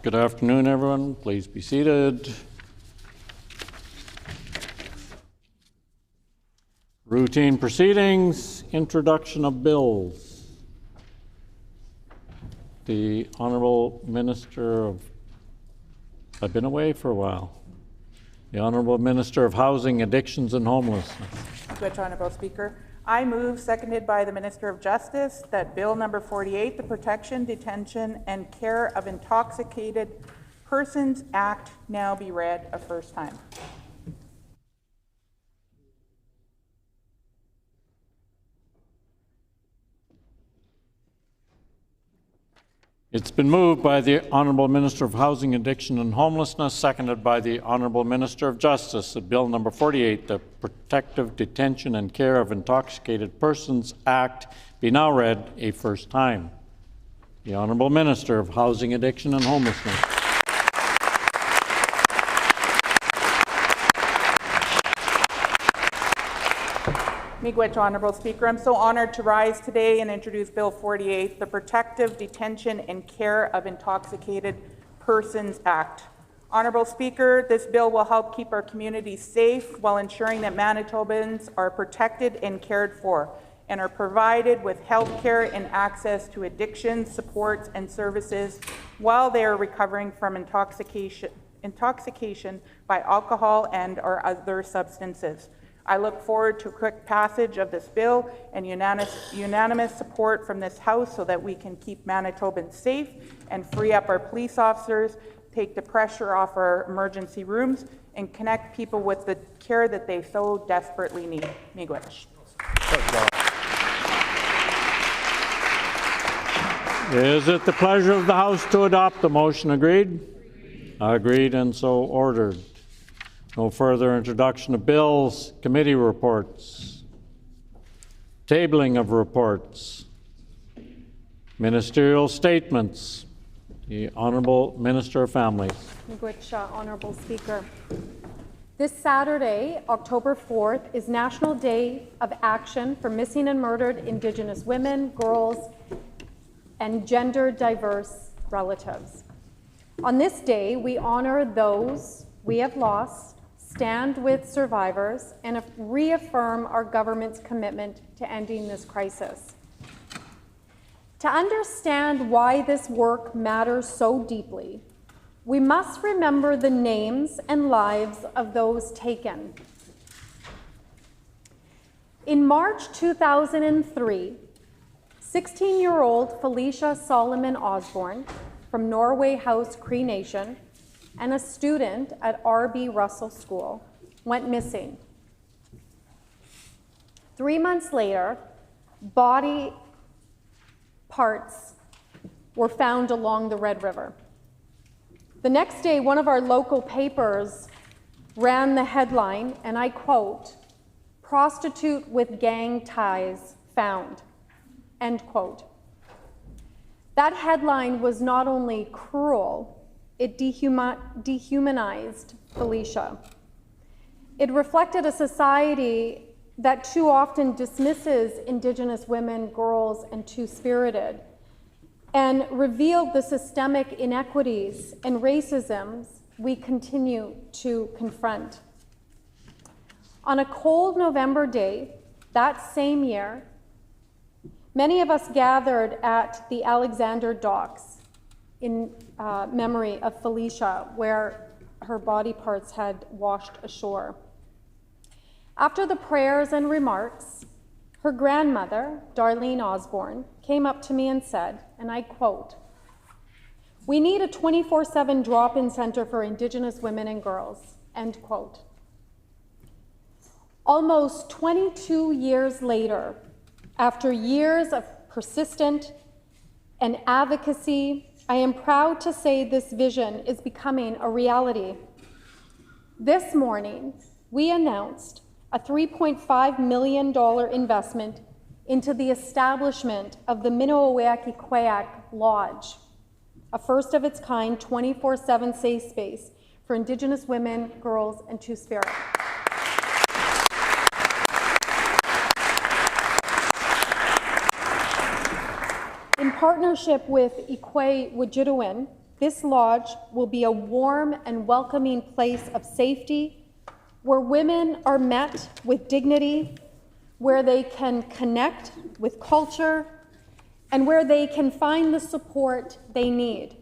Good afternoon, everyone. Please be seated. Routine proceedings, introduction of bills. The Honourable Minister of, I've been away for a while. The Honourable Minister of Housing, Addictions and Homelessness. Good, Honourable Speaker. I move, seconded by the Minister of Justice, that Bill number 48, the Protection, Detention and Care of Intoxicated Persons Act, now be read a first time. It's been moved by the Honourable Minister of Housing, Addiction and Homelessness, seconded by the Honourable Minister of Justice, that Bill number 48, the Protective Detention and Care of Intoxicated Persons Act, be now read a first time. The Honourable Minister of Housing, Addiction and Homelessness. Miigwech, Honourable Speaker. I'm so honoured to rise today and introduce Bill 48, the Protective Detention and Care of Intoxicated Persons Act. Honourable Speaker, this bill will help keep our communities safe while ensuring that Manitobans are protected and cared for and are provided with health care and access to addiction supports and services while they are recovering from intoxication by alcohol and or other substances. I look forward to a quick passage of this bill and unanimous support from this House so that we can keep Manitobans safe and free up our police officers, take the pressure off our emergency rooms, and connect people with the care that they so desperately need. Miigwech. Is it the pleasure of the House to adopt the motion? Agreed? Agreed and so ordered. No further introduction of bills, committee reports, tabling of reports, ministerial statements. The Honourable Minister of Families. Miigwech, Honourable Speaker. This Saturday, October 4th, is National Day of Action for Missing and Murdered Indigenous Women, Girls, and Gender Diverse Relatives. On this day, we honour those we have lost, stand with survivors, and reaffirm our government's commitment to ending this crisis. To understand why this work matters so deeply, we must remember the names and lives of those taken. In March 2003, 16-year-old Felicia Solomon Osborne from Norway House Cree Nation and a student at R.B. Russell School went missing. 3 months later, body parts were found along the Red River. The next day, one of our local papers ran the headline, and I quote, "Prostitute with gang ties found," end quote. That headline was not only cruel, it dehumanized Felicia. It reflected a society that too often dismisses Indigenous women, girls, and two-spirited, and revealed the systemic inequities and racisms we continue to confront. On a cold November day, that same year, many of us gathered at the Alexander Docks in memory of Felicia, where her body parts had washed ashore. After the prayers and remarks, her grandmother, Darlene Osborne, came up to me and said, and I quote, "We need a 24/7 drop-in center for Indigenous women and girls," end quote. Almost 22 years later, after years of persistent and advocacy, I am proud to say this vision is becoming a reality. This morning, we announced a $3.5 million investment into the establishment of the Minoweaki Lodge, a first of its kind 24/7 safe space for Indigenous women, girls, and Two-Spirit. In partnership with Ikwe Wajidowin, this lodge will be a warm and welcoming place of safety where women are met with dignity, where they can connect with culture, and where they can find the support they need.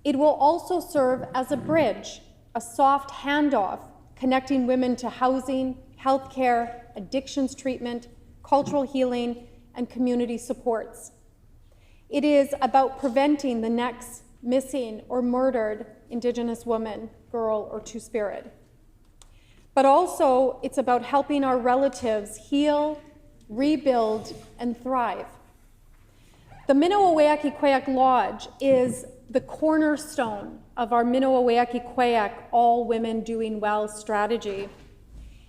It will also serve as a bridge, a soft handoff, connecting women to housing, healthcare, addictions treatment, cultural healing, and community supports. It is about preventing the next missing or murdered Indigenous woman, girl, or Two-Spirit. But also, it's about helping our relatives heal, rebuild, and thrive. The Minoaweaki-Kwayak Lodge is the cornerstone of our Minoaweaki-Kwayak All Women Doing Well strategy.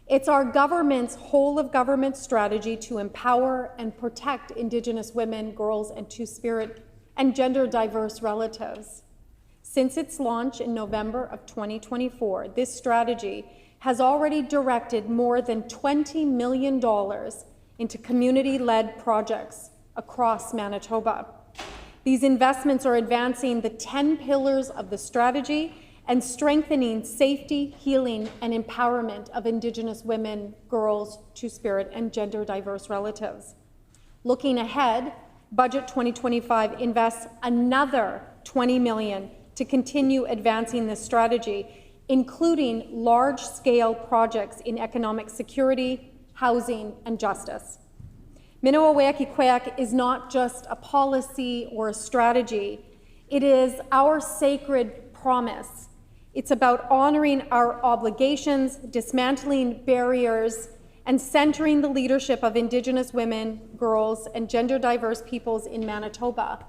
It's our government's whole-of-government strategy to empower and protect Indigenous women, girls, and Two-Spirit and gender-diverse relatives. Since its launch in November of 2024, this strategy has already directed more than $20 million into community-led projects across Manitoba. These investments are advancing the 10 pillars of the strategy and strengthening safety, healing, and empowerment of Indigenous women, girls, Two-Spirit, and gender-diverse relatives. Looking ahead, Budget 2025 invests another $20 million to continue advancing this strategy, including large-scale projects in economic security, housing, and justice. Minoaweaki-Kwayak is not just a policy or a strategy. It is our sacred promise. It's about honoring our obligations, dismantling barriers, and centering the leadership of Indigenous women, girls, and gender-diverse peoples in Manitoba.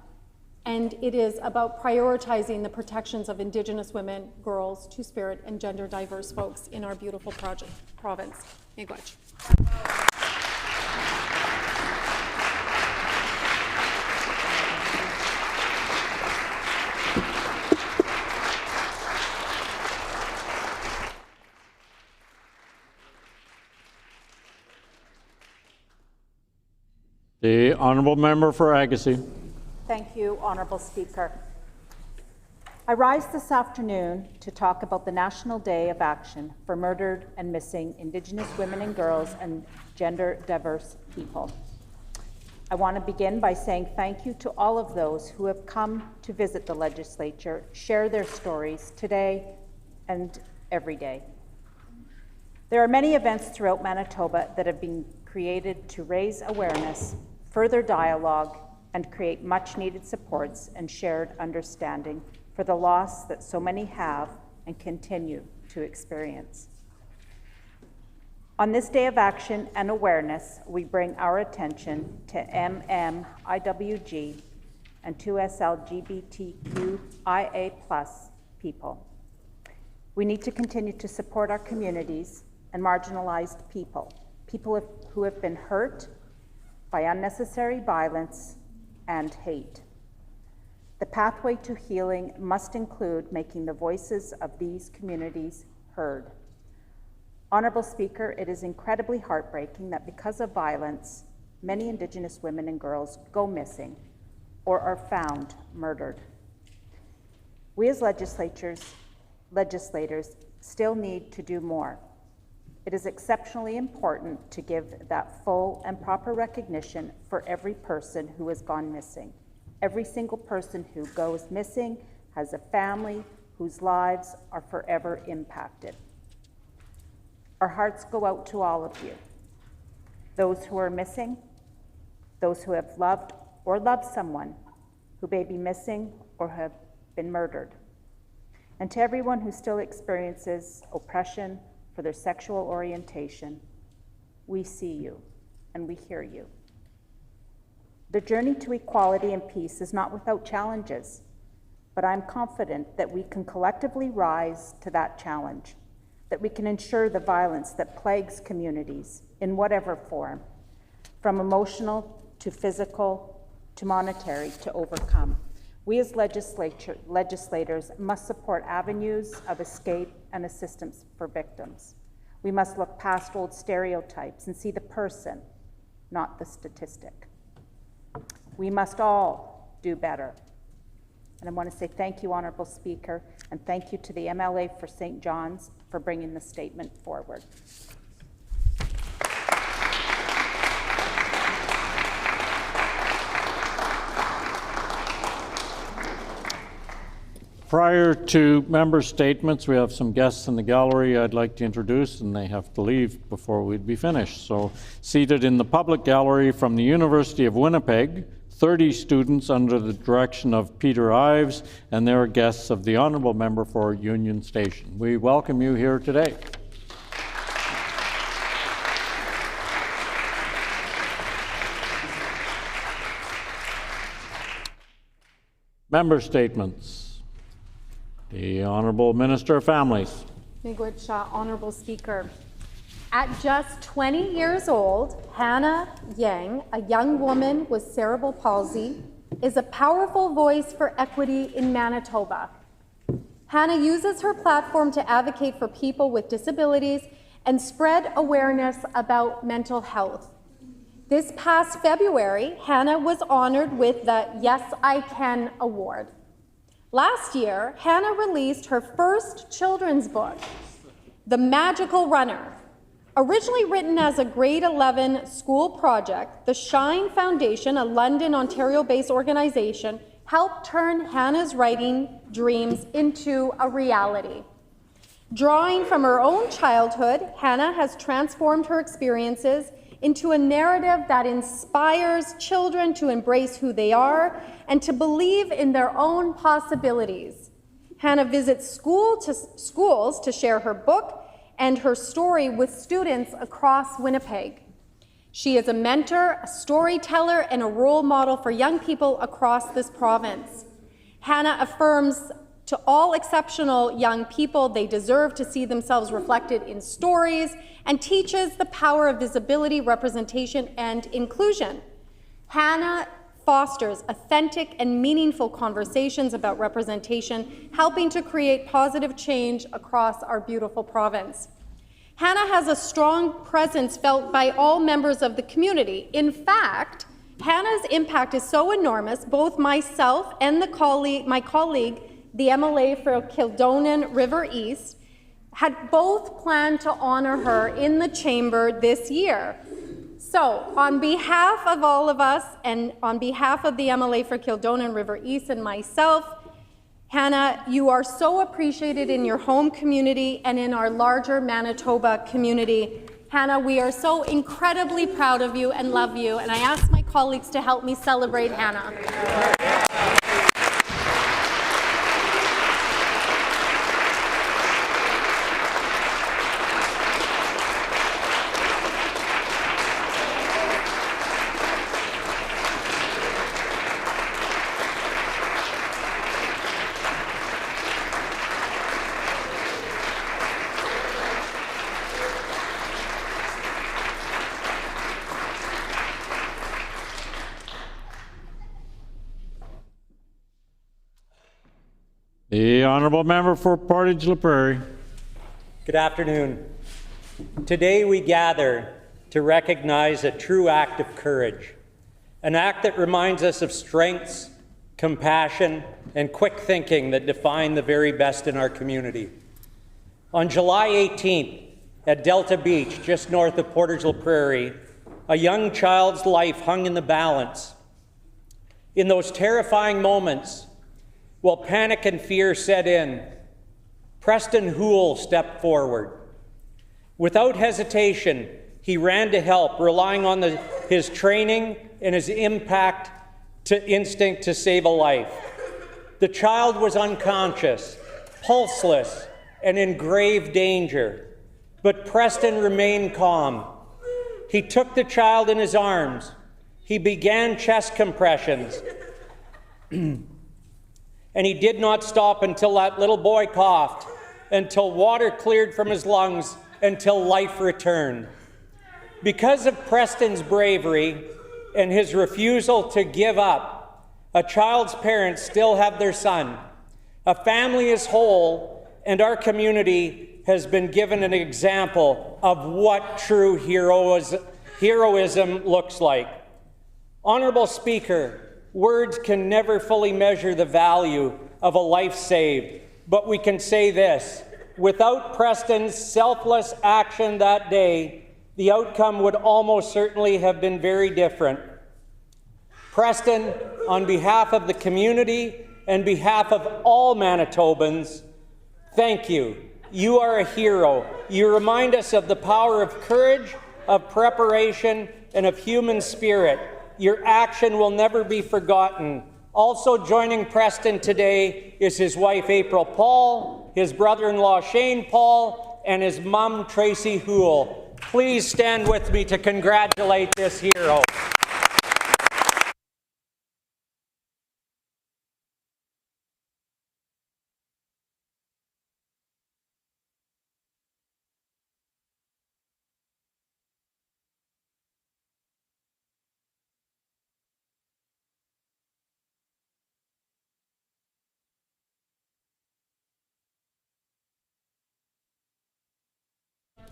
And it is about prioritizing the protections of Indigenous women, girls, Two-Spirit, and gender-diverse folks in our beautiful province. Miigwech. The Honourable Member for Agassiz. Thank you, Honourable Speaker. I rise this afternoon to talk about the National Day of Action for Murdered and Missing Indigenous Women and Girls and Gender-Diverse People. I want to begin by saying thank you to all of those who have come to visit the Legislature, share their stories today and every day. There are many events throughout Manitoba that have been created to raise awareness, further dialogue, and create much-needed supports and shared understanding for the loss that so many have and continue to experience. On this Day of Action and Awareness, we bring our attention to MMIWG and 2SLGBTQIA+ people. We need to continue to support our communities and marginalized people who have been hurt by unnecessary violence and hate. The pathway to healing must include making the voices of these communities heard. Honourable Speaker, it is incredibly heartbreaking that because of violence, many Indigenous women and girls go missing or are found murdered. We as legislators still need to do more. It is exceptionally important to give that full and proper recognition for every person who has gone missing. Every single person who goes missing has a family whose lives are forever impacted. Our hearts go out to all of you, those who are missing, those who have loved or love someone who may be missing or have been murdered, and to everyone who still experiences oppression for their sexual orientation. We see you and we hear you. The journey to equality and peace is not without challenges, but I'm confident that we can collectively rise to that challenge, that we can ensure the violence that plagues communities in whatever form, from emotional to physical to monetary, to overcome. We as legislators must support avenues of escape and assistance for victims. We must look past old stereotypes and see the person, not the statistic. We must all do better. And I want to say thank you, Honourable Speaker, and thank you to the MLA for St. John's for bringing the statement forward. Prior to member statements, we have some guests in the gallery I'd like to introduce, and they have to leave before we'd be finished. So, seated in the public gallery from the University of Winnipeg, 30 students under the direction of Peter Ives, and they're guests of the Honourable Member for Union Station. We welcome you here today. Member statements. The Honourable Minister of Families. Miigwech Shah, Honourable Speaker. At just 20 years old, Hannah Yang, a young woman with cerebral palsy, is a powerful voice for equity in Manitoba. Hannah uses her platform to advocate for people with disabilities and spread awareness about mental health. This past February, Hannah was honored with the Yes I Can Award. Last year, Hannah released her first children's book, The Magical Runner. Originally written as a grade 11 school project, the Shine Foundation, a London, Ontario-based organization, helped turn Hannah's writing dreams into a reality. Drawing from her own childhood, Hannah has transformed her experiences into a narrative that inspires children to embrace who they are and to believe in their own possibilities. Hannah visits schools to share her book and her story with students across Winnipeg. She is a mentor, a storyteller, and a role model for young people across this province. Hannah affirms to all exceptional young people they deserve to see themselves reflected in stories and teaches the power of visibility, representation, and inclusion. Hannah fosters authentic and meaningful conversations about representation, helping to create positive change across our beautiful province. Hannah has a strong presence felt by all members of the community. In fact, Hannah's impact is so enormous, both myself and my colleague, the MLA for Kildonan River East, had both planned to honor her in the chamber this year. So, on behalf of all of us and on behalf of the MLA for Kildonan River East and myself, Hannah, you are so appreciated in your home community and in our larger Manitoba community. Hannah, we are so incredibly proud of you and love you, and I ask my colleagues to help me celebrate Hannah. The Honourable Member for Portage-La Prairie. Good afternoon. Today we gather to recognize a true act of courage, an act that reminds us of strengths, compassion, and quick thinking that define the very best in our community. On July 18th, at Delta Beach, just north of Portage-La Prairie, a young child's life hung in the balance. In those terrifying moments, while panic and fear set in, Preston Houle stepped forward. Without hesitation, he ran to help, relying on his training and his instinct to save a life. The child was unconscious, pulseless, and in grave danger, but Preston remained calm. He took the child in his arms. He began chest compressions. And he did not stop until that little boy coughed, until water cleared from his lungs, until life returned. Because of Preston's bravery and his refusal to give up, a child's parents still have their son. A family is whole, and our community has been given an example of what true heroism looks like. Honourable Speaker, Words can never fully measure the value of a life saved, but we can say this: without Preston's selfless action that day, the outcome would almost certainly have been very different. Preston, on behalf of the community and behalf of all Manitobans, thank you. You are a hero. You remind us of the power of courage, of preparation, and of human spirit. Your action will never be forgotten. Also joining Preston today is his wife, April Paul, his brother-in-law, Shane Paul, and his mom, Tracy Houle. Please stand with me to congratulate this hero.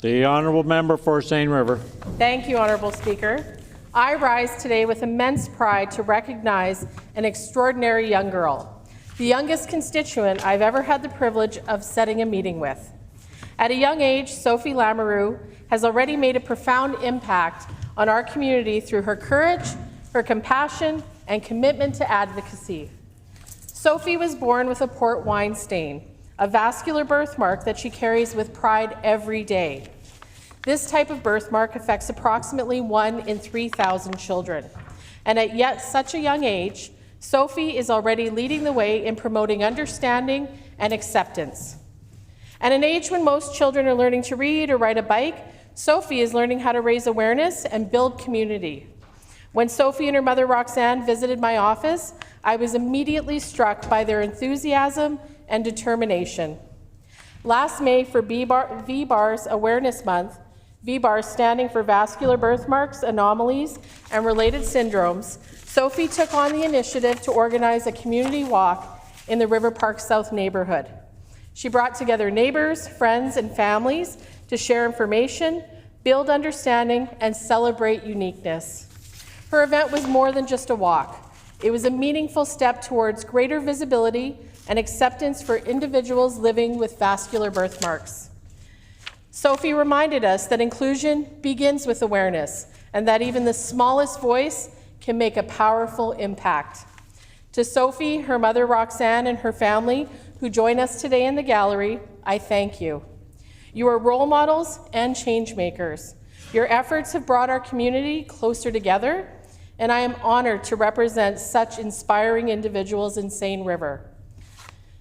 The honourable member for Seine River. Thank you, Honourable Speaker. I rise today with immense pride to recognize an extraordinary young girl, the youngest constituent I've ever had the privilege of setting a meeting with. At a young age, Sophie Lamoureux has already made a profound impact on our community through her courage, her compassion, and commitment to advocacy. Sophie was born with a port wine stain, a vascular birthmark that she carries with pride every day. This type of birthmark affects approximately 1 in 3,000 children. And at yet such a young age, Sophie is already leading the way in promoting understanding and acceptance. At an age when most children are learning to read or ride a bike, Sophie is learning how to raise awareness and build community. When Sophie and her mother Roxanne visited my office, I was immediately struck by their enthusiasm and determination. Last May for VBAR's Awareness Month, VBAR standing for Vascular Birthmarks, Anomalies, and Related Syndromes, Sophie took on the initiative to organize a community walk in the River Park South neighborhood. She brought together neighbors, friends, and families to share information, build understanding, and celebrate uniqueness. Her event was more than just a walk. It was a meaningful step towards greater visibility and acceptance for individuals living with vascular birthmarks. Sophie reminded us that inclusion begins with awareness and that even the smallest voice can make a powerful impact. To Sophie, her mother Roxanne, and her family who join us today in the gallery, I thank you. You are role models and change makers. Your efforts have brought our community closer together, and I am honored to represent such inspiring individuals in Seine River.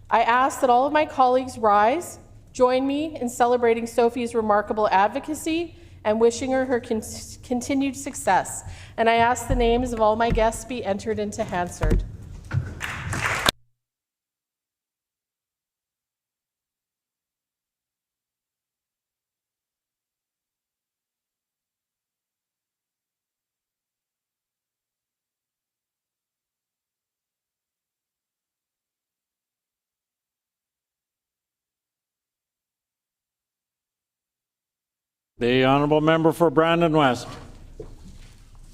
I ask that all of my colleagues rise, join me in celebrating Sophie's remarkable advocacy and wishing her continued success. And I ask the names of all my guests be entered into Hansard. The honourable member for Brandon West.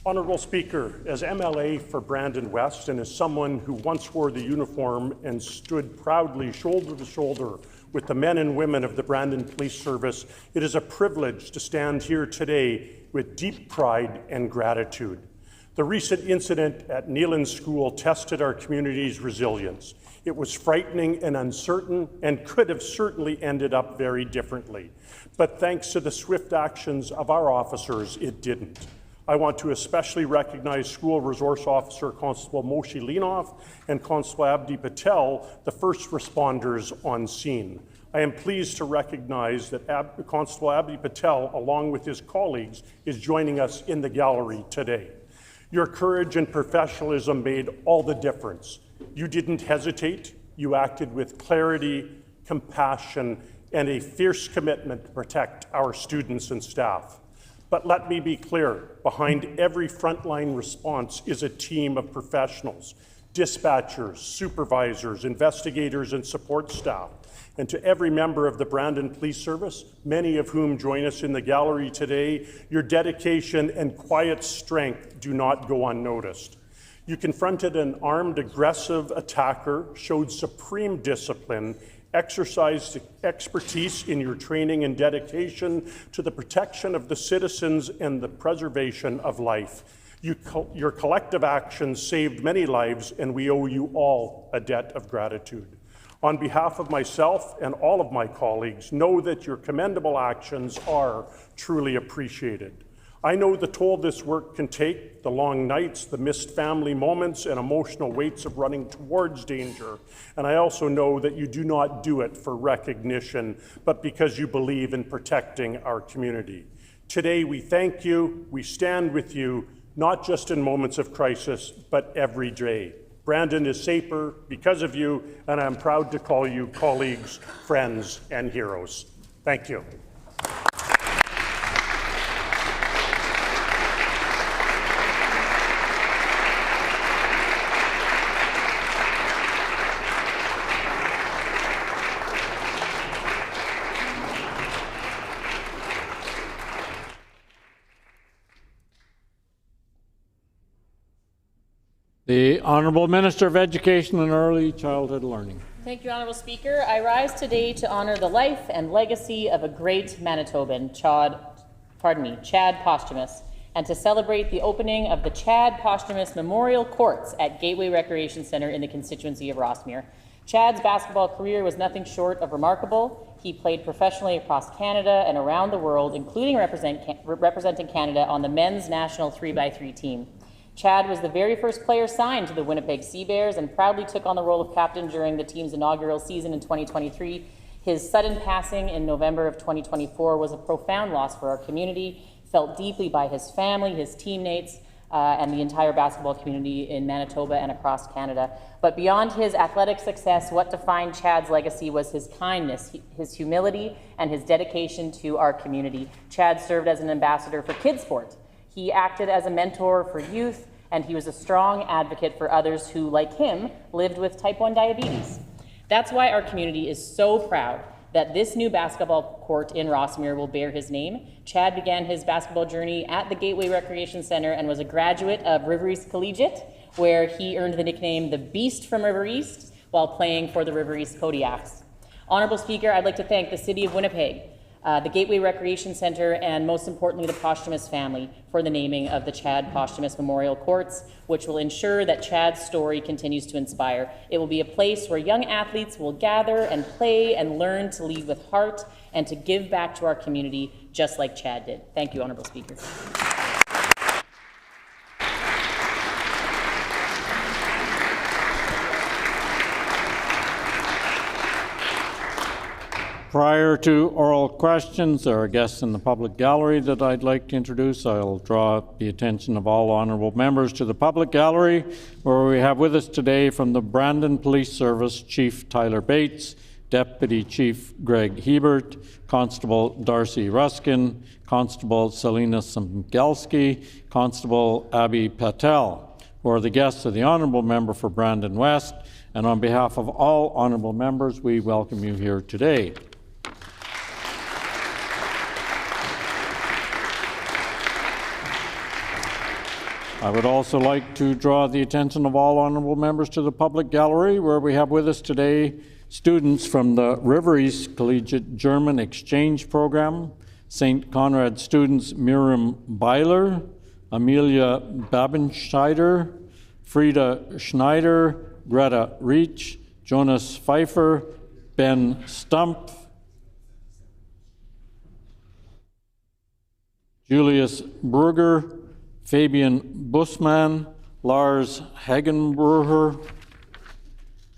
Honourable Speaker, as MLA for Brandon West and as someone who once wore the uniform and stood proudly shoulder to shoulder with the men and women of the Brandon Police Service, it is a privilege to stand here today with deep pride and gratitude. The recent incident at Neelan School tested our community's resilience. It was frightening and uncertain and could have certainly ended up very differently. But thanks to the swift actions of our officers, it didn't. I want to especially recognize School Resource Officer Constable Moshe Linoff and Constable Abdi Patel, the first responders on scene. I am pleased to recognize that Constable Abdi Patel, along with his colleagues, is joining us in the gallery today. Your courage and professionalism made all the difference. You didn't hesitate. You acted with clarity, compassion, and a fierce commitment to protect our students and staff. But let me be clear, behind every frontline response is a team of professionals, dispatchers, supervisors, investigators, and support staff. And to every member of the Brandon Police Service, many of whom join us in the gallery today, your dedication and quiet strength do not go unnoticed. You confronted an armed, aggressive attacker, showed supreme discipline, exercised expertise in your training and dedication to the protection of the citizens and the preservation of life. Your collective actions saved many lives, and we owe you all a debt of gratitude. On behalf of myself and all of my colleagues, know that your commendable actions are truly appreciated. I know the toll this work can take, the long nights, the missed family moments, and emotional weights of running towards danger. And I also know that you do not do it for recognition, but because you believe in protecting our community. Today, we thank you, we stand with you, not just in moments of crisis, but every day. Brandon is safer because of you, and I'm proud to call you colleagues, friends, and heroes. Thank you. The Honourable Minister of Education and Early Childhood Learning. Thank you, Honourable Speaker. I rise today to honour the life and legacy of a great Manitoban, Chad Posthumous, and to celebrate the opening of the Chad Posthumous Memorial Courts at Gateway Recreation Centre in the constituency of Rossmere. Chad's basketball career was nothing short of remarkable. He played professionally across Canada and around the world, including representing Canada on the men's national 3x3 team. Chad was the very first player signed to the Winnipeg Sea Bears and proudly took on the role of captain during the team's inaugural season in 2023. His sudden passing in November of 2024 was a profound loss for our community, felt deeply by his family, his teammates, and the entire basketball community in Manitoba and across Canada. But beyond his athletic success, what defined Chad's legacy was his kindness, his humility, and his dedication to our community. Chad served as an ambassador for kids sport. He acted as a mentor for youth, and he was a strong advocate for others who, like him, lived with type 1 diabetes. That's why our community is so proud that this new basketball court in Rossmere will bear his name. Chad began his basketball journey at the Gateway Recreation Centre and was a graduate of River East Collegiate, where he earned the nickname the Beast from River East while playing for the River East Kodiaks. Honourable Speaker, I'd like to thank the City of Winnipeg, the Gateway Recreation Centre, and most importantly, the Posthumous family for the naming of the Chad Posthumous Memorial Courts, which will ensure that Chad's story continues to inspire. It will be a place where young athletes will gather and play and learn to lead with heart and to give back to our community, just like Chad did. Thank you, Honourable Speaker. Prior to oral questions, there are guests in the public gallery that I'd like to introduce. I'll draw the attention of all honourable members to the public gallery, where we have with us today from the Brandon Police Service, Chief Tyler Bates, Deputy Chief Greg Hebert, Constable Darcy Ruskin, Constable Selina Samgelski, Constable Abby Patel, who are the guests of the honourable member for Brandon West. And on behalf of all honourable members, we welcome you here today. I would also like to draw the attention of all honourable members to the public gallery, where we have with us today students from the River East Collegiate German Exchange Program, St. Conrad students Miriam Beiler, Amelia Babenscheider, Frieda Schneider, Greta Reach, Jonas Pfeiffer, Ben Stump, Julius Brugger, Fabian Bussmann, Lars Hagenbrucher,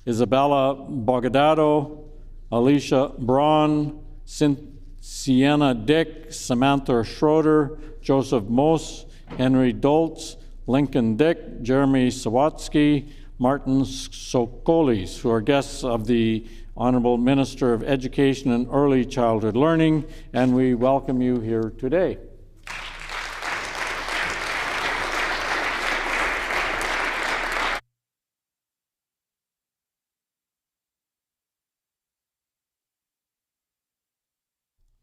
Isabella Bogadado, Alicia Braun, Sienna Dick, Samantha Schroeder, Joseph Moss, Henry Doltz, Lincoln Dick, Jeremy Sawatsky, Martin Sokolis, who are guests of the Honourable Minister of Education and Early Childhood Learning, and we welcome you here today.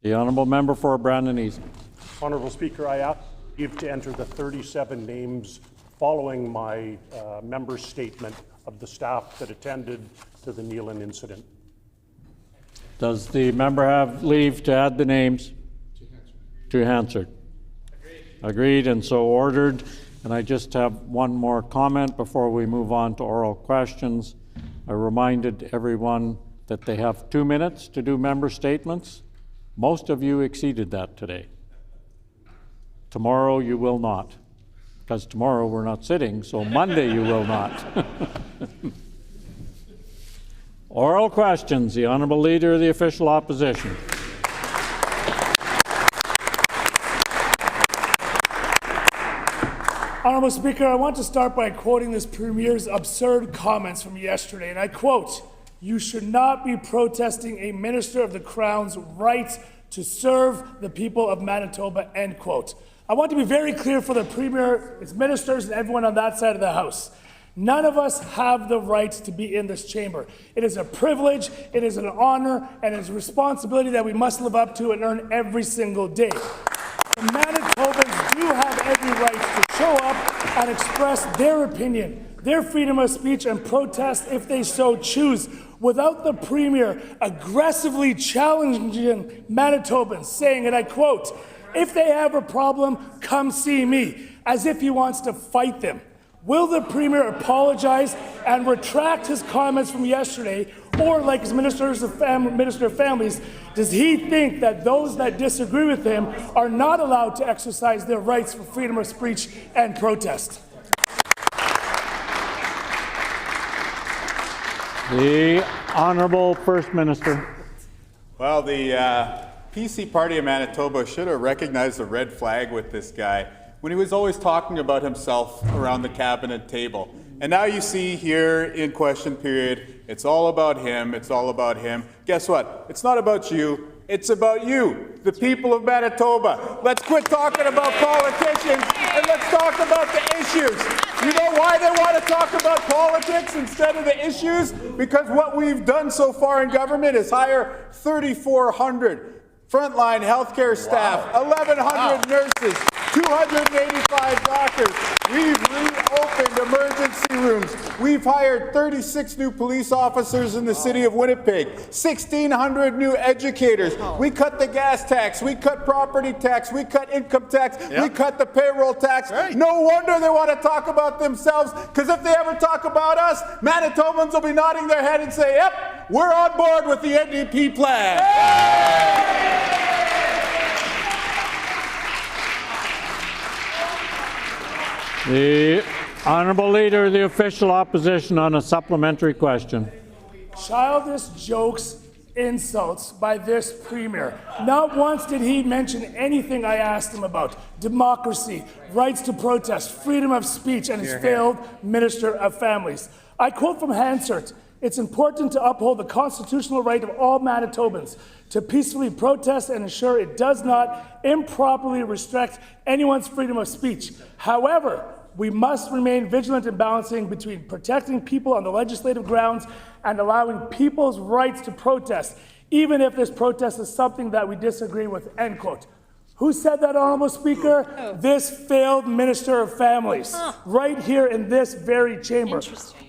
The Honourable Member for Brandon East. Honourable Speaker, I ask you to enter the 37 names following my member's statement of the staff that attended to the Nealon incident. Does the member have leave to add the names? To Hansard. Agreed, and so ordered. And I just have one more comment before we move on to oral questions. I reminded everyone that they have 2 minutes to do member statements. Most of you exceeded that today. Tomorrow you will not, because tomorrow we're not sitting, so Monday you will not. Oral questions, the Honourable Leader of the Official Opposition. Honourable Speaker, I want to start by quoting this Premier's absurd comments from yesterday, and I quote, "You should not be protesting a Minister of the Crown's right to serve the people of Manitoba," end quote. I want to be very clear for the Premier, his ministers, and everyone on that side of the House. None of us have the right to be in this chamber. It is a privilege, it is an honor, and it is a responsibility that we must live up to and earn every single day. The Manitobans do have every right to show up and express their opinion, their freedom of speech and protest if they so choose, without the Premier aggressively challenging Manitobans, saying, and I quote, "If they have a problem, come see me," as if he wants to fight them. Will the Premier apologize and retract his comments from yesterday, or, like his Minister of Families, does he think that those that disagree with him are not allowed to exercise their rights for freedom of speech and protest? The Honourable First Minister. Well, the PC Party of Manitoba should have recognized the red flag with this guy when he was always talking about himself around the cabinet table. And now you see here in question period, it's all about him, it's all about him. Guess what? It's not about you, it's about you, the people of Manitoba. Let's quit talking about politicians and let's talk about the issues. You know why they want to talk about politics instead of the issues? Because what we've done so far in government is hire 3,400 frontline healthcare staff, 1,100 nurses, 285 doctors. We've reopened emergency rooms. We've hired 36 new police officers in the city of Winnipeg, 1,600 new educators. We cut the gas tax, we cut property tax, we cut income tax, we cut the payroll tax. Right. No wonder they want to talk about themselves, because if they ever talk about us, Manitobans will be nodding their head and say, yep, we're on board with the NDP plan. Hey! The Honourable Leader of the Official Opposition on a supplementary question. Childish jokes, insults by this Premier. Not once did he mention anything I asked him about: democracy, rights to protest, freedom of speech, and his failed Minister of Families. I quote from Hansard, "It's important to uphold the constitutional right of all Manitobans to peacefully protest and ensure it does not improperly restrict anyone's freedom of speech. However, we must remain vigilant in balancing between protecting people on the legislative grounds and allowing people's rights to protest, even if this protest is something that we disagree with," end quote. Who said that, Honourable Speaker? Oh. This failed Minister of Families, right here in this very chamber.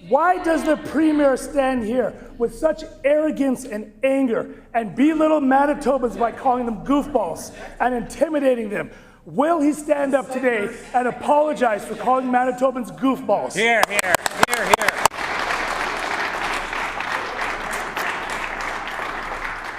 Why does the Premier stand here with such arrogance and anger and belittle Manitobans by calling them goofballs and intimidating them? Will he stand up today and apologize for calling Manitobans goofballs? Here, here, here, here.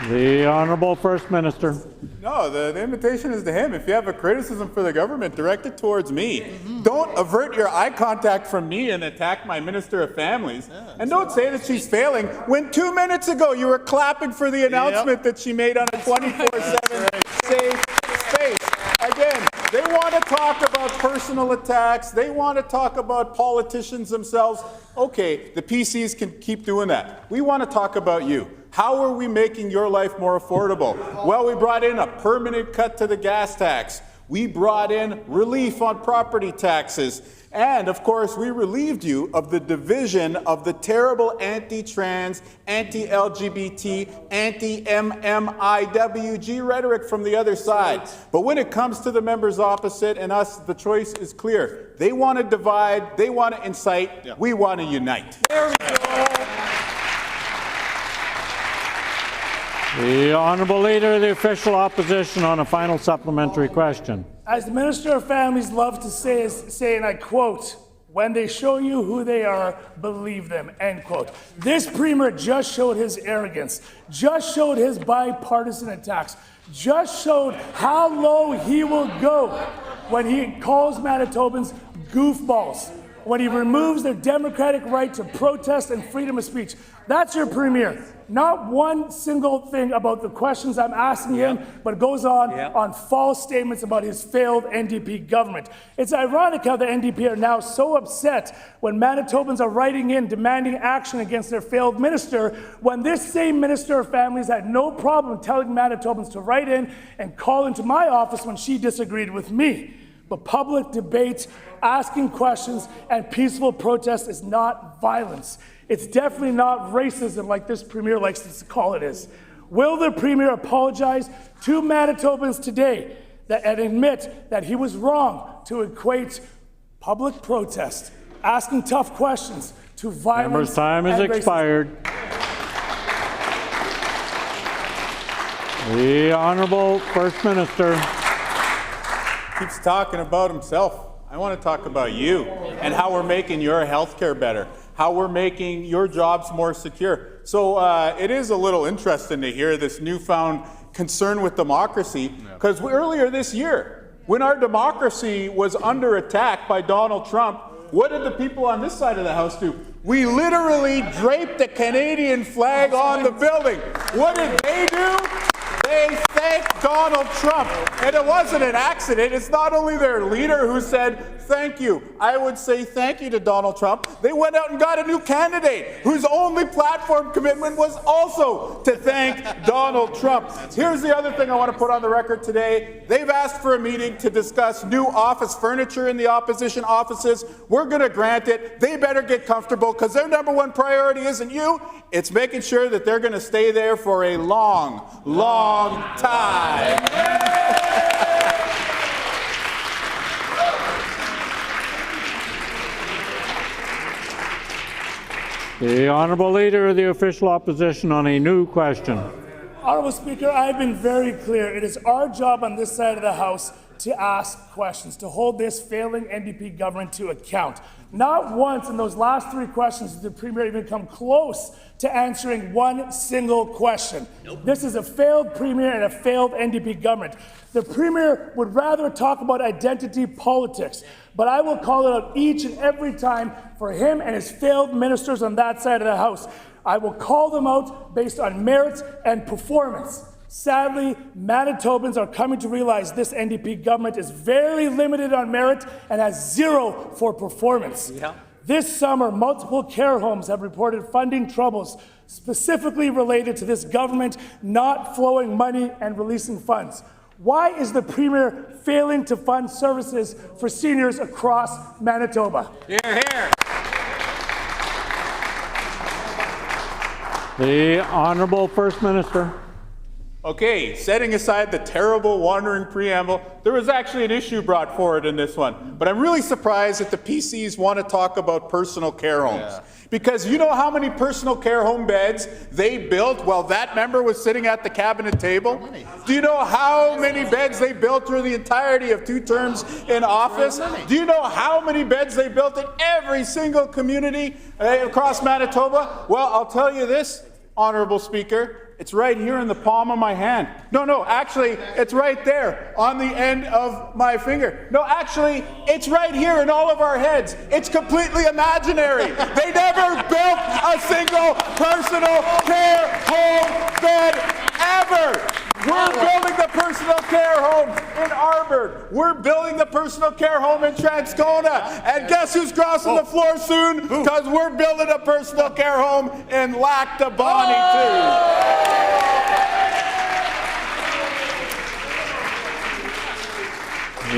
The Honourable First Minister. No, the invitation is to him. If you have a criticism for the government, direct it towards me. Don't avert your eye contact from me and attack my Minister of Families. And don't say that she's failing when 2 minutes ago you were clapping for the announcement that she made on a 24/7 safe space. Again, they want to talk about personal attacks. They want to talk about politicians themselves. Okay, the PCs can keep doing that. We want to talk about you. How are we making your life more affordable? Well, we brought in a permanent cut to the gas tax. We brought in relief on property taxes. And, of course, we relieved you of the division of the terrible anti-trans, anti-LGBT, anti-MMIWG rhetoric from the other side. But when it comes to the members opposite and us, the choice is clear. They want to divide, they want to incite, we want to unite. There we go. The Honourable Leader of the Official Opposition on a final supplementary question. As the Minister of Families loves to say, and I quote, "When they show you who they are, believe them," end quote. This Premier just showed his arrogance, just showed his bipartisan attacks, just showed how low he will go when he calls Manitobans goofballs, when he removes their democratic right to protest and freedom of speech. That's your Premier. Not one single thing about the questions I'm asking him, but goes on false statements about his failed NDP government. It's ironic how the NDP are now so upset when Manitobans are writing in demanding action against their failed minister, when this same Minister of Families had no problem telling Manitobans to write in and call into my office when she disagreed with me. But public debate, asking questions, and peaceful protest is not violence. It's definitely not racism like this Premier likes to call it is. Will the Premier apologize to Manitobans today and admit that he was wrong to equate public protest, asking tough questions, to violence? Member's time has expired. The Honourable First Minister. Keeps talking about himself. I want to talk about you and how we're making your health care better, how we're making your jobs more secure. So it is a little interesting to hear this newfound concern with democracy, because earlier this year, when our democracy was under attack by Donald Trump, what did the people on this side of the House do? We literally draped the Canadian flag on the building. What did they do? They thanked Donald Trump. And it wasn't an accident. It's not only their leader who said, thank you. I would say thank you to Donald Trump. They went out and got a new candidate whose only platform commitment was also to thank Donald Trump. Here's the other thing I want to put on the record today. They've asked for a meeting to discuss new office furniture in the opposition offices. We're going to grant it. They better get comfortable, because their number one priority isn't you. It's making sure that they're going to stay there for a long, long time. The Honourable Leader of the Official Opposition on a new question. Honourable Speaker, I've been very clear. It is our job on this side of the House to ask questions, to hold this failing NDP government to account. Not once in those last three questions did the Premier even come close to answering one single question. Nope. This is a failed Premier and a failed NDP government. The Premier would rather talk about identity politics, but I will call it out each and every time for him and his failed ministers on that side of the House. I will call them out based on merit and performance. Sadly, Manitobans are coming to realize this NDP government is very limited on merit and has zero for performance. Yeah. This summer, multiple care homes have reported funding troubles, specifically related to this government not flowing money and releasing funds. Why is the Premier failing to fund services for seniors across Manitoba? Hear, hear. The Honourable First Minister. Okay, setting aside the terrible wandering preamble, there was actually an issue brought forward in this one. But I'm really surprised that the PCs want to talk about personal care homes. Yeah. Because you know how many personal care home beds they built while that member was sitting at the cabinet table? Do you know how many beds they built through the entirety of 2 terms in office? Do you know how many beds they built in every single community across Manitoba? Well, I'll tell you this, Honourable Speaker. It's right here in the palm of my hand. No, actually, it's right there on the end of my finger. No, actually, it's right here in all of our heads. It's completely imaginary. They never built a single personal care home bed ever. We're building the personal care home in Arbor. We're building the personal care home in Transcona. And guess who's crossing the floor soon? Because we're building a personal care home in Lac de Bonnie, too.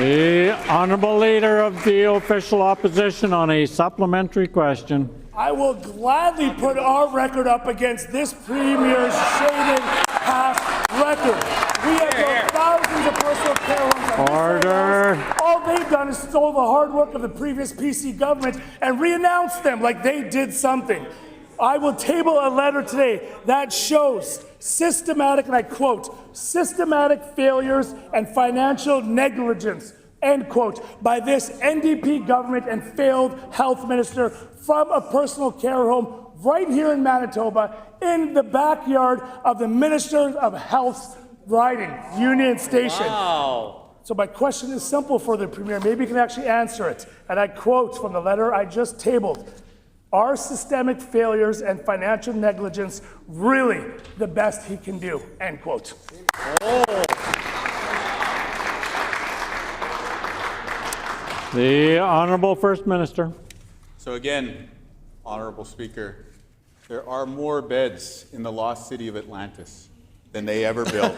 The Honourable Leader of the Official Opposition on a supplementary question. I will gladly put our record up against this Premier's shaded past record. We have built thousands of personal care homes on Order. this side. All they've done is stole the hard work of the previous PC government and re-announced them like they did something. I will table a letter today that shows systematic, and I quote, systematic failures and financial negligence, end quote, by this NDP government and failed health minister from a personal care home right here in Manitoba in the backyard of the Minister of Health's riding, Union Station. Wow. So my question is simple for the Premier. Maybe you can actually answer it. And I quote from the letter I just tabled. Are systemic failures and financial negligence really the best he can do? End quote. The Honourable First Minister. So again, Honorable Speaker, there are more beds in the lost city of Atlantis than they ever built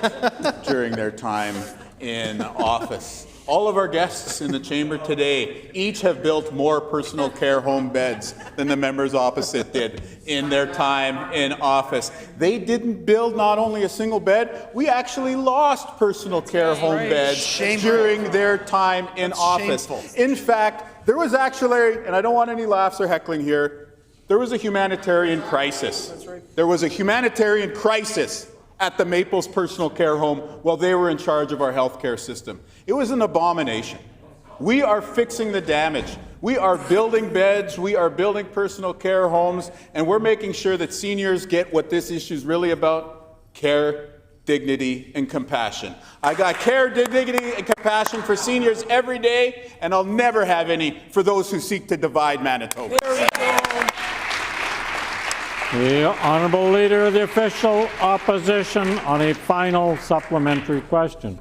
during their time in office. All of our guests in the chamber today each have built more personal care home beds than the members opposite did in their time in office. They didn't build not only a single bed, we actually lost personal care home beds during their time in office. In fact, there was actually, and I don't want any laughs or heckling here, there was a humanitarian crisis. There was a humanitarian crisis at the Maples Personal Care Home while they were in charge of our healthcare system. It was an abomination. We are fixing the damage. We are building beds, we are building personal care homes, and we're making sure that seniors get what this issue is really about: care, dignity, and compassion. I got care, dignity, and compassion for seniors every day, and I'll never have any for those who seek to divide Manitoba. The Honourable Leader of the Official Opposition on a final supplementary question.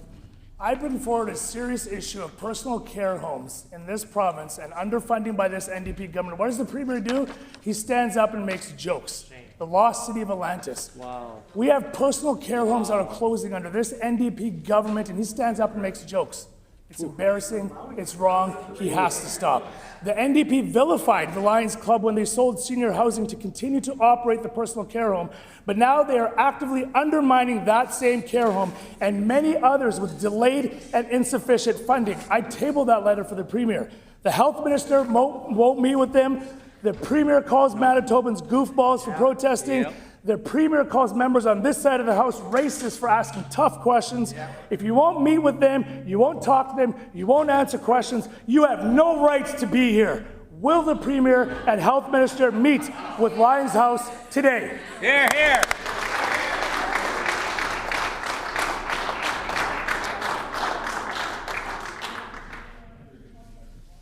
I bring forward a serious issue of personal care homes in this province and underfunding by this NDP government. What does the Premier do? He stands up and makes jokes. The lost city of Atlantis. Wow. We have personal care homes that are closing under this NDP government, and he stands up and makes jokes. It's embarrassing, it's wrong, he has to stop. The NDP vilified the Lions Club when they sold senior housing to continue to operate the personal care home, but now they are actively undermining that same care home and many others with delayed and insufficient funding. I tabled that letter for the Premier. The Health Minister won't meet with them. The Premier calls Manitobans goofballs for protesting. The Premier calls members on this side of the House racist for asking tough questions. If you won't meet with them, you won't talk to them, you won't answer questions, you have no right to be here. Will the Premier and Health Minister meet with Lions House today? Here, here.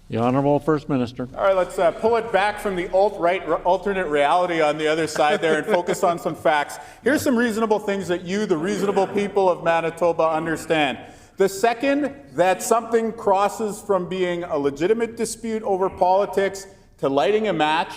The Honourable First Minister. All right, let's pull it back from the alt-right alternate reality on the other side there and focus on some facts. Here's some reasonable things that you, the reasonable people of Manitoba, understand. The second that something crosses from being a legitimate dispute over politics to lighting a match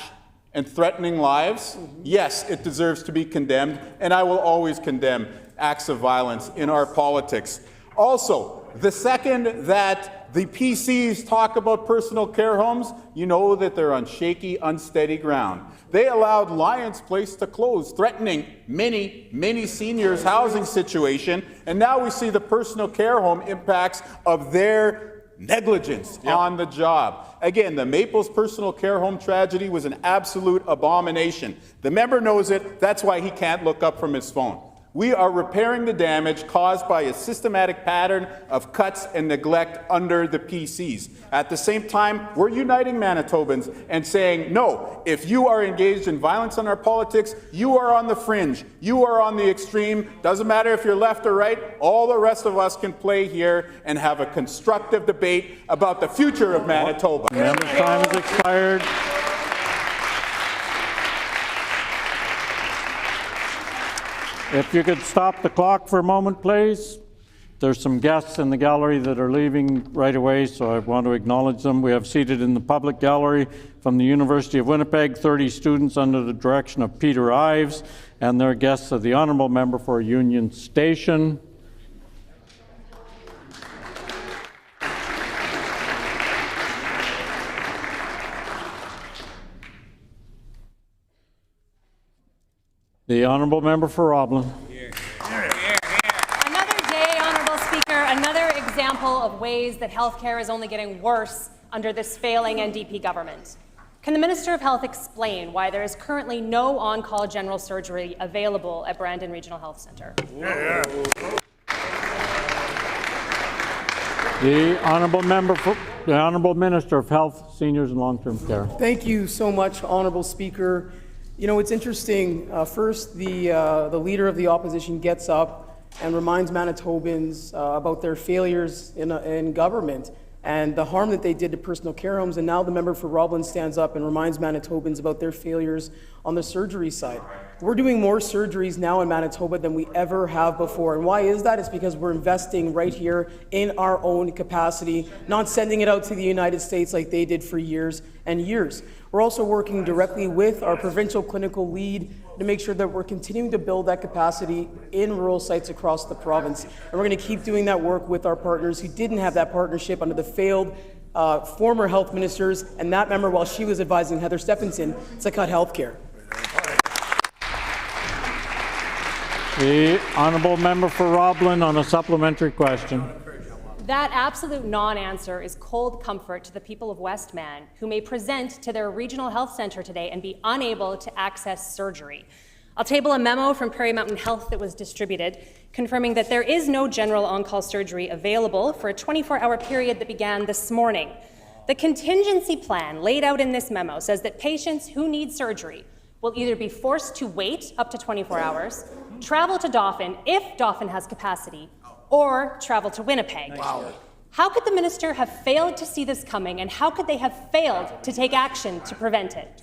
and threatening lives, yes, it deserves to be condemned, and I will always condemn acts of violence in our politics. Also, the second that the PCs talk about personal care homes, you know that they're on shaky, unsteady ground. They allowed Lions Place to close, threatening many seniors' housing situation, and now we see the personal care home impacts of their negligence on the job. Again, the Maples Personal Care Home tragedy was an absolute abomination. The member knows it, that's why he can't look up from his phone. We are repairing the damage caused by a systematic pattern of cuts and neglect under the PCs. At the same time, we're uniting Manitobans and saying, no, if you are engaged in violence in our politics, you are on the fringe, you are on the extreme. Doesn't matter if you're left or right, all the rest of us can play here and have a constructive debate about the future of Manitoba. Member's time has expired. If you could stop the clock for a moment, please. There's some guests in the gallery that are leaving right away, so I want to acknowledge them. We have seated in the public gallery from the University of Winnipeg 30 students under the direction of Peter Ives, and their guests of the Honourable Member for Union Station. The honourable member for Roblin. Another day, Honourable Speaker, another example of ways that healthcare is only getting worse under this failing NDP government. Can the Minister of Health explain why there is currently no on-call general surgery available at Brandon Regional Health Centre? The honourable Minister of Health, Seniors and Long-Term Care. Thank you so much, Honourable Speaker. You know, it's interesting. First, the leader of the opposition gets up and reminds Manitobans about their failures in government and the harm that they did to personal care homes. And now the member for Roblin stands up and reminds Manitobans about their failures on the surgery side. We're doing more surgeries now in Manitoba than we ever have before. And why is that? It's because we're investing right here in our own capacity, not sending it out to the United States like they did for years and years. We're also working directly with our provincial clinical lead to make sure that we're continuing to build that capacity in rural sites across the province. And we're going to keep doing that work with our partners who didn't have that partnership under the failed former health ministers and that member while she was advising Heather Stephenson to cut health care. The honourable member for Roblin on a supplementary question. That absolute non-answer is cold comfort to the people of Westman who may present to their regional health centre today and be unable to access surgery. I'll table a memo from Prairie Mountain Health that was distributed confirming that there is no general on-call surgery available for a 24-hour period that began this morning. The contingency plan laid out in this memo says that patients who need surgery will either be forced to wait up to 24 hours, travel to Dauphin if Dauphin has capacity, or travel to Winnipeg. Wow. How could the minister have failed to see this coming, and how could they have failed to take action to prevent it?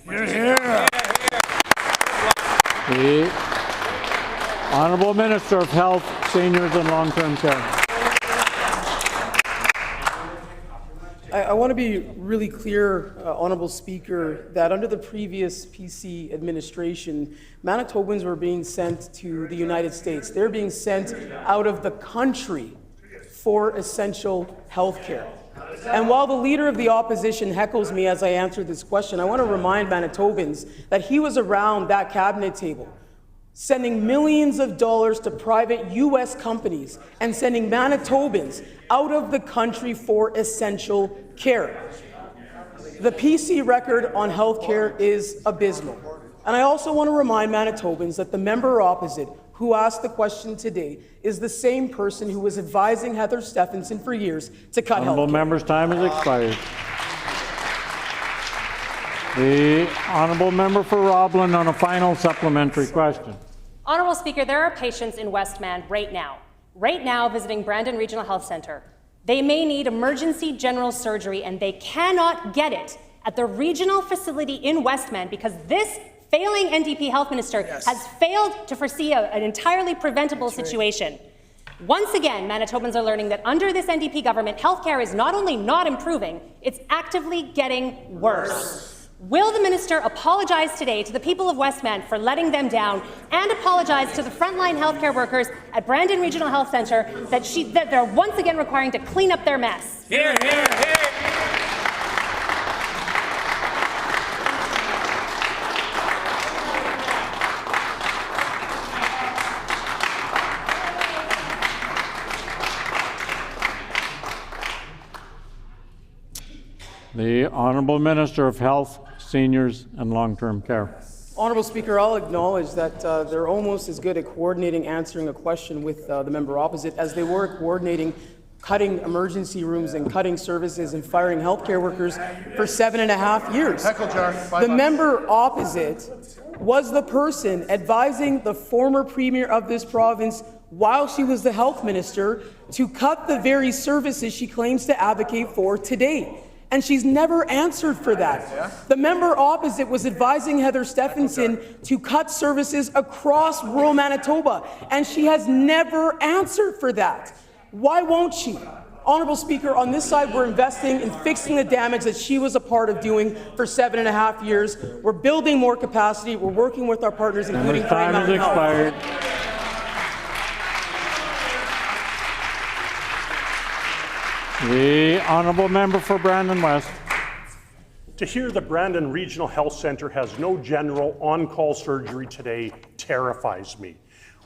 The honourable Minister of Health, Seniors and Long-Term Care. I want to be really clear, Honourable Speaker, that under the previous PC administration, Manitobans were being sent to the United States. They're being sent out of the country for essential health care. And while the leader of the opposition heckles me as I answer this question, I want to remind Manitobans that he was around that cabinet table sending millions of dollars to private U.S. companies and sending Manitobans out of the country for essential care. The PC record on health care is abysmal. And I also want to remind Manitobans that the member opposite who asked the question today is the same person who was advising Heather Stephenson for years to cut health care. Honourable member's time has expired. The honourable member for Roblin on a final supplementary question. Honourable Speaker, there are patients in Westman right now visiting Brandon Regional Health Centre. They may need emergency general surgery and they cannot get it at the regional facility in Westman because this failing NDP health minister has failed to foresee an entirely preventable situation. Once again, Manitobans are learning that under this NDP government, healthcare is not only not improving, it's actively getting worse. Will the minister apologize today to the people of Westman for letting them down and apologize to the frontline healthcare workers at Brandon Regional Health Centre that they're once again requiring to clean up their mess? Hear, hear, hear. The honourable Minister of Health, Seniors and Long-Term Care. Honourable Speaker, I'll acknowledge that they're almost as good at coordinating answering a question with the member opposite as they were coordinating cutting emergency rooms and cutting services and firing healthcare workers for 7.5 years. The member opposite was the person advising the former premier of this province while she was the health minister to cut the very services she claims to advocate for today. And she's never answered for that. The member opposite was advising Heather Stephenson to cut services across rural Manitoba, and she has never answered for that. Why won't she? Honourable Speaker, on this side, we're investing in fixing the damage that she was a part of doing for 7.5 years. We're building more capacity. We're working with our partners, including Prairie Mountain Health. Time has expired. The honourable member for Brandon West. To hear the Brandon Regional Health Centre has no general on-call surgery today terrifies me.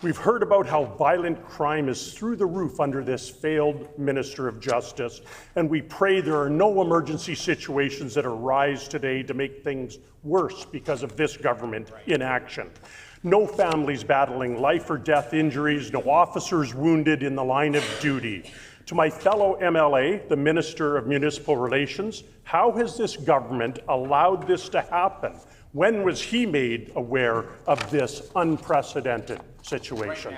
We've heard about how violent crime is through the roof under this failed Minister of Justice, and we pray there are no emergency situations that arise today to make things worse because of this government inaction. No families battling life or death injuries, no officers wounded in the line of duty. To my fellow MLA, the Minister of Municipal Relations, how has this government allowed this to happen? When was he made aware of this unprecedented situation?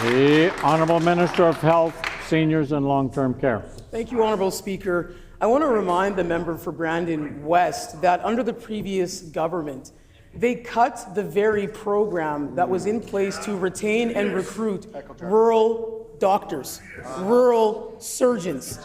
The Honourable Minister of Health, Seniors and Long-Term Care. Thank you, Honourable Speaker. I want to remind the member for Brandon West that under the previous government, they cut the very program that was in place to retain and recruit rural doctors, rural surgeons.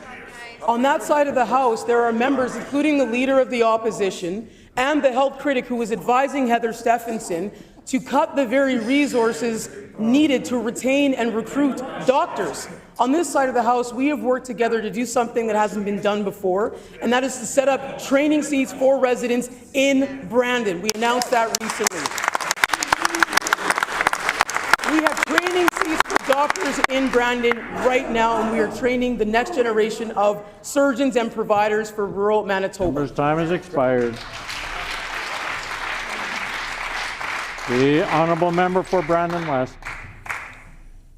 On that side of the House, there are members, including the Leader of the Opposition and the health critic who was advising Heather Stephenson, to cut the very resources needed to retain and recruit doctors. On this side of the House, we have worked together to do something that hasn't been done before, and that is to set up training seats for residents in Brandon. We announced that recently. We have training seats for doctors in Brandon right now, and we are training the next generation of surgeons and providers for rural Manitoba. Member's time has expired. The Honourable Member for Brandon West.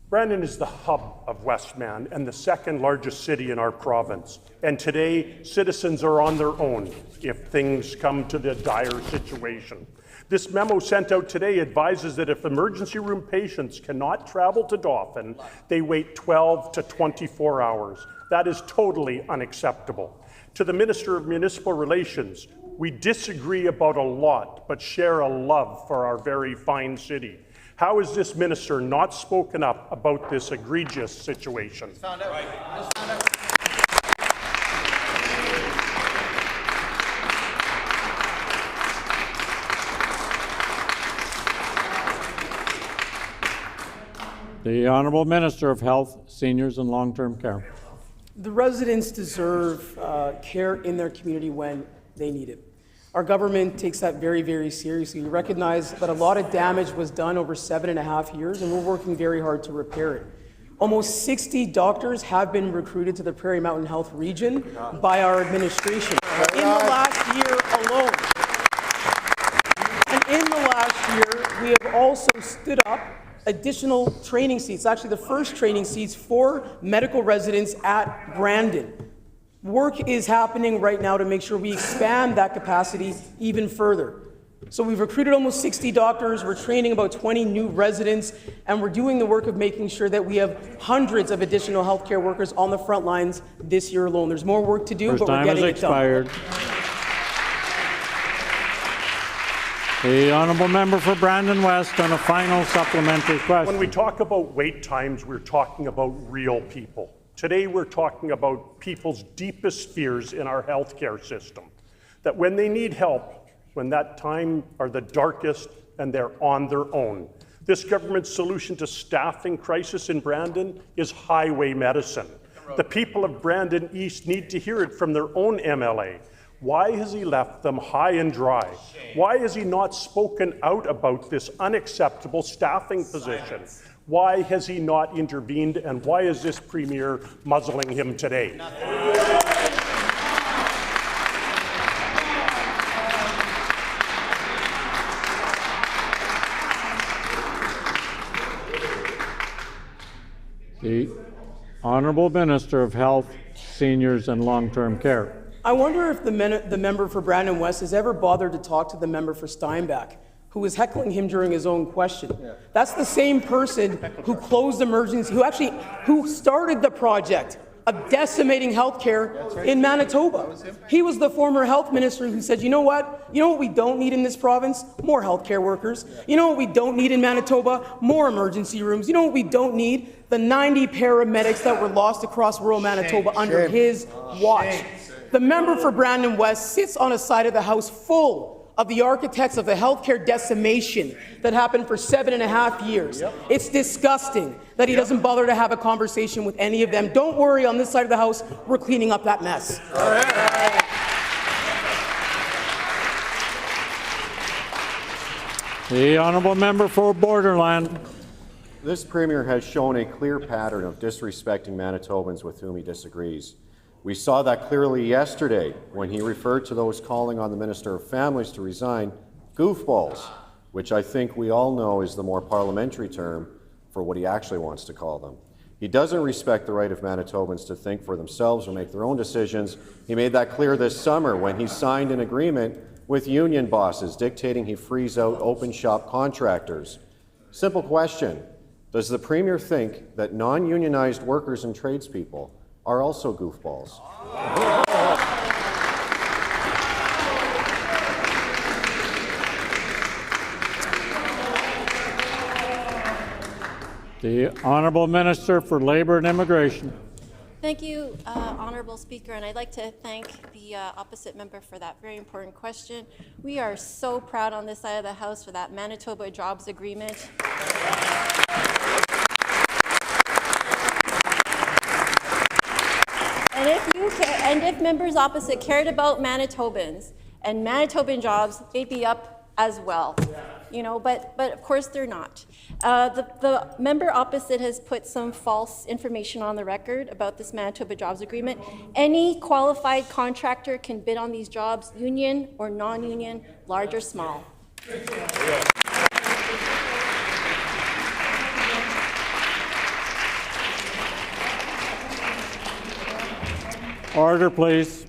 Brandon is the hub of Westman and the second largest city in our province. And today, citizens are on their own if things come to the dire situation. This memo sent out today advises that if emergency room patients cannot travel to Dauphin, they wait 12 to 24 hours. That is totally unacceptable. To the Minister of Municipal Relations, we disagree about a lot, but share a love for our very fine city. How has this minister not spoken up about this egregious situation? The Honourable Minister of Health, Seniors and Long-Term Care. The residents deserve care in their community when they need it. Our government takes that very, very seriously. We recognize that a lot of damage was done over 7.5 years, and we're working very hard to repair it. Almost 60 doctors have been recruited to the Prairie Mountain Health region by our administration in the last year alone. And in the last year, we have also stood up additional training seats, actually the first training seats for medical residents at Brandon. Work is happening right now to make sure we expand that capacity even further. So we've recruited almost 60 doctors, we're training about 20 new residents, and we're doing the work of making sure that we have hundreds of additional healthcare workers on the front lines this year alone. There's more work to do, but we're getting it done. The Honourable Member for Brandon West on a final supplementary question. When we talk about wait times, we're talking about real people. Today, we're talking about people's deepest fears in our healthcare system, that when they need help, when that time are the darkest and they're on their own. This government's solution to staffing crisis in Brandon is highway medicine. The people of Brandon East need to hear it from their own MLA. Why has he left them high and dry? Why has he not spoken out about this unacceptable staffing position? Why has he not intervened, and why is this Premier muzzling him today? The Honourable Minister of Health, Seniors and Long-Term Care. I wonder if the member for Brandon West has ever bothered to talk to the member for Steinbach, who was heckling him during his own question. That's the same person who closed emergency, who started the project of decimating healthcare in Manitoba. He was the former health minister who said, you know what we don't need in this province? More healthcare workers. You know what we don't need in Manitoba? More emergency rooms. You know what we don't need? The 90 paramedics that were lost across rural Manitoba under his watch. The member for Brandon West sits on a side of the House full of the architects of the healthcare decimation that happened for 7.5 years. It's disgusting that he doesn't bother to have a conversation with any of them. Don't worry, on this side of the House, we're cleaning up that mess. The honourable member for Borderland. This Premier has shown a clear pattern of disrespecting Manitobans with whom he disagrees. We saw that clearly yesterday when he referred to those calling on the Minister of Families to resign goofballs, which I think we all know is the more parliamentary term for what he actually wants to call them. He doesn't respect the right of Manitobans to think for themselves or make their own decisions. He made that clear this summer when he signed an agreement with union bosses dictating he freeze out open shop contractors. Simple question. Does the Premier think that non-unionized workers and tradespeople are also goofballs? The Honourable Minister for Labour and Immigration. Thank you, Honourable Speaker, and I'd like to thank the opposite member for that very important question. We are so proud on this side of the House for that Manitoba Jobs Agreement. And if members opposite cared about Manitobans and Manitoban jobs, they'd be up as well. You know, but of course they're not. The member opposite has put some false information on the record about this Manitoba Jobs Agreement. Any qualified contractor can bid on these jobs, union or non-union, large or small. Order, please.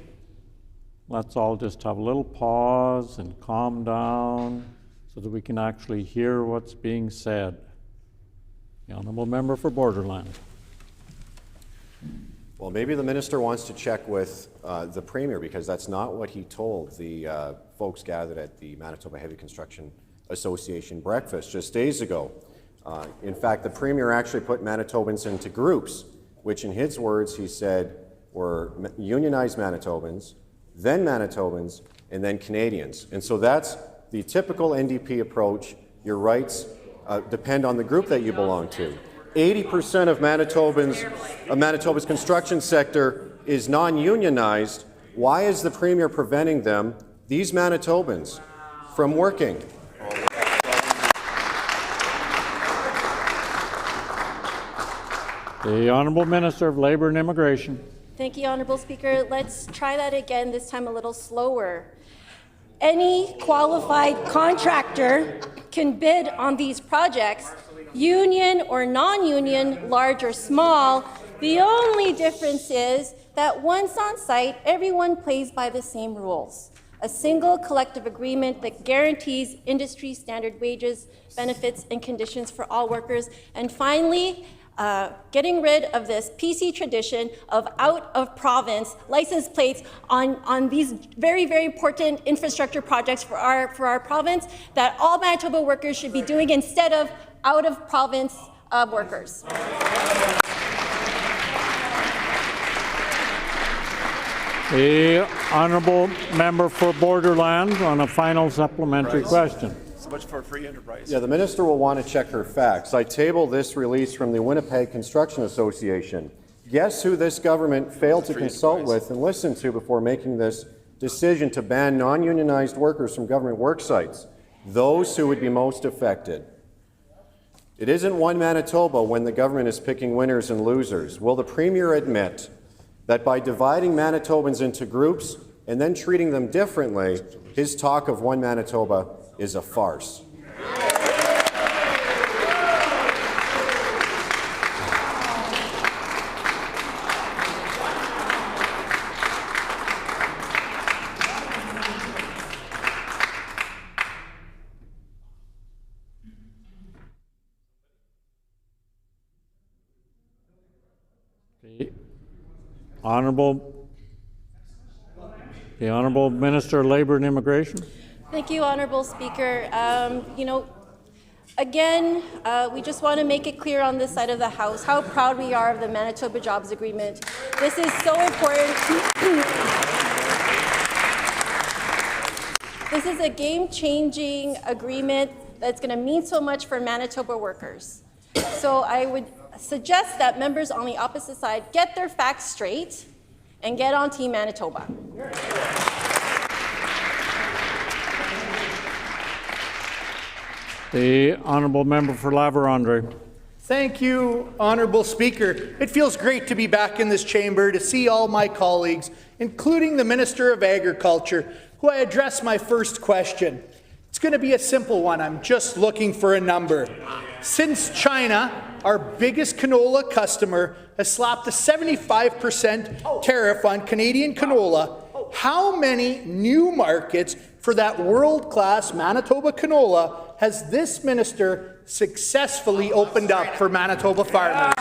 Let's all just have a little pause and calm down so that we can actually hear what's being said. The honourable member for Borderland. Well, maybe the minister wants to check with the Premier, because that's not what he told the folks gathered at the Manitoba Heavy Construction Association breakfast just days ago. In fact, the Premier actually put Manitobans into groups, which in his words, he said, were unionized Manitobans, then Manitobans, and then Canadians. And so that's the typical NDP approach. Your rights depend on the group that you belong to. 80% of Manitoba's construction sector is non-unionized. Why is the Premier preventing them, these Manitobans, from working? The Honourable Minister of Labour and Immigration. Thank you, Honourable Speaker. Let's try that again, this time a little slower. Any qualified contractor can bid on these projects, union or non-union, large or small. The only difference is that once on site, everyone plays by the same rules. A single collective agreement that guarantees industry standard wages, benefits, and conditions for all workers. And finally, getting rid of this PC tradition of out-of-province license plates on these very, very important infrastructure projects for our province that all Manitoba workers should be doing instead of out-of-province workers. The honourable member for Borderland on a final supplementary question. So much for free enterprise. Yeah, the minister will want to check her facts. I table this release from the Winnipeg Construction Association. Guess who this government failed to consult with and listen to before making this decision to ban non-unionized workers from government work sites? Those who would be most affected. It isn't one Manitoba when the government is picking winners and losers. Will the Premier admit that by dividing Manitobans into groups and then treating them differently, his talk of one Manitoba is a farce? The Honourable Minister of Labour and Immigration. Thank you, Honourable Speaker. Again, we just want to make it clear on this side of the House how proud we are of the Manitoba Jobs Agreement. This is so important. This is a game-changing agreement that's going to mean so much for Manitoba workers. So I would suggest that members on the opposite side get their facts straight and get on Team Manitoba. The honourable member for La-Vérendrye. Thank you, Honourable Speaker. It feels great to be back in this chamber to see all my colleagues, including the Minister of Agriculture, who I address my first question. It's going to be a simple one. I'm just looking for a number. Since China, our biggest canola customer, has slapped a 75% tariff on Canadian canola, how many new markets for that world-class Manitoba canola has this minister successfully opened up for Manitoba farmers?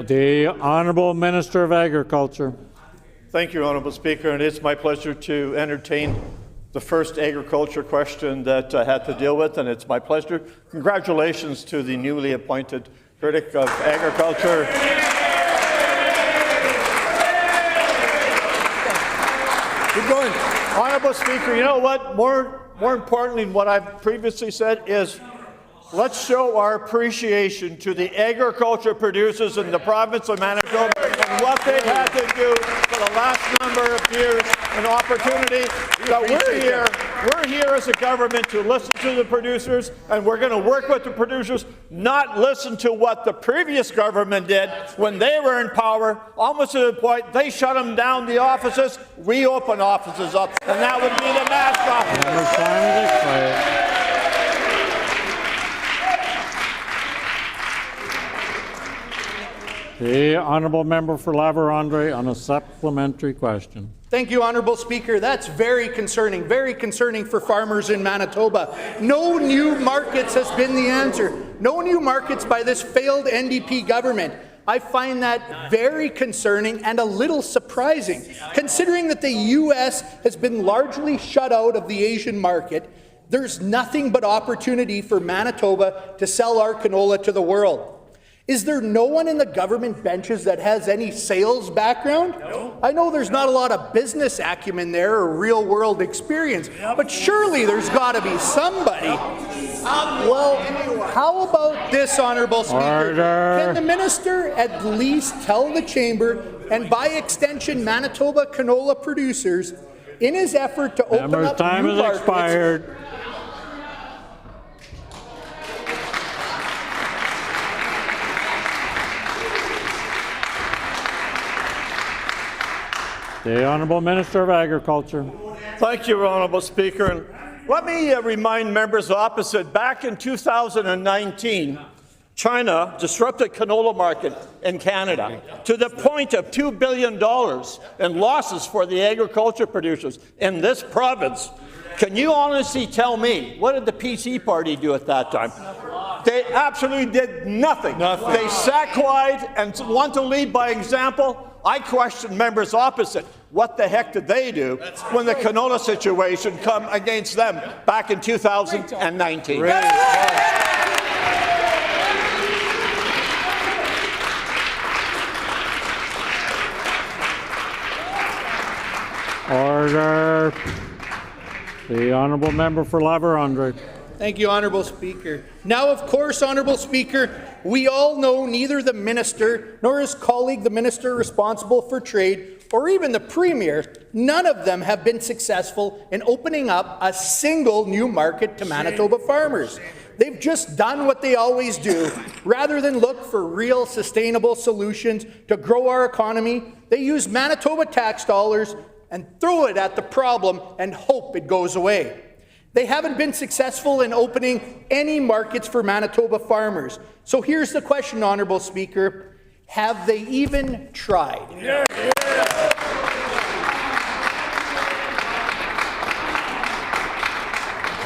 The Honourable Minister of Agriculture. Thank you, Honourable Speaker, and it's my pleasure to entertain the first agriculture question that I had to deal with, and it's my pleasure. Congratulations to the newly appointed critic of agriculture. Keep going. Honourable Speaker, you know what? More importantly than what I've previously said is let's show our appreciation to the agriculture producers in the province of Manitoba and what they've had to do for the last number of years, an opportunity that we're here as a government to listen to the producers, and we're going to work with the producers, not listen to what the previous government did when they were in power, almost to the point they shut them down the offices, we open offices up, and that would be the mask office. The honourable member for La-Vérendrye on a supplementary question. Thank you, Honourable Speaker. That's very concerning for farmers in Manitoba. No new markets has been the answer. No new markets by this failed NDP government. I find that very concerning and a little surprising, considering that the U.S. has been largely shut out of the Asian market. There's nothing but opportunity for Manitoba to sell our canola to the world. Is there no one in the government benches that has any sales background? No. I know there's not a lot of business acumen there or real-world experience, but surely there's got to be somebody. Well, how about this, Honourable Speaker? Order. Can the minister at least tell the chamber, and by extension Manitoba canola producers, in his effort to open up time new has markets, expired. The Honourable Minister of Agriculture. Thank you, Honourable Speaker. And let me remind members opposite, back in 2019, China disrupted canola market in Canada to the point of $2 billion in losses for the agriculture producers in this province. Can you honestly tell me, what did the PC party do at that time? They absolutely did nothing. They sat quiet and want to lead by example. I question members opposite. What the heck did they do when the canola situation come against them back in 2019? Order. The honourable member for La-Vérendrye. Thank you, Honourable Speaker. Now, of course, Honourable Speaker, we all know neither the minister nor his colleague, the minister responsible for trade, or even the premier, none of them have been successful in opening up a single new market to Manitoba farmers. They've just done what they always do. Rather than look for real sustainable solutions to grow our economy, they use Manitoba tax dollars and throw it at the problem and hope it goes away. They haven't been successful in opening any markets for Manitoba farmers. So here's the question, Honourable Speaker. Have they even tried?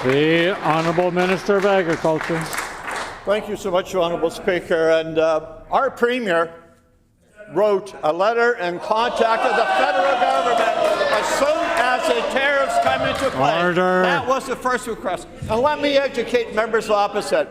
The Honourable Minister of Agriculture. Thank you so much, Honourable Speaker. And our Premier wrote a letter and contacted the federal government as soon as the tariffs come into play. Order. That was the first request. And let me educate members opposite.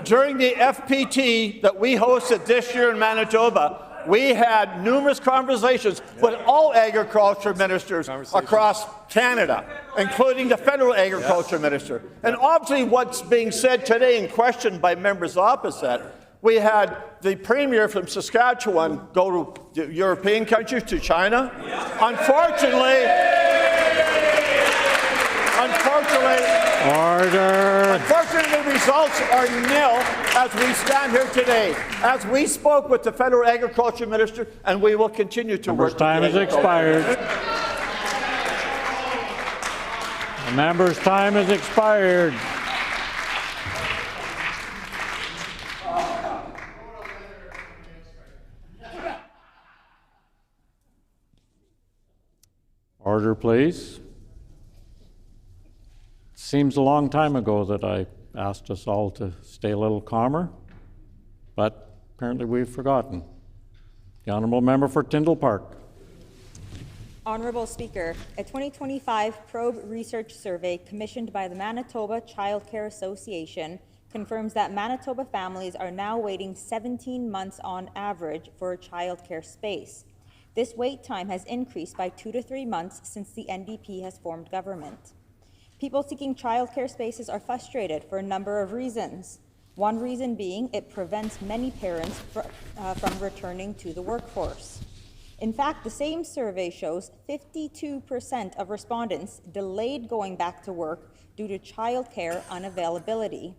during the FPT that we hosted this year in Manitoba, we had numerous conversations with all agriculture ministers across Canada, including the federal agriculture minister. And obviously what's being said today and questioned by members opposite, we had the premier from Saskatchewan go to European countries, to China. Unfortunately, the results are nil as we stand here today. As we spoke with the federal agriculture minister, and we will continue to work. Time has expired. The member's time has expired. Order, please. Seems a long time ago that I asked us all to stay a little calmer, but apparently we've forgotten. The Honourable Member for Tyndall Park. Honourable Speaker, a 2025 probe research survey commissioned by the Manitoba Child Care Association confirms that Manitoba families are now waiting 17 months on average for a child care space. This wait time has increased by 2 to 3 months since the NDP has formed government. People seeking childcare spaces are frustrated for a number of reasons. One reason being it prevents many parents from returning to the workforce. In fact, the same survey shows 52% of respondents delayed going back to work due to childcare unavailability.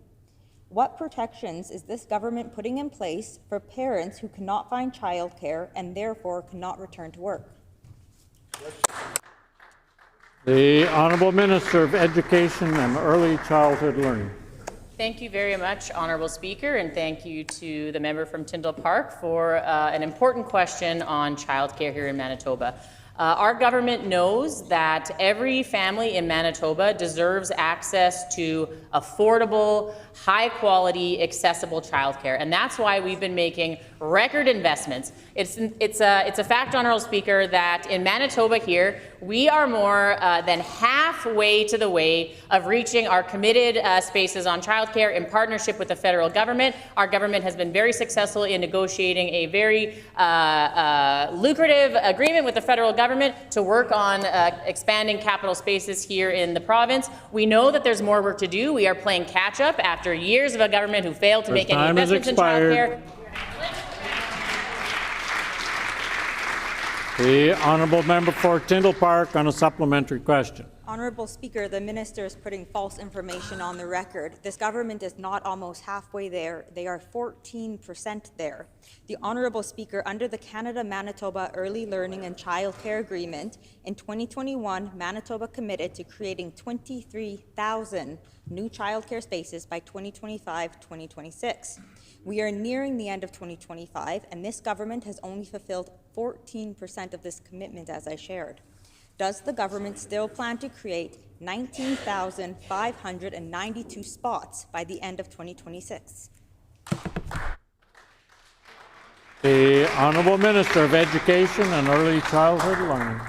What protections is this government putting in place for parents who cannot find childcare and therefore cannot return to work? The Honourable Minister of Education and Early Childhood Learning. Thank you very much, Honourable Speaker, and thank you to the member from Tyndall Park for an important question on childcare here in Manitoba. Our government knows that every family in Manitoba deserves access to affordable, high-quality, accessible childcare, and that's why we've been making record investments. It's a fact, Honourable Speaker, that in Manitoba here, we are more than halfway to the way of reaching our committed spaces on childcare in partnership with the federal government. Our government has been very successful in negotiating a very lucrative agreement with the federal government to work on expanding capital spaces here in the province. We know that there's more work to do. We are playing catch-up after years of a government who failed to make any investments in childcare. The Honourable Member for Tyndall Park on a supplementary question. Honourable Speaker, the minister is putting false information on the record. This government is not almost halfway there. They are 14% there. The Honourable Speaker, under the Canada-Manitoba Early Learning and Childcare Agreement, in 2021, Manitoba committed to creating 23,000 new childcare spaces by 2025-2026. We are nearing the end of 2025, and this government has only fulfilled 14% of this commitment, as I shared. Does the government still plan to create 19,592 spots by the end of 2026? The Honourable Minister of Education and Early Childhood Learning.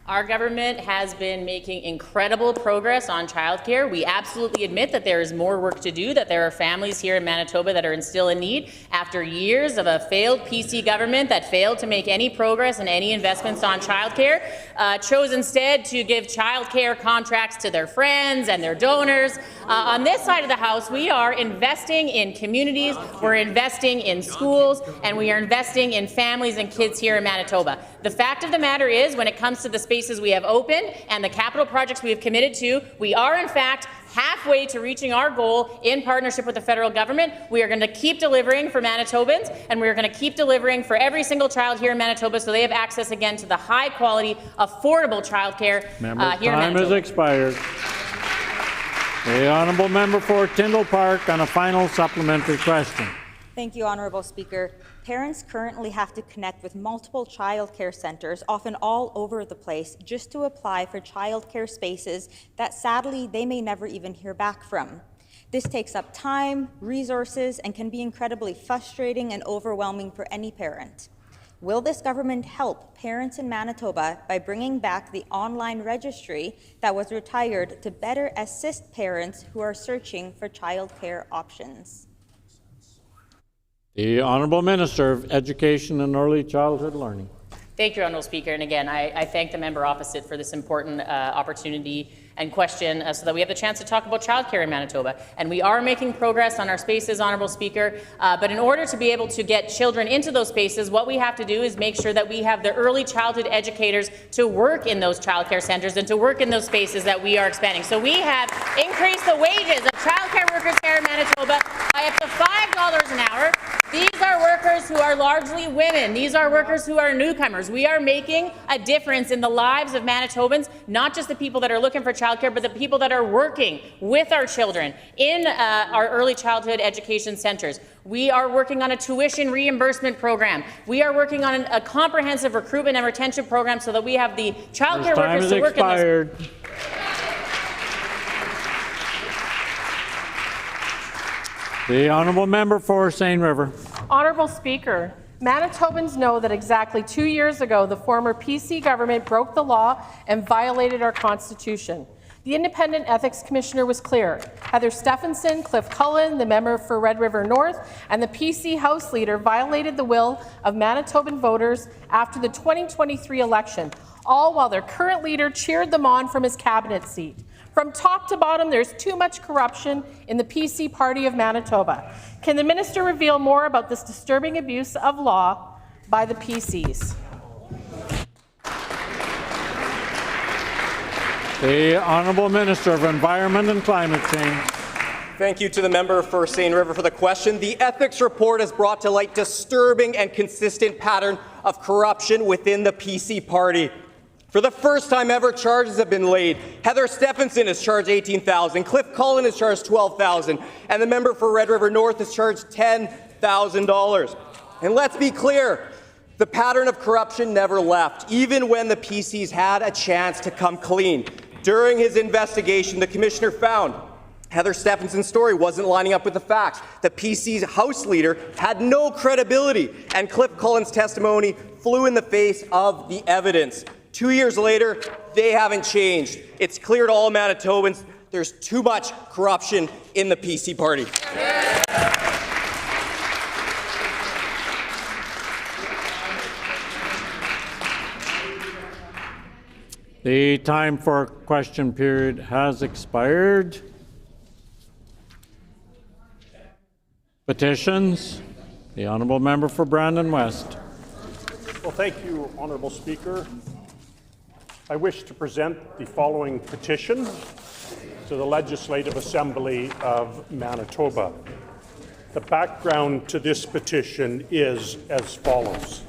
Our government has been making incredible progress on childcare. We absolutely admit that there is more work to do, that there are families here in Manitoba that are still in need. After years of a failed PC government that failed to make any progress and any investments on childcare, chose instead to give childcare contracts to their friends and their donors. On this side of the House, we are investing in communities, we're investing in schools, and we are investing in families and kids here in Manitoba. The fact of the matter is, when it comes to the spaces we have open and the capital projects we have committed to, we are in fact halfway to reaching our goal in partnership with the federal government. We are going to keep delivering for Manitobans, and we are going to keep delivering for every single child here in Manitoba so they have access again to the high quality, affordable childcare here in Manitoba. Time has expired. The Honourable Member for Tyndall Park on a final supplementary question. Thank you, Honourable Speaker. Parents currently have to connect with multiple childcare centres, often all over the place, just to apply for childcare spaces that sadly they may never even hear back from. This takes up time, resources, and can be incredibly frustrating and overwhelming for any parent. Will this government help parents in Manitoba by bringing back the online registry that was retired to better assist parents who are searching for childcare options? The Honourable Minister of Education and Early Childhood Learning. Thank you, Honourable Speaker. And again, I thank the member opposite for this important opportunity and question so that we have the chance to talk about childcare in Manitoba. And we are making progress on our spaces, Honourable Speaker. But in order to be able to get children into those spaces, what we have to do is make sure that we have the early childhood educators to work in those childcare centres and to work in those spaces that we are expanding. So we have increased the wages of childcare workers here in Manitoba by up to $5 an hour. These are workers who are largely women. These are workers who are newcomers. We are making a difference in the lives of Manitobans, not just the people that are looking for childcare, but the people that are working with our children in our early childhood education centres. We are working on a tuition reimbursement program. We are working on a comprehensive recruitment and retention program so that we have the childcare workers to work in this. The Honourable Member for Seine River. Honourable Speaker, Manitobans know that exactly 2 years ago, the former PC government broke the law and violated our Constitution. The Independent Ethics Commissioner was clear. Heather Stephenson, Cliff Cullen, the member for Red River North, and the PC House Leader violated the will of Manitoban voters after the 2023 election, all while their current leader cheered them on from his cabinet seat. From top to bottom, there's too much corruption in the PC Party of Manitoba. Can the minister reveal more about this disturbing abuse of law by the PCs? The Honourable Minister of Environment and Climate Change. Thank you to the member for Seine River for the question. The ethics report has brought to light disturbing and consistent pattern of corruption within the PC Party. For the first time ever, charges have been laid. Heather Stephenson is charged $18,000, Cliff Cullen is charged $12,000, and the member for Red River North is charged $10,000. And let's be clear, the pattern of corruption never left, even when the PCs had a chance to come clean. During his investigation, the commissioner found Heather Stephenson's story wasn't lining up with the facts. The PC's House Leader had no credibility, and Cliff Cullen's testimony flew in the face of the evidence. 2 years later, they haven't changed. It's clear to all Manitobans there's too much corruption in the PC Party. The time for question period has expired. Petitions. The Honourable Member for Brandon West. Well, thank you, Honourable Speaker. I wish to present the following petition to the Legislative Assembly of Manitoba. The background to this petition is as follows.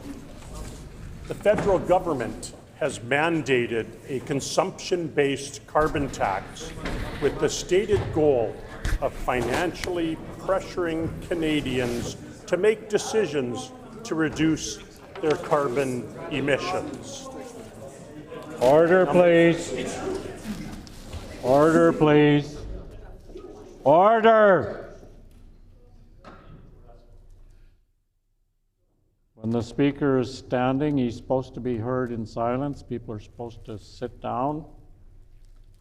The federal government has mandated a consumption-based carbon tax with the stated goal of financially pressuring Canadians to make decisions to reduce their carbon emissions. Order, please. Order, please. Order! When the speaker is standing, he's supposed to be heard in silence. People are supposed to sit down.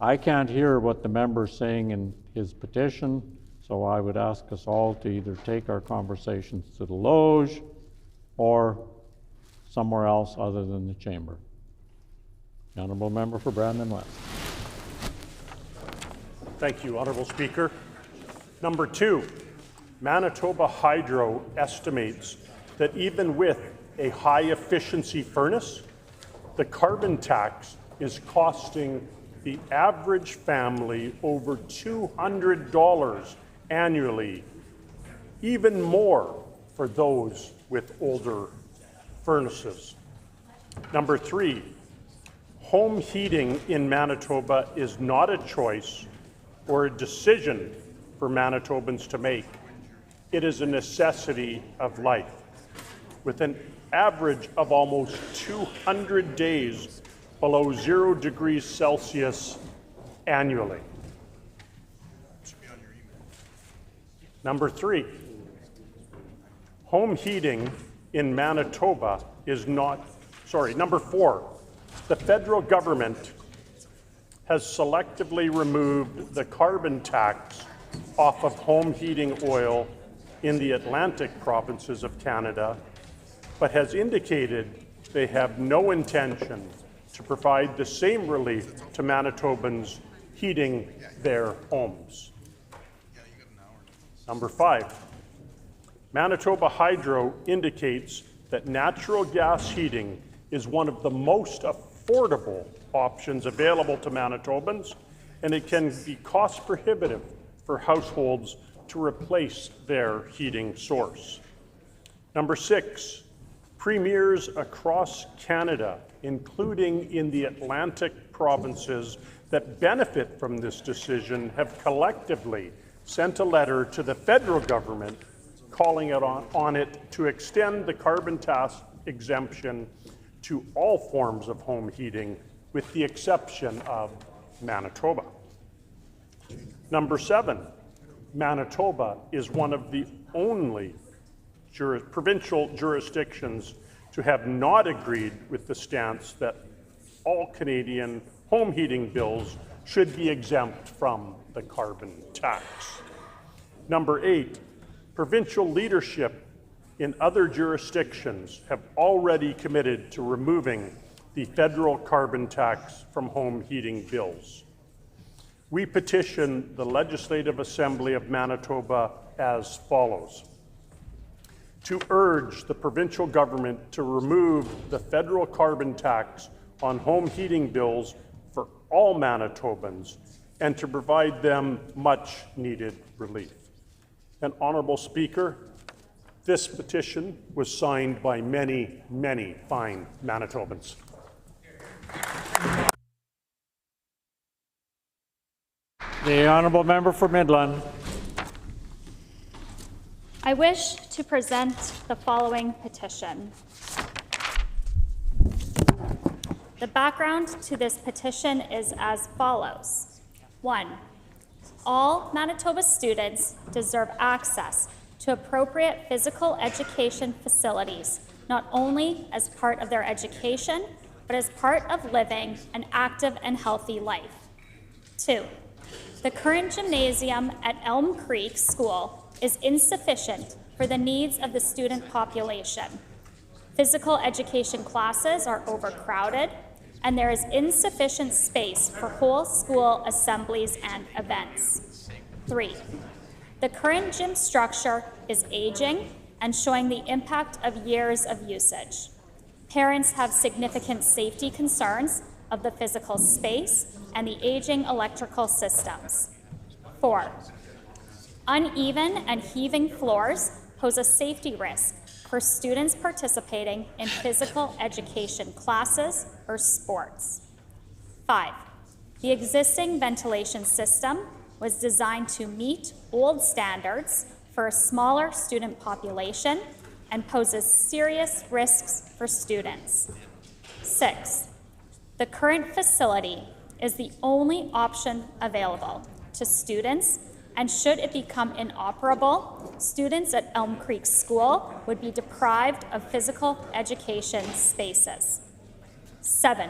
I can't hear what the member is saying in his petition, so I would ask us all to either take our conversations to the loge or somewhere else other than the chamber. The Honourable Member for Brandon West. Thank you, Honourable Speaker. Number 2, Manitoba Hydro estimates that even with a high-efficiency furnace, the carbon tax is costing the average family over $200 annually, even more for those with older furnaces. Number 3, home heating in Manitoba is not a choice or a decision for Manitobans to make. It is a necessity of life. With an average of almost 200 days below 0 degrees Celsius annually. Number 3, home heating in Manitoba is not, number 4, the federal government has selectively removed the carbon tax off of home heating oil in the Atlantic provinces of Canada, but has indicated they have no intention to provide the same relief to Manitobans heating their homes. Number 5, Manitoba Hydro indicates that natural gas heating is one of the most affordable options available to Manitobans, and it can be cost prohibitive for households to replace their heating source. Number 6, premiers across Canada, including in the Atlantic provinces that benefit from this decision, have collectively sent a letter to the federal government calling it on it to extend the carbon tax exemption to all forms of home heating, with the exception of Manitoba. Number 7, Manitoba is one of the only provincial jurisdictions to have not agreed with the stance that all Canadian home heating bills should be exempt from the carbon tax. Number 8, provincial leadership in other jurisdictions have already committed to removing the federal carbon tax from home heating bills. We petition the Legislative Assembly of Manitoba as follows: to urge the provincial government to remove the federal carbon tax on home heating bills for all Manitobans and to provide them much needed relief. And Honourable Speaker, this petition was signed by many, many fine Manitobans. The honourable member for Midland. I wish to present the following petition. The background to this petition is as follows. 1. All Manitoba students deserve access to appropriate physical education facilities, not only as part of their education, but as part of living an active and healthy life. 2. The current gymnasium at Elm Creek School is insufficient for the needs of the student population. Physical education classes are overcrowded, and there is insufficient space for whole school assemblies and events. 3. The current gym structure is aging and showing the impact of years of usage. Parents have significant safety concerns of the physical space and the aging electrical systems. 4. Uneven and heaving floors pose a safety risk for students participating in physical education classes or sports. 5. The existing ventilation system was designed to meet old standards for a smaller student population and poses serious risks for students. 6. The current facility is the only option available to students, and should it become inoperable, students at Elm Creek School would be deprived of physical education spaces. 7.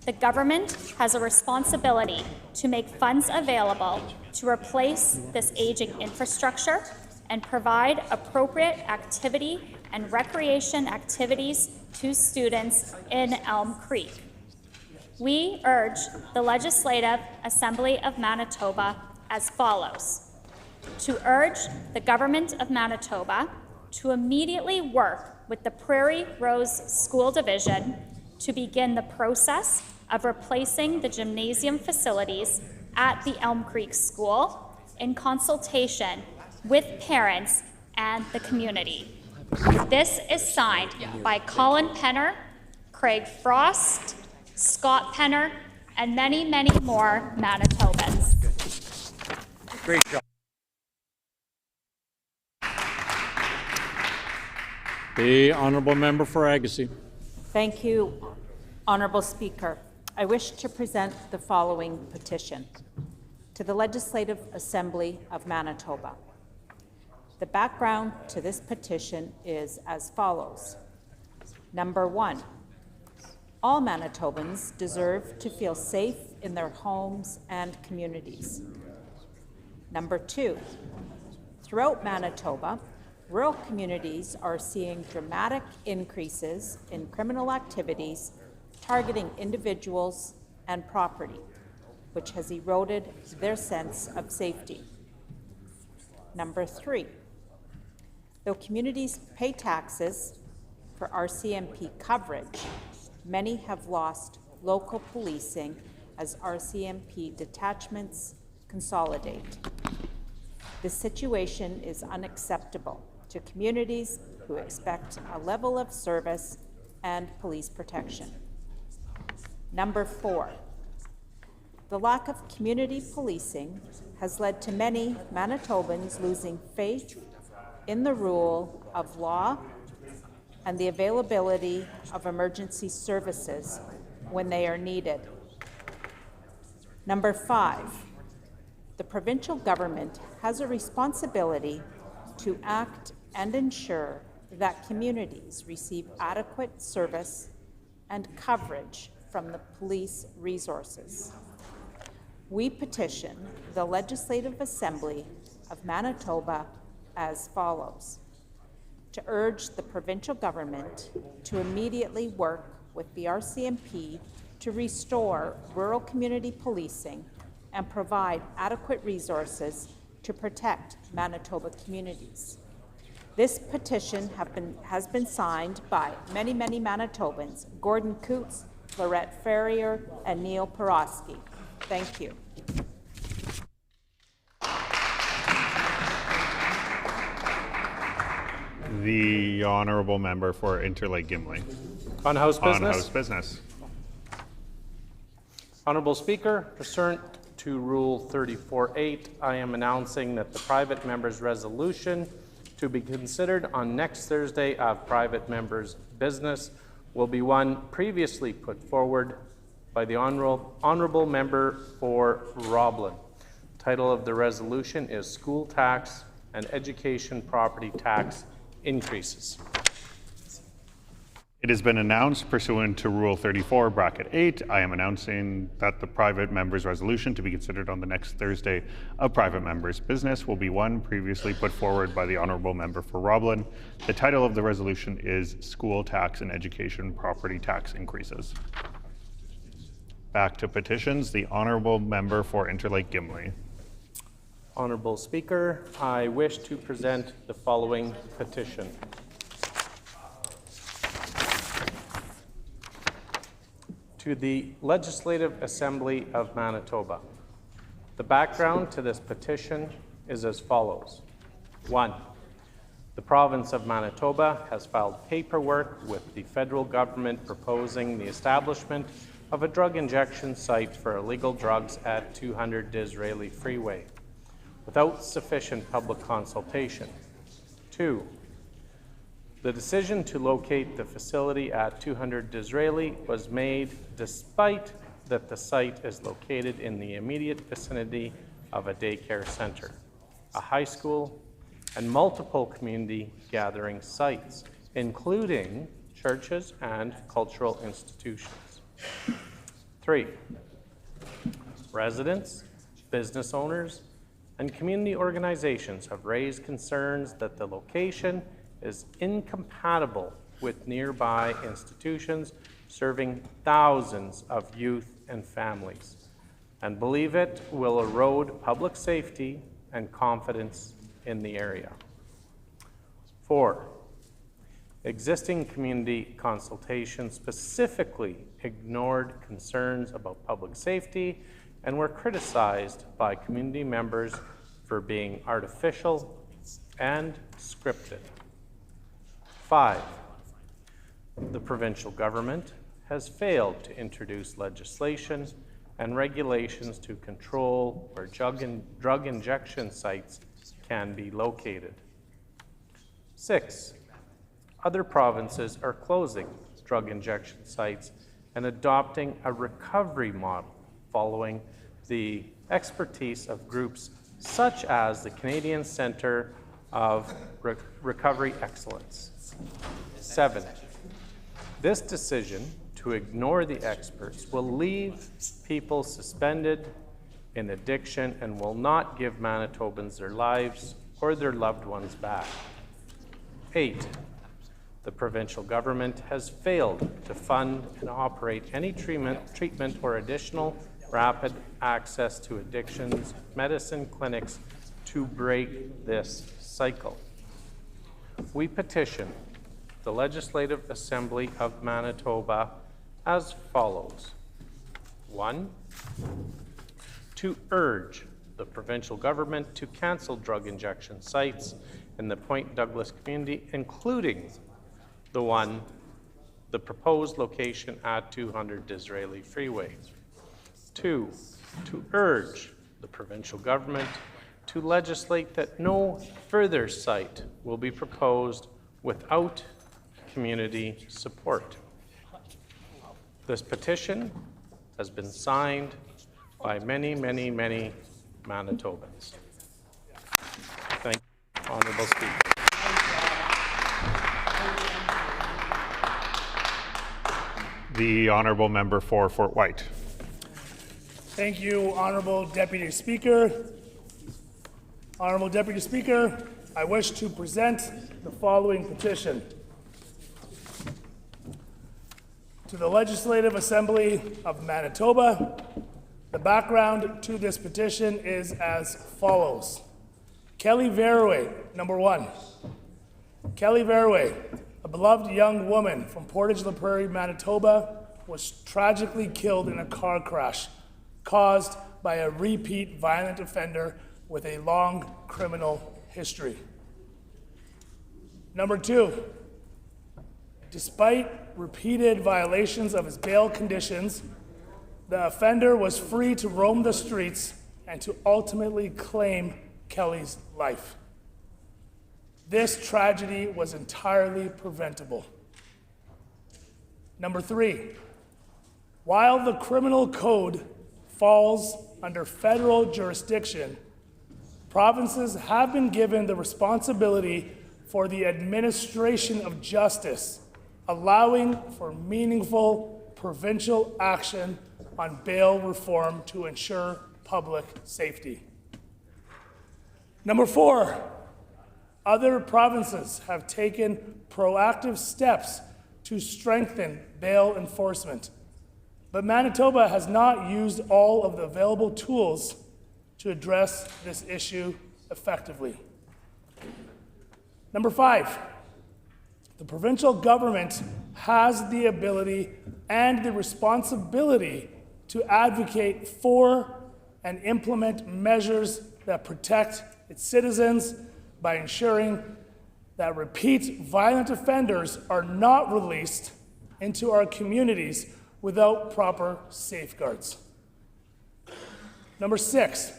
The government has a responsibility to make funds available to replace this aging infrastructure and provide appropriate activity and recreation activities to students in Elm Creek. We urge the Legislative Assembly of Manitoba as follows: to urge the Government of Manitoba to immediately work with the Prairie Rose School Division to begin the process of replacing the gymnasium facilities at the Elm Creek School in consultation with parents and the community. This is signed by Colin Penner, Craig Frost, Scott Penner, and many, many more Manitobans. Great job. The honourable member for Agassiz. Thank you, Honourable Speaker. I wish to present the following petition to the Legislative Assembly of Manitoba. The background to this petition is as follows. Number 1, all Manitobans deserve to feel safe in their homes and communities. Number 2, Throughout Manitoba, rural communities are seeing dramatic increases in criminal activities targeting individuals and property, which has eroded their sense of safety. Number 3, though communities pay taxes for RCMP coverage, many have lost local policing as RCMP detachments consolidate. This situation is unacceptable to communities who expect a level of service and police protection. Number 4, the lack of community policing has led to many Manitobans losing faith in the rule of law and the availability of emergency services when they are needed. Number 5, the provincial government has a responsibility to act and ensure that communities receive adequate service and coverage from the police resources. We petition the Legislative Assembly of Manitoba as follows: to urge the provincial government to immediately work with the RCMP to restore rural community policing and provide adequate resources to protect Manitoba communities. This petition has been signed by many Manitobans: Gordon Coots, Lorette Ferrier, and Neil Porosky. Thank you. The honourable member for Interlake Gimli. On House business. On House business. Honourable Speaker, pursuant to Rule 34.8, I am announcing that the private member's resolution to be considered on next Thursday of private members' business will be one previously put forward by the honourable member for Roblin. The title of the resolution is School Tax and Education Property Tax Increases. It has been announced pursuant to Rule 34(8), I am announcing that the private member's resolution to be considered on the next Thursday of private members' business will be one previously put forward by the honourable member for Roblin. The title of the resolution is School Tax and Education Property Tax Increases. Back to petitions, the honourable member for Interlake Gimli. Honourable Speaker, I wish to present the following petition. To the Legislative Assembly of Manitoba. The background to this petition is as follows. 1. The province of Manitoba has filed paperwork with the federal government proposing the establishment of a drug injection site for illegal drugs at 200 Disraeli Freeway without sufficient public consultation. 2. The decision to locate the facility at 200 Disraeli was made despite that the site is located in the immediate vicinity of a daycare center, a high school, and multiple community gathering sites, including churches and cultural institutions. 3. Residents, business owners, and community organizations have raised concerns that the location is incompatible with nearby institutions serving thousands of youth and families, and believe it will erode public safety and confidence in the area. 4. Existing community consultation specifically ignored concerns about public safety and were criticized by community members for being artificial and scripted. 5. The provincial government has failed to introduce legislation and regulations to control where drug injection sites can be located. 6. Other provinces are closing drug injection sites and adopting a recovery model following the expertise of groups such as the Canadian Centre of Recovery Excellence. 7. This decision to ignore the experts will leave people suspended in addiction and will not give Manitobans their lives or their loved ones back. 8, the provincial government has failed to fund and operate any treatment or additional rapid access to addictions medicine clinics to break this cycle. We petition the Legislative Assembly of Manitoba as follows. 1, to urge the provincial government to cancel drug injection sites in the Point Douglas community, including the proposed location at 200 Disraeli Freeway. 2, to urge the provincial government to legislate that no further site will be proposed without community support. This petition has been signed by many, many, many Manitobans. Thank you, Honourable Speaker. The Honourable Member for Fort White. Thank you, Honourable Deputy Speaker. Honourable Deputy Speaker, I wish to present the following petition. To the Legislative Assembly of Manitoba, the background to this petition is as follows. Kelly Verway, number 1. Kelly Verway, a beloved young woman from Portage la Prairie, Manitoba, was tragically killed in a car crash caused by a repeat violent offender with a long criminal history. Number 2, despite repeated violations of his bail conditions, the offender was free to roam the streets and to ultimately claim Kelly's life. This tragedy was entirely preventable. Number 3, while the criminal code falls under federal jurisdiction, provinces have been given the responsibility for the administration of justice, allowing for meaningful provincial action on bail reform to ensure public safety. Number 4, other provinces have taken proactive steps to strengthen bail enforcement, but Manitoba has not used all of the available tools to address this issue effectively. Number 5, the provincial government has the ability and the responsibility to advocate for and implement measures that protect its citizens by ensuring that repeat violent offenders are not released into our communities without proper safeguards. Number 6,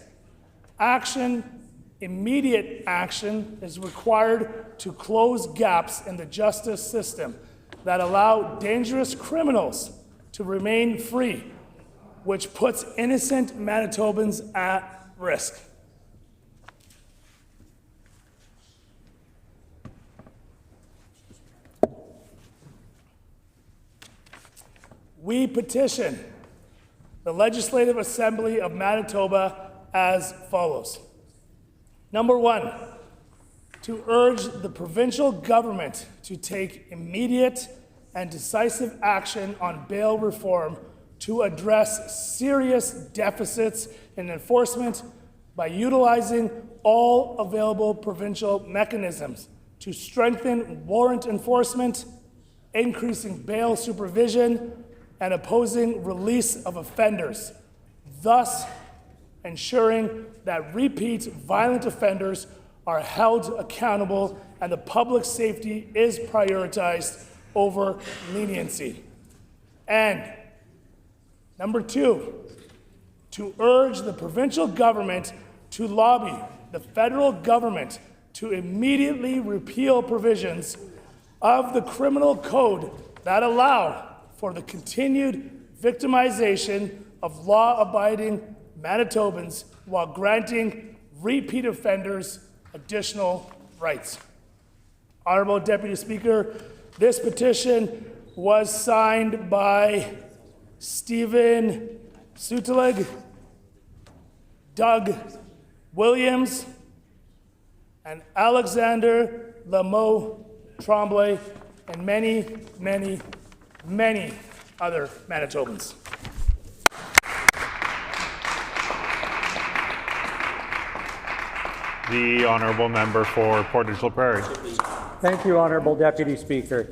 immediate action is required to close gaps in the justice system that allow dangerous criminals to remain free, which puts innocent Manitobans at risk. We petition the Legislative Assembly of Manitoba as follows. Number 1, to urge the provincial government to take immediate and decisive action on bail reform to address serious deficits in enforcement by utilizing all available provincial mechanisms to strengthen warrant enforcement, increasing bail supervision, and opposing release of offenders, thus ensuring that repeat violent offenders are held accountable and the public safety is prioritized over leniency. And number 2, to urge the provincial government to lobby the federal government to immediately repeal provisions of the criminal code that allow for the continued victimization of law-abiding Manitobans while granting repeat offenders additional rights. Honourable Deputy Speaker, this petition was signed by Stephen Sutelig, Doug Williams, and Alexander Lameau Tremblay, and many, many, many other Manitobans. The honourable member for Portage-La Prairie. Thank you, Honourable Deputy Speaker.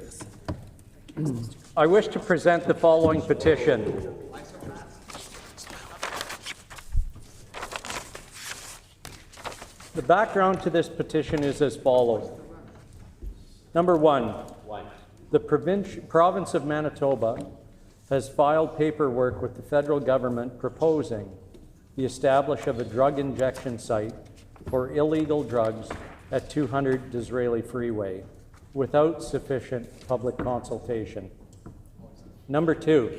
I wish to present the following petition. The background to this petition is as follows. Number one, the province of Manitoba has filed paperwork with the federal government proposing the establishment of a drug injection site for illegal drugs at 200 Disraeli Freeway without sufficient public consultation. Number two,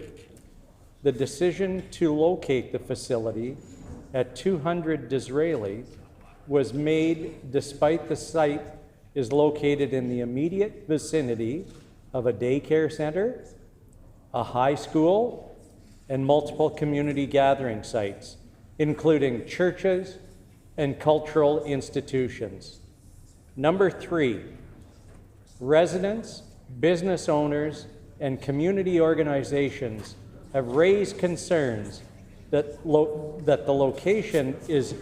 the decision to locate the facility at 200 Disraeli was made despite the site is located in the immediate vicinity of a daycare center, a high school, and multiple community gathering sites, including churches and cultural institutions. Number three, residents, business owners, and community organizations have raised concerns that the location is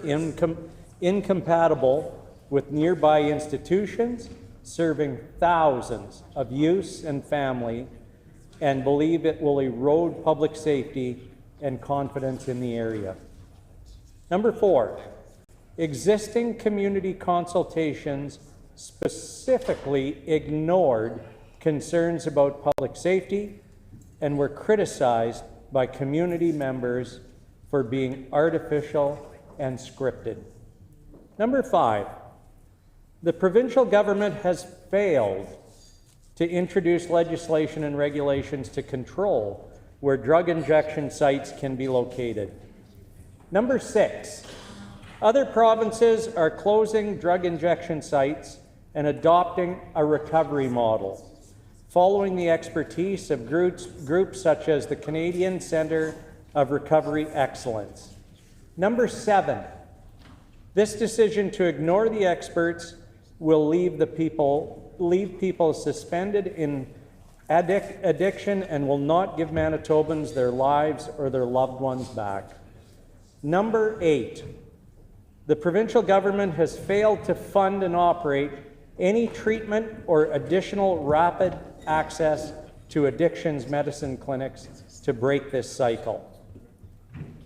incompatible with nearby institutions serving thousands of youths and family, and believe it will erode public safety and confidence in the area. Number four, existing community consultations specifically ignored concerns about public safety and were criticized by community members for being artificial and scripted. Number five, the provincial government has failed to introduce legislation and regulations to control where drug injection sites can be located. Number six, other provinces are closing drug injection sites and adopting a recovery model, following the expertise of groups such as the Canadian Centre of Recovery Excellence. Number seven, this decision to ignore the experts will leave people suspended in addiction and will not give Manitobans their lives or their loved ones back. Number eight, the provincial government has failed to fund and operate any treatment or additional rapid access to addictions medicine clinics to break this cycle.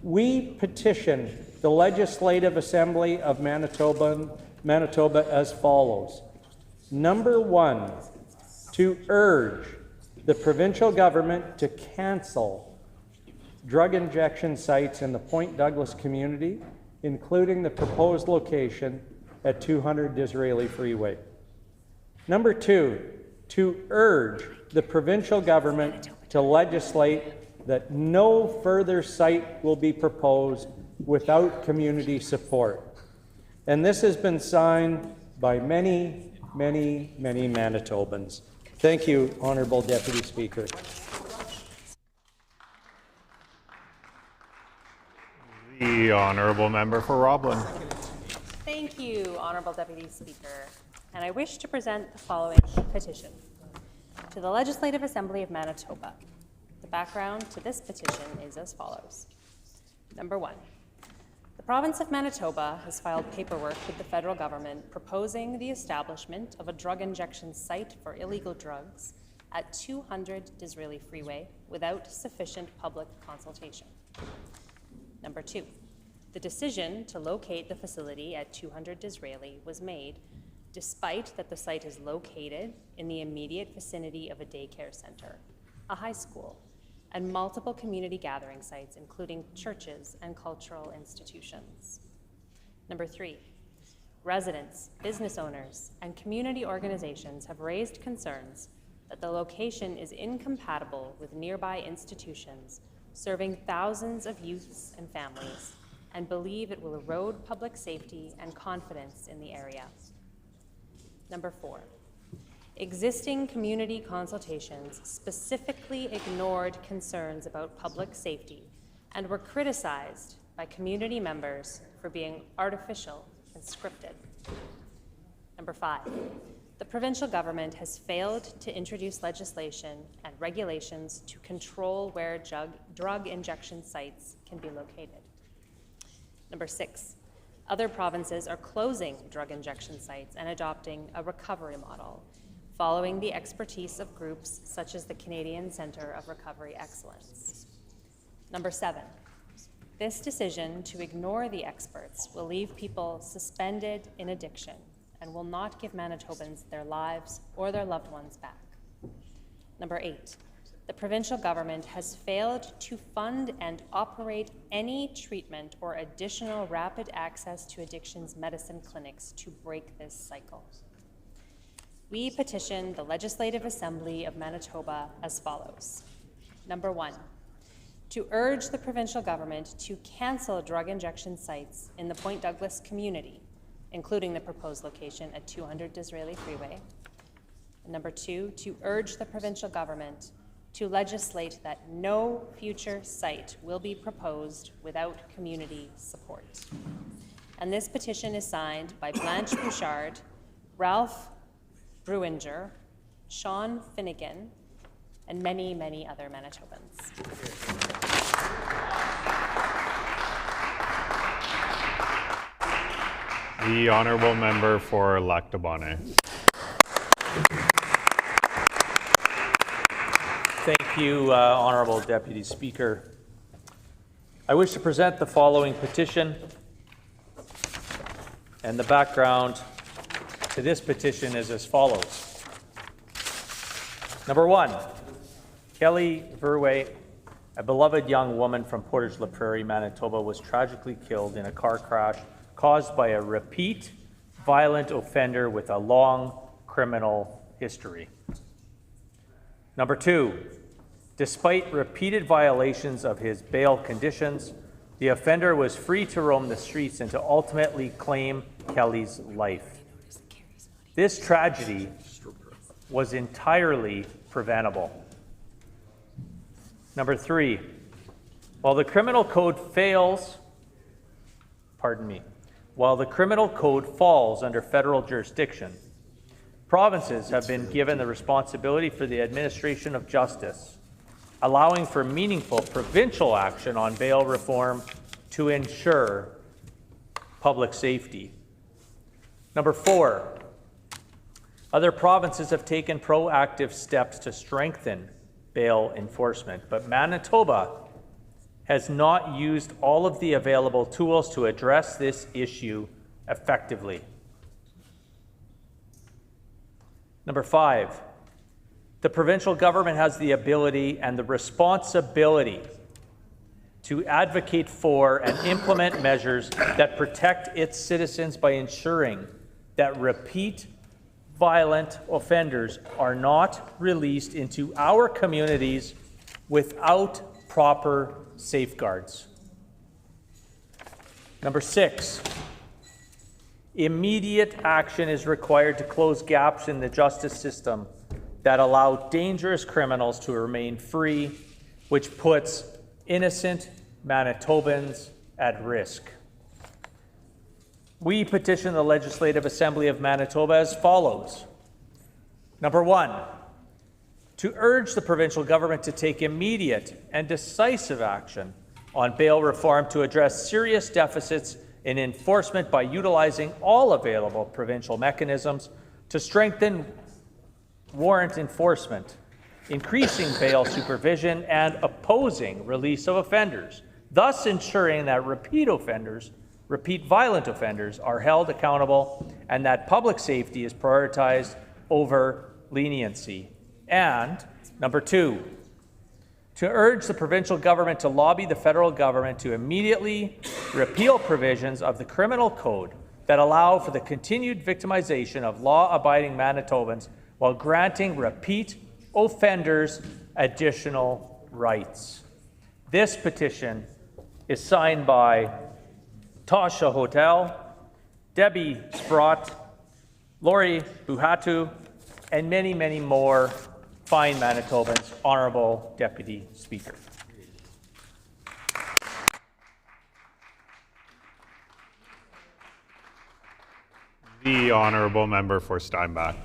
We petition the Legislative Assembly of Manitoba as follows. Number one, to urge the provincial government to cancel drug injection sites in the Point Douglas community, including the proposed location at 200 Disraeli Freeway. Number two, to urge the provincial government to legislate that no further site will be proposed without community support. And this has been signed by many, many, many Manitobans. Thank you, Honourable Deputy Speaker. The honourable member for Roblin. Thank you, Honourable Deputy Speaker. And I wish to present the following petition to the Legislative Assembly of Manitoba. The background to this petition is as follows. Number one, the province of Manitoba has filed paperwork with the federal government proposing the establishment of a drug injection site for illegal drugs at 200 Disraeli Freeway without sufficient public consultation. Number two, the decision to locate the facility at 200 Disraeli was made despite that the site is located in the immediate vicinity of a daycare center, a high school, and multiple community gathering sites, including churches and cultural institutions. Number three, residents, business owners, and community organizations have raised concerns that the location is incompatible with nearby institutions serving thousands of youths and families, and believe it will erode public safety and confidence in the area. Number four, existing community consultations specifically ignored concerns about public safety and were criticized by community members for being artificial and scripted. Number 5, the provincial government has failed to introduce legislation and regulations to control where drug injection sites can be located. Number 6, other provinces are closing drug injection sites and adopting a recovery model, following the expertise of groups such as the Canadian Centre of Recovery Excellence. Number 7, this decision to ignore the experts will leave people suspended in addiction and will not give Manitobans their lives or their loved ones back. Number 8, the provincial government has failed to fund and operate any treatment or additional rapid access to addictions medicine clinics to break this cycle. We petition the Legislative Assembly of Manitoba as follows. Number 1, to urge the provincial government to cancel drug injection sites in the Point Douglas community, including the proposed location at 200 Disraeli Freeway. And number 2, to urge the provincial government to legislate that no future site will be proposed without community support. And this petition is signed by Blanche Bouchard, Ralph Bruinger, Sean Finnegan, and many, many other Manitobans. The honourable member for Lac du Bonnet. Thank you, Honourable Deputy Speaker. I wish to present the following petition, and the background to this petition is as follows. Number 1, Kelly Verway, a beloved young woman from Portage La Prairie, Manitoba, was tragically killed in a car crash caused by a repeat violent offender with a long criminal history. Number 2, despite repeated violations of his bail conditions, the offender was free to roam the streets and to ultimately claim Kelly's life. This tragedy was entirely preventable. Number 3, while the criminal code falls under federal jurisdiction, provinces have been given the responsibility for the administration of justice, allowing for meaningful provincial action on bail reform to ensure public safety. Number 4, other provinces have taken proactive steps to strengthen bail enforcement, but Manitoba has not used all of the available tools to address this issue effectively. Number 5, the provincial government has the ability and the responsibility to advocate for and implement measures that protect its citizens by ensuring that repeat violent offenders are not released into our communities without proper safeguards. Number 6, immediate action is required to close gaps in the justice system that allow dangerous criminals to remain free, which puts innocent Manitobans at risk. We petition the Legislative Assembly of Manitoba as follows. Number 1, to urge the provincial government to take immediate and decisive action on bail reform to address serious deficits in enforcement by utilizing all available provincial mechanisms to strengthen warrant enforcement, increasing bail supervision, and opposing release of offenders, thus ensuring that repeat violent offenders are held accountable and that public safety is prioritized over leniency. And number 2, to urge the provincial government to lobby the federal government to immediately repeal provisions of the criminal code that allow for the continued victimization of law-abiding Manitobans while granting repeat offenders additional rights. This petition is signed by Tasha Hotel, Debbie Sprott, Lori Buhatu, and many, many more fine Manitobans. Honourable Deputy Speaker. The honourable member for Steinbach.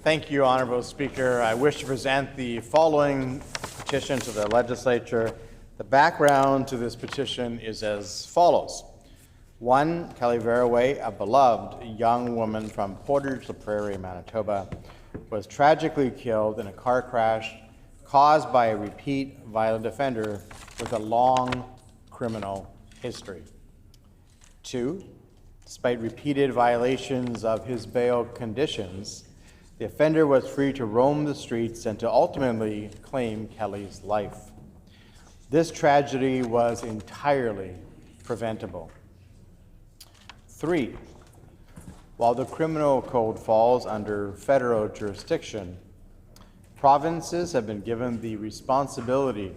Thank you, Honourable Speaker. I wish to present the following petition to the Legislature. The background to this petition is as follows. 1. Kelly Veraway, a beloved young woman from Portage la Prairie, Manitoba, was tragically killed in a car crash caused by a repeat violent offender with a long criminal history. 2. Despite repeated violations of his bail conditions, the offender was free to roam the streets and to ultimately claim Kelly's life. This tragedy was entirely preventable. 3. While the criminal code falls under federal jurisdiction, provinces have been given the responsibility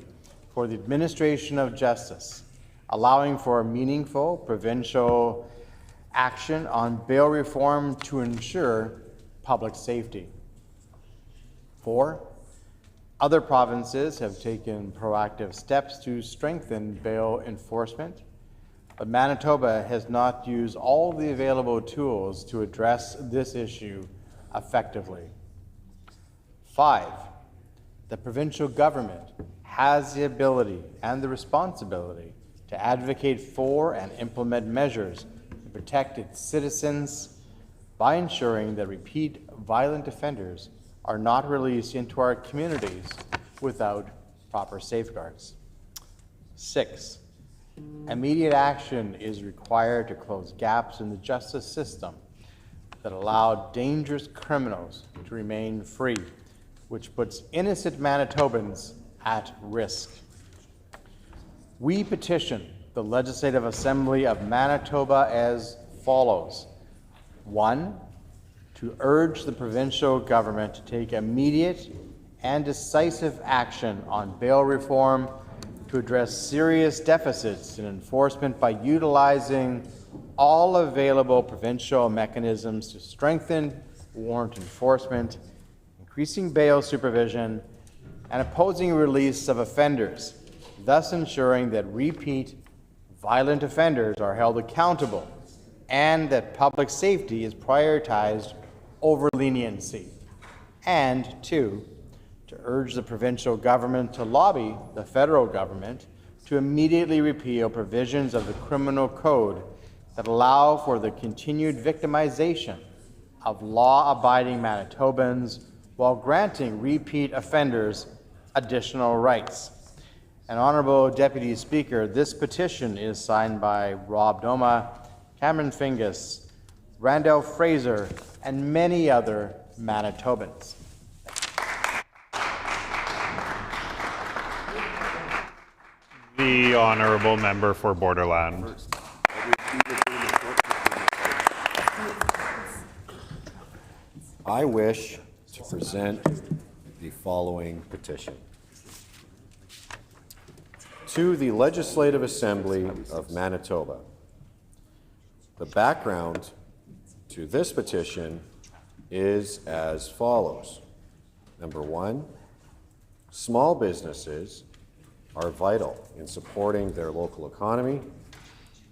for the administration of justice, allowing for meaningful provincial action on bail reform to ensure public safety. 4. Other provinces have taken proactive steps to strengthen bail enforcement, but Manitoba has not used all the available tools to address this issue effectively. 5. The provincial government has the ability and the responsibility to advocate for and implement measures to protect its citizens by ensuring that repeat violent offenders are not released into our communities without proper safeguards. 6. Immediate action is required to close gaps in the justice system that allow dangerous criminals to remain free, which puts innocent Manitobans at risk. We petition the Legislative Assembly of Manitoba as follows. 1. To urge the provincial government to take immediate and decisive action on bail reform to address serious deficits in enforcement by utilizing all available provincial mechanisms to strengthen warrant enforcement, increasing bail supervision, and opposing release of offenders, thus ensuring that repeat violent offenders are held accountable and that public safety is prioritized over leniency. And 2, to urge the provincial government to lobby the federal government to immediately repeal provisions of the criminal code that allow for the continued victimization of law-abiding Manitobans while granting repeat offenders additional rights. And Honourable Deputy Speaker, this petition is signed by Rob Doma, Cameron Fingus, Randall Fraser, and many other Manitobans. The honourable member for Borderland. I wish to present the following petition. To the Legislative Assembly of Manitoba. The background to this petition is as follows. Number 1, small businesses are vital in supporting their local economy,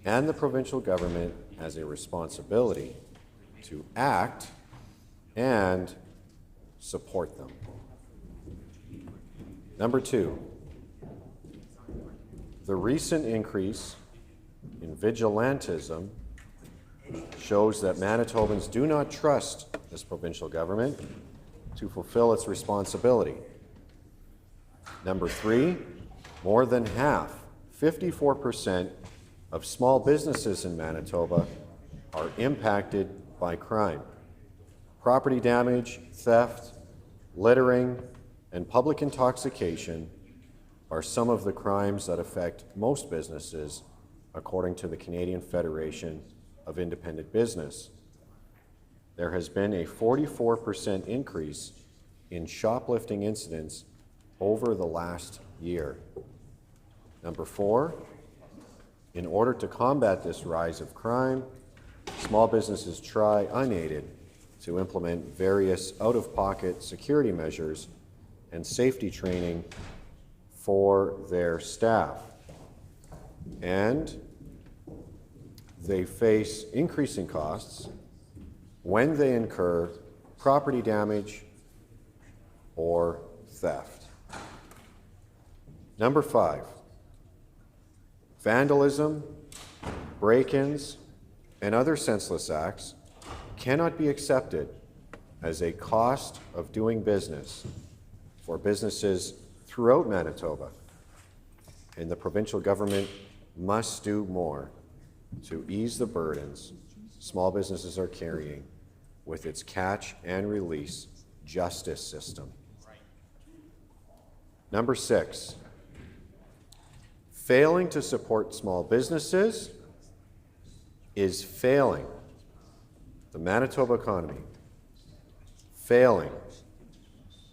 and the provincial government has a responsibility to act and support them. Number 2, the recent increase in vigilantism shows that Manitobans do not trust this provincial government to fulfill its responsibility. Number 3, more than half, 54% of small businesses in Manitoba are impacted by crime. Property damage, theft, littering, and public intoxication are some of the crimes that affect most businesses, according to the Canadian Federation of Independent Business. There has been a 44% increase in shoplifting incidents over the last year. Number 4, in order to combat this rise of crime, small businesses try unaided to implement various out-of-pocket security measures and safety training for their staff. And they face increasing costs when they incur property damage or theft. Number 5, vandalism, break-ins, and other senseless acts cannot be accepted as a cost of doing business for businesses throughout Manitoba, and the provincial government must do more to ease the burdens small businesses are carrying with its catch and release justice system. Number 6, failing to support small businesses is failing the Manitoba economy, failing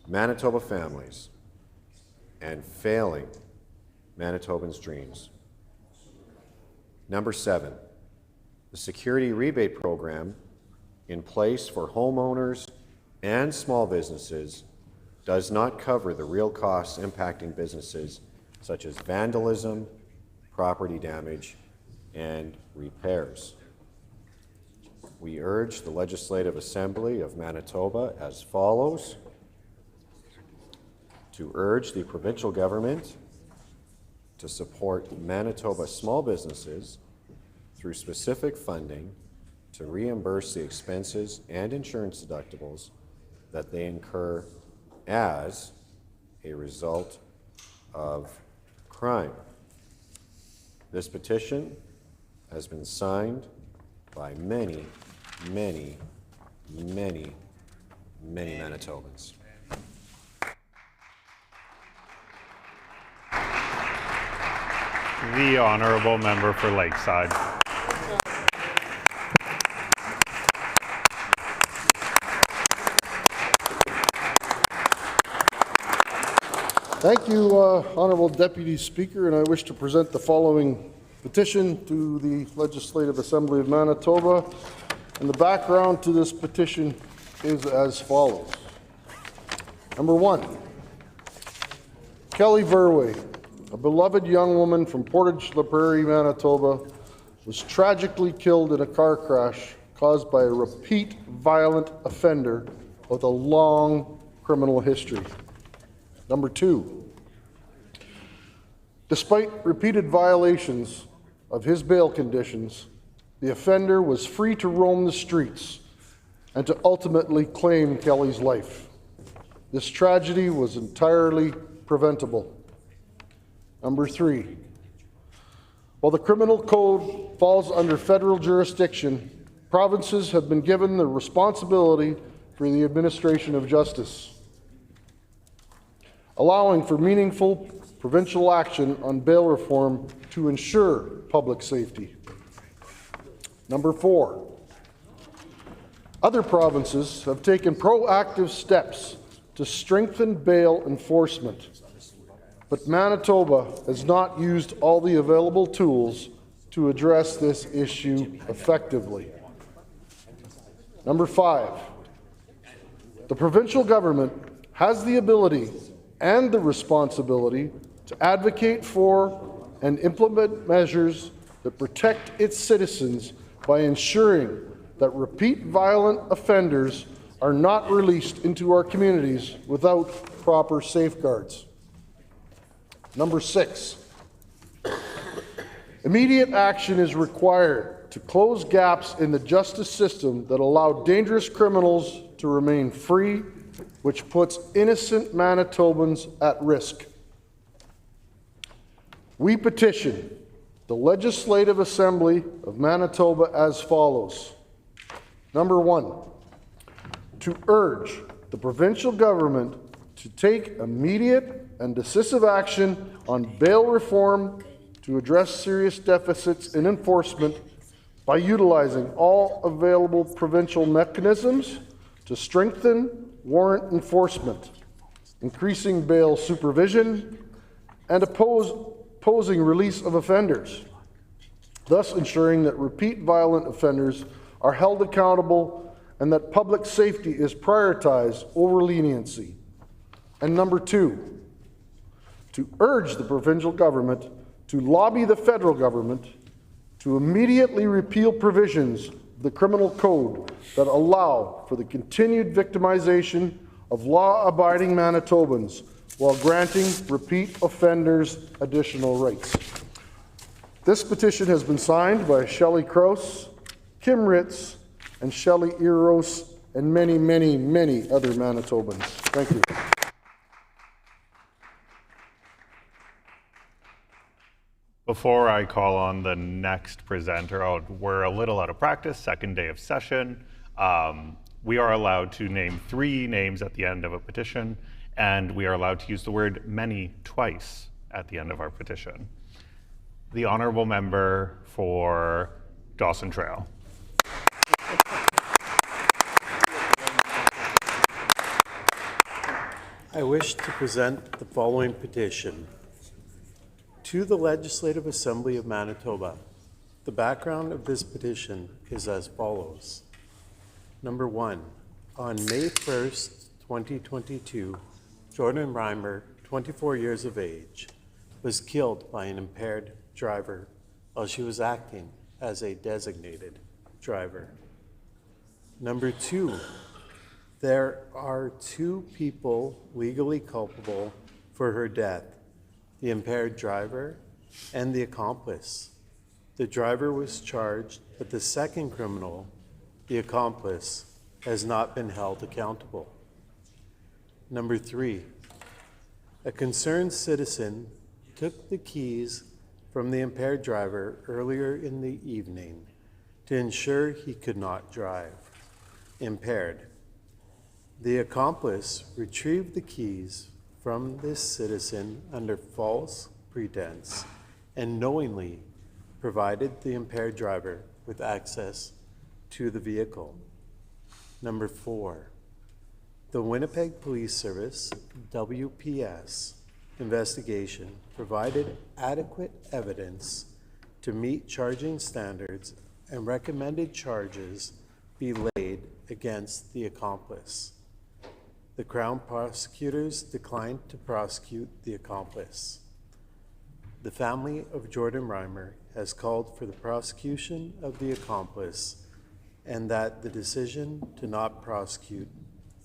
Manitoba families, and failing Manitobans' dreams. Number 7, the security rebate program in place for homeowners and small businesses does not cover the real costs impacting businesses such as vandalism, property damage, and repairs. We urge the Legislative Assembly of Manitoba as follows: to urge the provincial government to support Manitoba small businesses through specific funding to reimburse the expenses and insurance deductibles that they incur as a result of crime. This petition has been signed by many, many, many, many Manitobans. The honourable member for Lakeside. Thank you, Honourable Deputy Speaker, and I wish to present the following petition to the Legislative Assembly of Manitoba. And the background to this petition is as follows. Number 1, Kelly Verway, a beloved young woman from Portage-la Prairie, Manitoba, was tragically killed in a car crash caused by a repeat violent offender with a long criminal history. Number 2, despite repeated violations of his bail conditions, the offender was free to roam the streets and to ultimately claim Kelly's life. This tragedy was entirely preventable. Number 3, while the criminal code falls under federal jurisdiction, provinces have been given the responsibility for the administration of justice, allowing for meaningful provincial action on bail reform to ensure public safety. Number 4, other provinces have taken proactive steps to strengthen bail enforcement, but Manitoba has not used all the available tools to address this issue effectively. Number 5, the provincial government has the ability and the responsibility to advocate for and implement measures that protect its citizens by ensuring that repeat violent offenders are not released into our communities without proper safeguards. Number 6, immediate action is required to close gaps in the justice system that allow dangerous criminals to remain free, which puts innocent Manitobans at risk. We petition the Legislative Assembly of Manitoba as follows. Number 1, to urge the provincial government to take immediate and decisive action on bail reform to address serious deficits in enforcement by utilizing all available provincial mechanisms to strengthen warrant enforcement, increasing bail supervision, and opposing release of offenders, thus ensuring that repeat violent offenders are held accountable and that public safety is prioritized over leniency. And number 2, to urge the provincial government to lobby the federal government to immediately repeal provisions of the criminal code that allow for the continued victimization of law-abiding Manitobans while granting repeat offenders additional rights. This petition has been signed by Shelley Krause, Kim Ritz, and Shelley Eros, and many, many, many other Manitobans. Thank you. Before I call on the next presenter, we're a little out of practice, second day of session. We are allowed to name 3 names at the end of a petition, and we are allowed to use the word many twice at the end of our petition. The honourable member for Dawson Trail. I wish to present the following petition. To the Legislative Assembly of Manitoba, the background of this petition is as follows. Number 1, on May 1st, 2022, Jordan Reimer, 24 years of age, was killed by an impaired driver while she was acting as a designated driver. Number 2, there are 2 people legally culpable for her death, the impaired driver and the accomplice. The driver was charged, but the second criminal, the accomplice, has not been held accountable. Number 3, a concerned citizen took the keys from the impaired driver earlier in the evening to ensure he could not drive impaired. The accomplice retrieved the keys from this citizen under false pretense and knowingly provided the impaired driver with access to the vehicle. Number 4, the Winnipeg Police Service, WPS, investigation provided adequate evidence to meet charging standards and recommended charges be laid against the accomplice. The Crown prosecutors declined to prosecute the accomplice. The family of Jordan Reimer has called for the prosecution of the accomplice and that the decision to not prosecute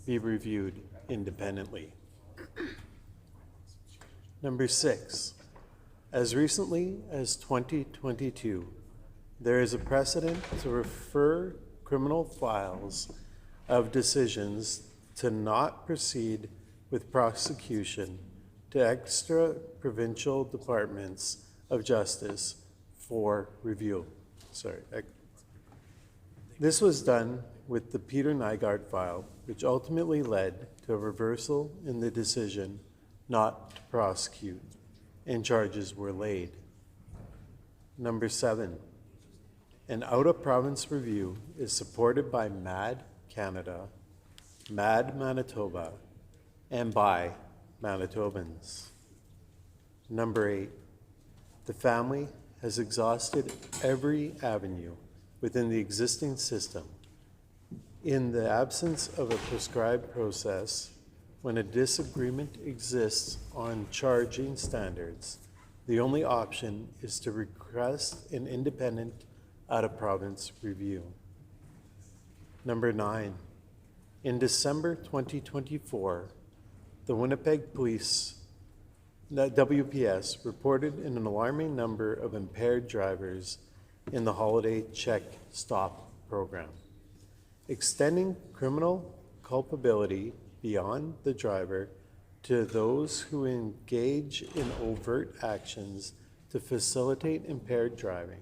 be reviewed independently. Number 6, as recently as 2022, there is a precedent to refer criminal files of decisions to not proceed with prosecution to extra provincial departments of justice for review. This was done with the Peter Nygaard file, which ultimately led to a reversal in the decision not to prosecute, and charges were laid. Number 7, an out-of-province review is supported by MAD Canada, MAD Manitoba, and by Manitobans. Number 8, the family has exhausted every avenue within the existing system. In the absence of a prescribed process, when a disagreement exists on charging standards, the only option is to request an independent out-of-province review. Number 9, in December 2024, the Winnipeg Police, WPS, reported an alarming number of impaired drivers in the holiday check stop program. Extending criminal culpability beyond the driver to those who engage in overt actions to facilitate impaired driving.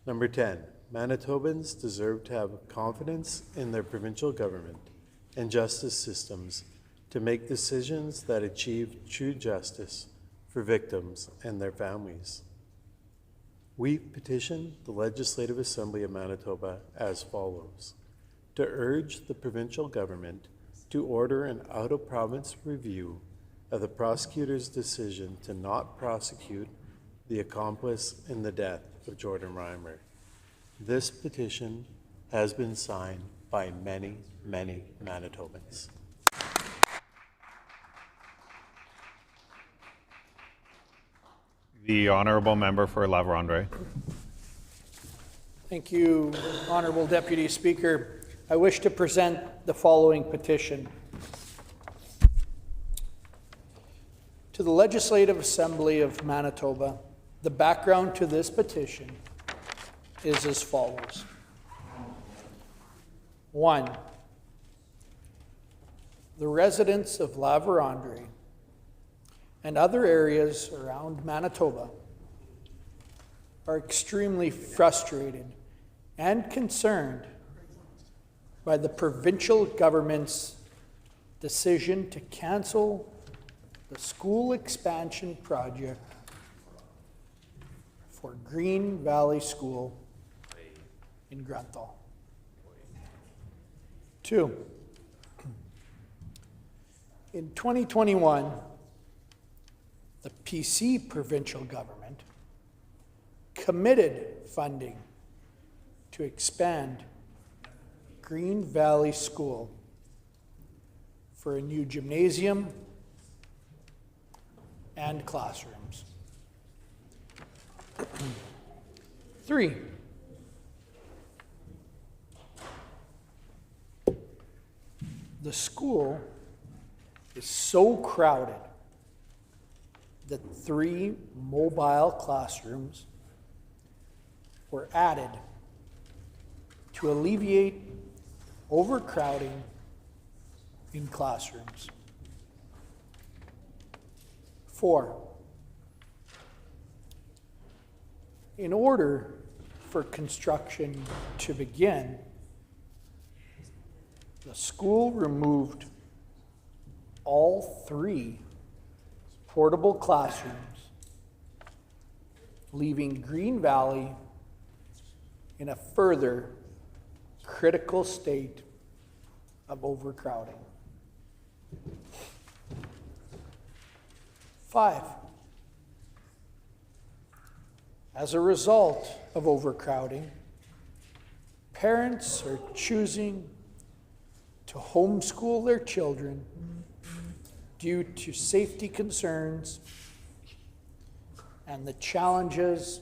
Number 10, Manitobans deserve to have confidence in their provincial government and justice systems to make decisions that achieve true justice for victims and their families. We petition the Legislative Assembly of Manitoba as follows: to urge the provincial government to order an out-of-province review of the prosecutor's decision to not prosecute the accomplice in the death of Jordan Reimer. This petition has been signed by many, many Manitobans. The honourable member for La Vérendrye. Thank you, Honourable Deputy Speaker. I wish to present the following petition. To the Legislative Assembly of Manitoba, the background to this petition is as follows. 1. The residents of La Vérendrye and other areas around Manitoba are extremely frustrated and concerned by the provincial government's decision to cancel the school expansion project for Green Valley School in Grunthal. 2. In 2021, the PC provincial government committed funding to expand Green Valley School for a new gymnasium and classrooms. 3. The school is so crowded that 3 mobile classrooms were added to alleviate overcrowding in classrooms. 4. In order for construction to begin, the school removed all 3 portable classrooms, leaving Green Valley in a further critical state of overcrowding. 5. As a result of overcrowding, parents are choosing to homeschool their children due to safety concerns and the challenges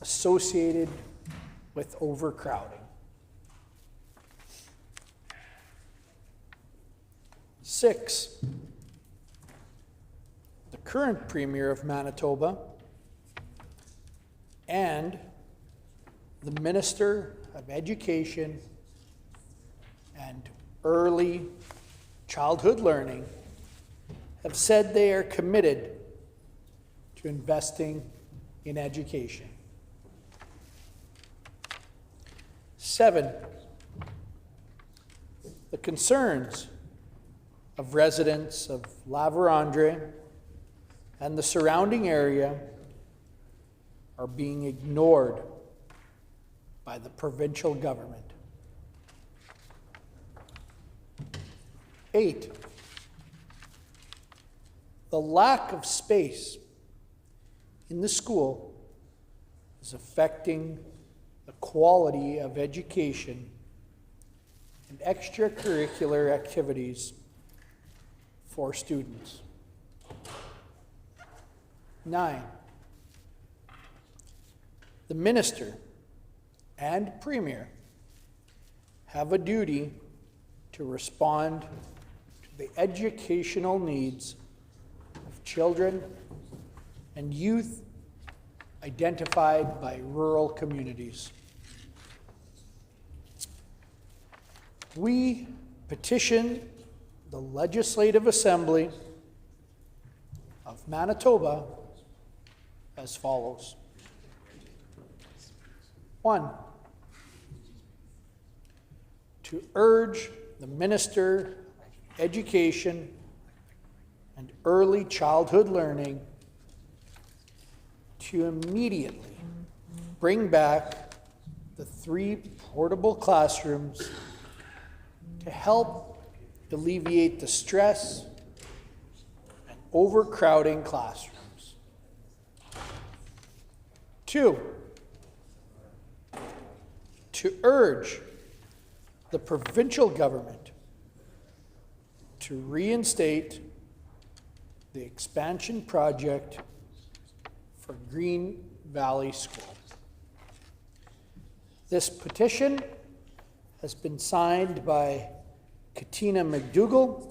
associated with overcrowding. 6. The current Premier of Manitoba and the Minister of Education and Early Childhood Learning have said they are committed to investing in education. 7. The concerns of residents of La Vérendrye and the surrounding area are being ignored by the provincial government. 8. The lack of space in the school is affecting the quality of education and extracurricular activities for students. 9. The Minister and Premier have a duty to respond to the educational needs of children and youth identified by rural communities. We petition the Legislative Assembly of Manitoba as follows. 1. To urge the Minister of Education and Early Childhood Learning to immediately bring back the 3 portable classrooms to help alleviate the stress and overcrowding classrooms. 2. To urge the provincial government to reinstate the expansion project for for Green Valley School. This petition has been signed by Katina McDougall,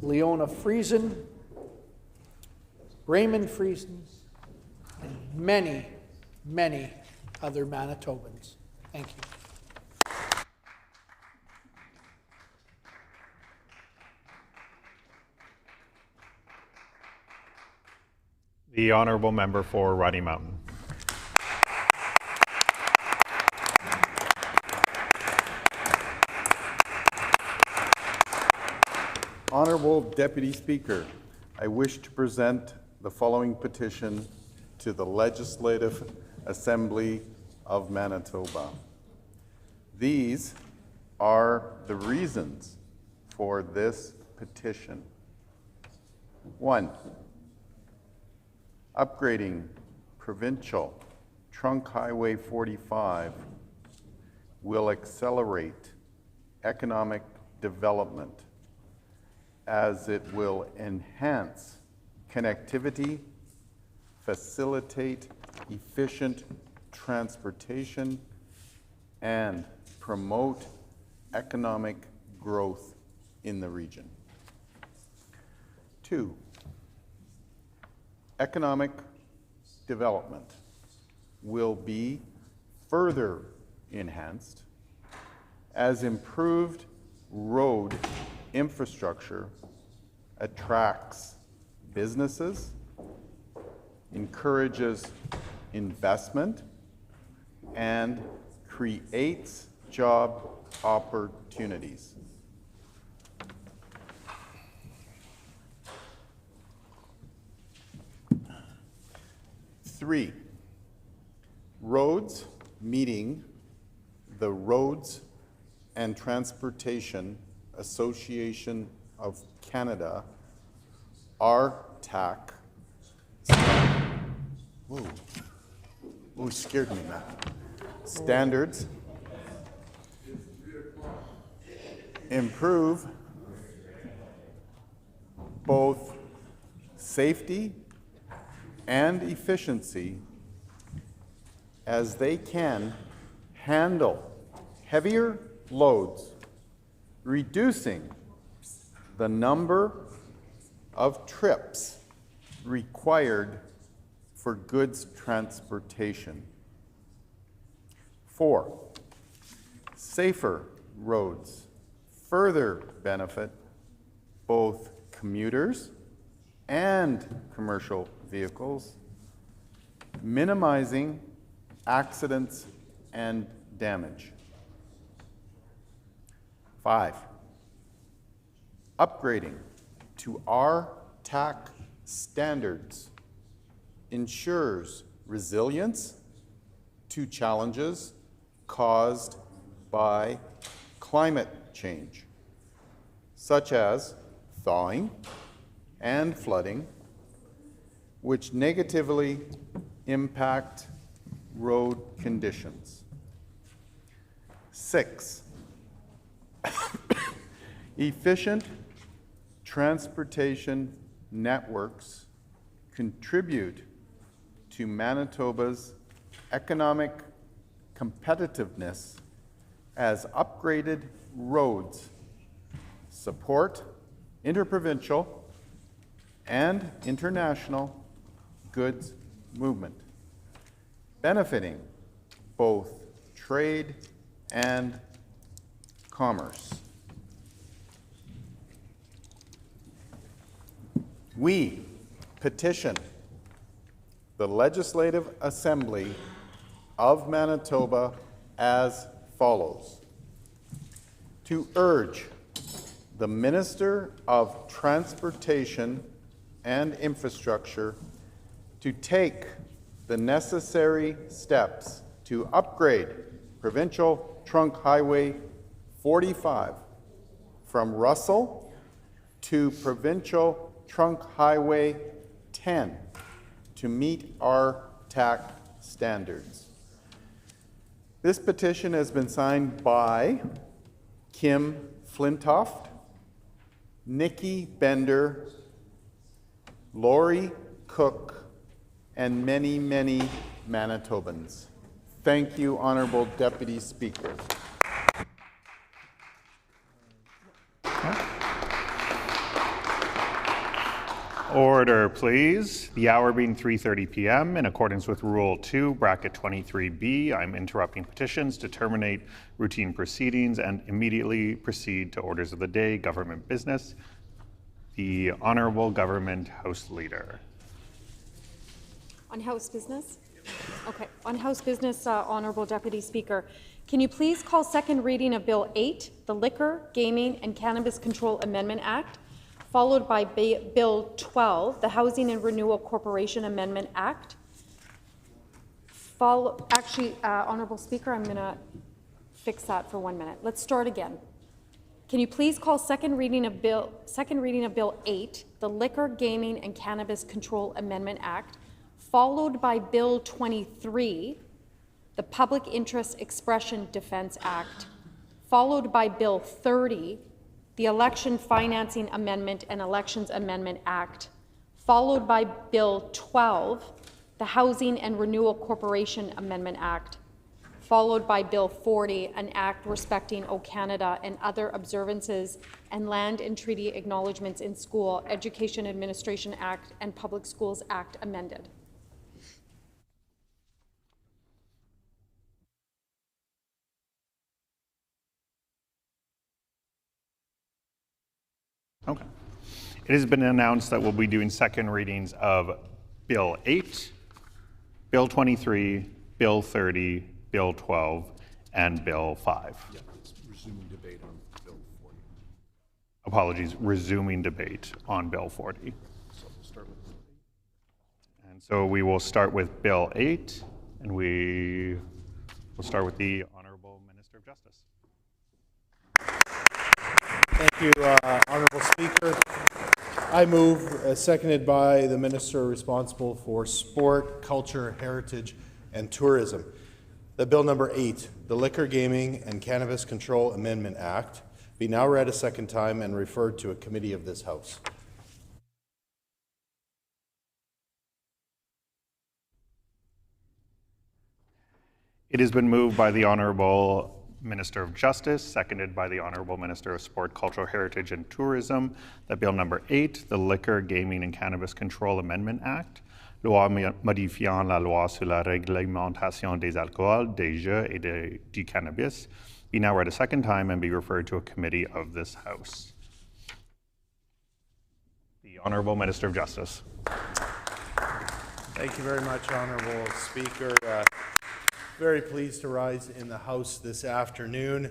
Leona Friesen, Raymond Friesen, and many, many other Manitobans. Thank you. The honourable member for Rocky Mountain. Honourable Deputy Speaker, I wish to present the following petition to the Legislative Assembly of Manitoba. These are the reasons for this petition. 1. Upgrading provincial Trunk Highway 45 will accelerate economic development as it will enhance connectivity, facilitate efficient transportation, and promote economic growth in the region. 2. Economic development will be further enhanced as improved road infrastructure attracts businesses, encourages investment, and creates job opportunities. 3, roads meeting the Roads and Transportation Association of Canada, RTAC. Whoa, scared me, man. Standards improve both safety and efficiency as they can handle heavier loads, reducing the number of trips required for goods transportation. 4, safer roads further benefit both commuters and commercial vehicles, minimizing accidents and damage. 5, upgrading to RTAC standards ensures resilience to challenges caused by climate change, such as thawing and flooding, which negatively impact road conditions. 6, efficient transportation networks contribute to Manitoba's economic competitiveness as upgraded roads support interprovincial and international goods movement, benefiting both trade and commerce. We petition the Legislative Assembly of Manitoba as follows: to urge the Minister of Transportation and Infrastructure to take the necessary steps to upgrade Provincial Trunk Highway 45 from Russell to Provincial Trunk Highway 10 to meet our TAC standards. This petition has been signed by Kim Flintoft, Nikki Bender, Lori Cook, and many, many Manitobans. Thank you, Honorable Deputy Speaker. Order, please. The hour being 3:30 p.m. in accordance with Rule 2, bracket 23B, I'm interrupting petitions to terminate routine proceedings and immediately proceed to orders of the day, government business. The Honorable Government House Leader. On House business? Okay. On House business, Honorable Deputy Speaker, can you please call second reading of Bill 8, the Liquor, Gaming and Cannabis Control Amendment Act, followed by Bill 12, the Housing and Renewal Corporation Amendment Act. Honorable Speaker, I'm going to fix that for 1 minute. Let's start again. Can you please call second reading of Bill 8, the Liquor, Gaming and Cannabis Control Amendment Act, followed by Bill 23, the Public Interest Expression Defense Act, followed by Bill 30, the Election Financing Amendment and Elections Amendment Act, followed by Bill 12, the Housing and Renewal Corporation Amendment Act, followed by Bill 40, an act respecting O Canada and other observances and land and treaty acknowledgements in school, Education Administration Act and Public Schools Act amended. Okay. It has been announced that we'll be doing second readings of Bill 8, Bill 23, Bill 30, Bill 12, and Bill 5. Yeah, it's resuming debate on Bill 40. Apologies, resuming debate on Bill 40. So we'll start with Bill 8. And so we will start with Bill 8, and we will start with the Honorable Minister of Justice. Thank you, Honorable Speaker. I move, seconded by the Minister responsible for Sport, Culture, Heritage, and Tourism, that Bill number 8, the Liquor, Gaming, and Cannabis Control Amendment Act, be now read a second time and referred to a committee of this House. It has been moved by the Honorable Minister of Justice, seconded by the Honorable Minister of Sport, Cultural Heritage and Tourism, that Bill number 8, the Liquor, Gaming and Cannabis Control Amendment Act, loi modifiant la loi sur la réglementation des alcools, des jeux et du cannabis, be now read a second time and be referred to a committee of this House. The Honorable Minister of Justice. Thank you very much, Honorable Speaker. Very pleased to rise in the House this afternoon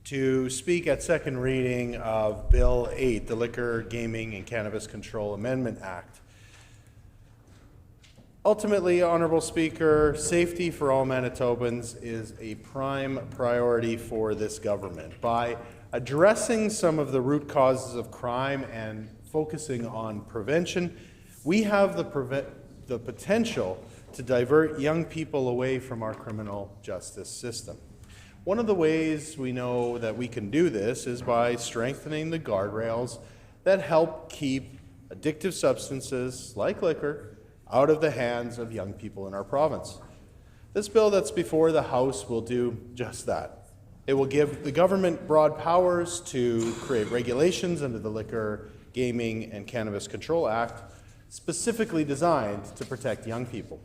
to speak at second reading of Bill 8, the Liquor, Gaming and Cannabis Control Amendment Act. Ultimately, Honorable Speaker, safety for all Manitobans is a prime priority for this government. By addressing some of the root causes of crime and focusing on prevention, we have the potential to divert young people away from our criminal justice system. One of the ways we know that we can do this is by strengthening the guardrails that help keep addictive substances like liquor out of the hands of young people in our province. This bill that's before the House will do just that. It will give the government broad powers to create regulations under the Liquor, Gaming and Cannabis Control Act, specifically designed to protect young people.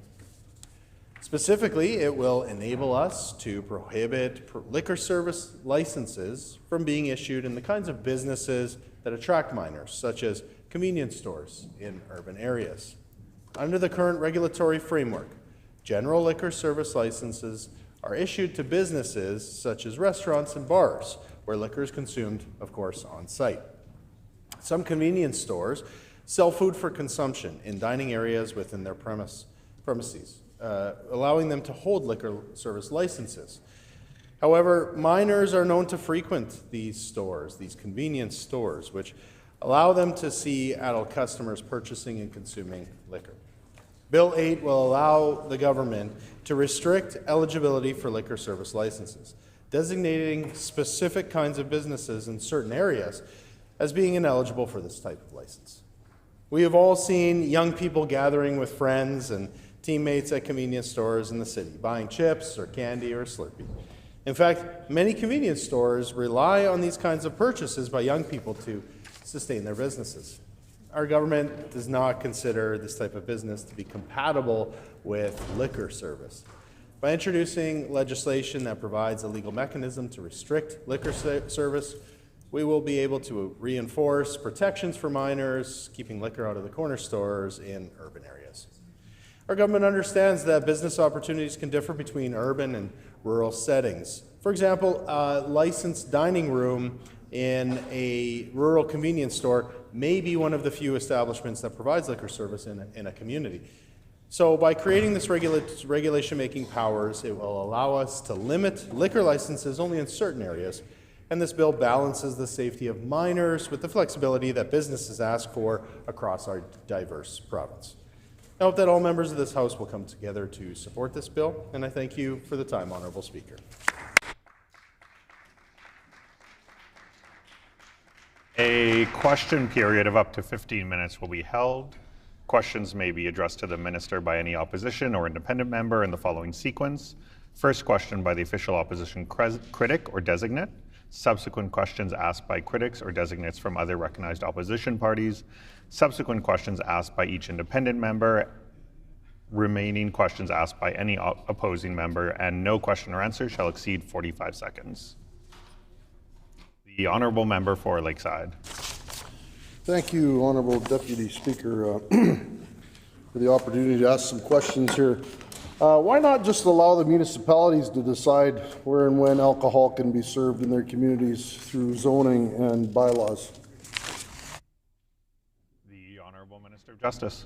Specifically, it will enable us to prohibit liquor service licenses from being issued in the kinds of businesses that attract minors, such as convenience stores in urban areas. Under the current regulatory framework, general liquor service licenses are issued to businesses such as restaurants and bars, where liquor is consumed, of course, on site. Some convenience stores sell food for consumption in dining areas within their premises, allowing them to hold liquor service licenses. However, minors are known to frequent these stores, these convenience stores, which allow them to see adult customers purchasing and consuming liquor. Bill 8 will allow the government to restrict eligibility for liquor service licenses, designating specific kinds of businesses in certain areas as being ineligible for this type of license. We have all seen young people gathering with friends and teammates at convenience stores in the city, buying chips or candy or Slurpee. In fact, many convenience stores rely on these kinds of purchases by young people to sustain their businesses. Our government does not consider this type of business to be compatible with liquor service. By introducing legislation that provides a legal mechanism to restrict liquor service, we will be able to reinforce protections for minors, keeping liquor out of the corner stores in urban areas. Our government understands that business opportunities can differ between urban and rural settings. For example, a licensed dining room in a rural convenience store may be one of the few establishments that provides liquor service in a community. So by creating this regulation-making powers, it will allow us to limit liquor licenses only in certain areas, and this bill balances the safety of minors with the flexibility that businesses ask for across our diverse province. I hope that all members of this House will come together to support this bill, and I thank you for the time, Honourable Speaker. A question period of up to 15 minutes will be held. Questions may be addressed to the minister by any opposition or independent member in the following sequence. First question by the official opposition critic or designate. Subsequent questions asked by critics or designates from other recognized opposition parties. Subsequent questions asked by each independent member. Remaining questions asked by any opposing member, and no question or answer shall exceed 45 seconds. The honourable member for Lakeside. Thank you, Honourable Deputy Speaker, for the opportunity to ask some questions here. Why not just allow the municipalities to decide where and when alcohol can be served in their communities through zoning and bylaws? The Honourable Minister of Justice.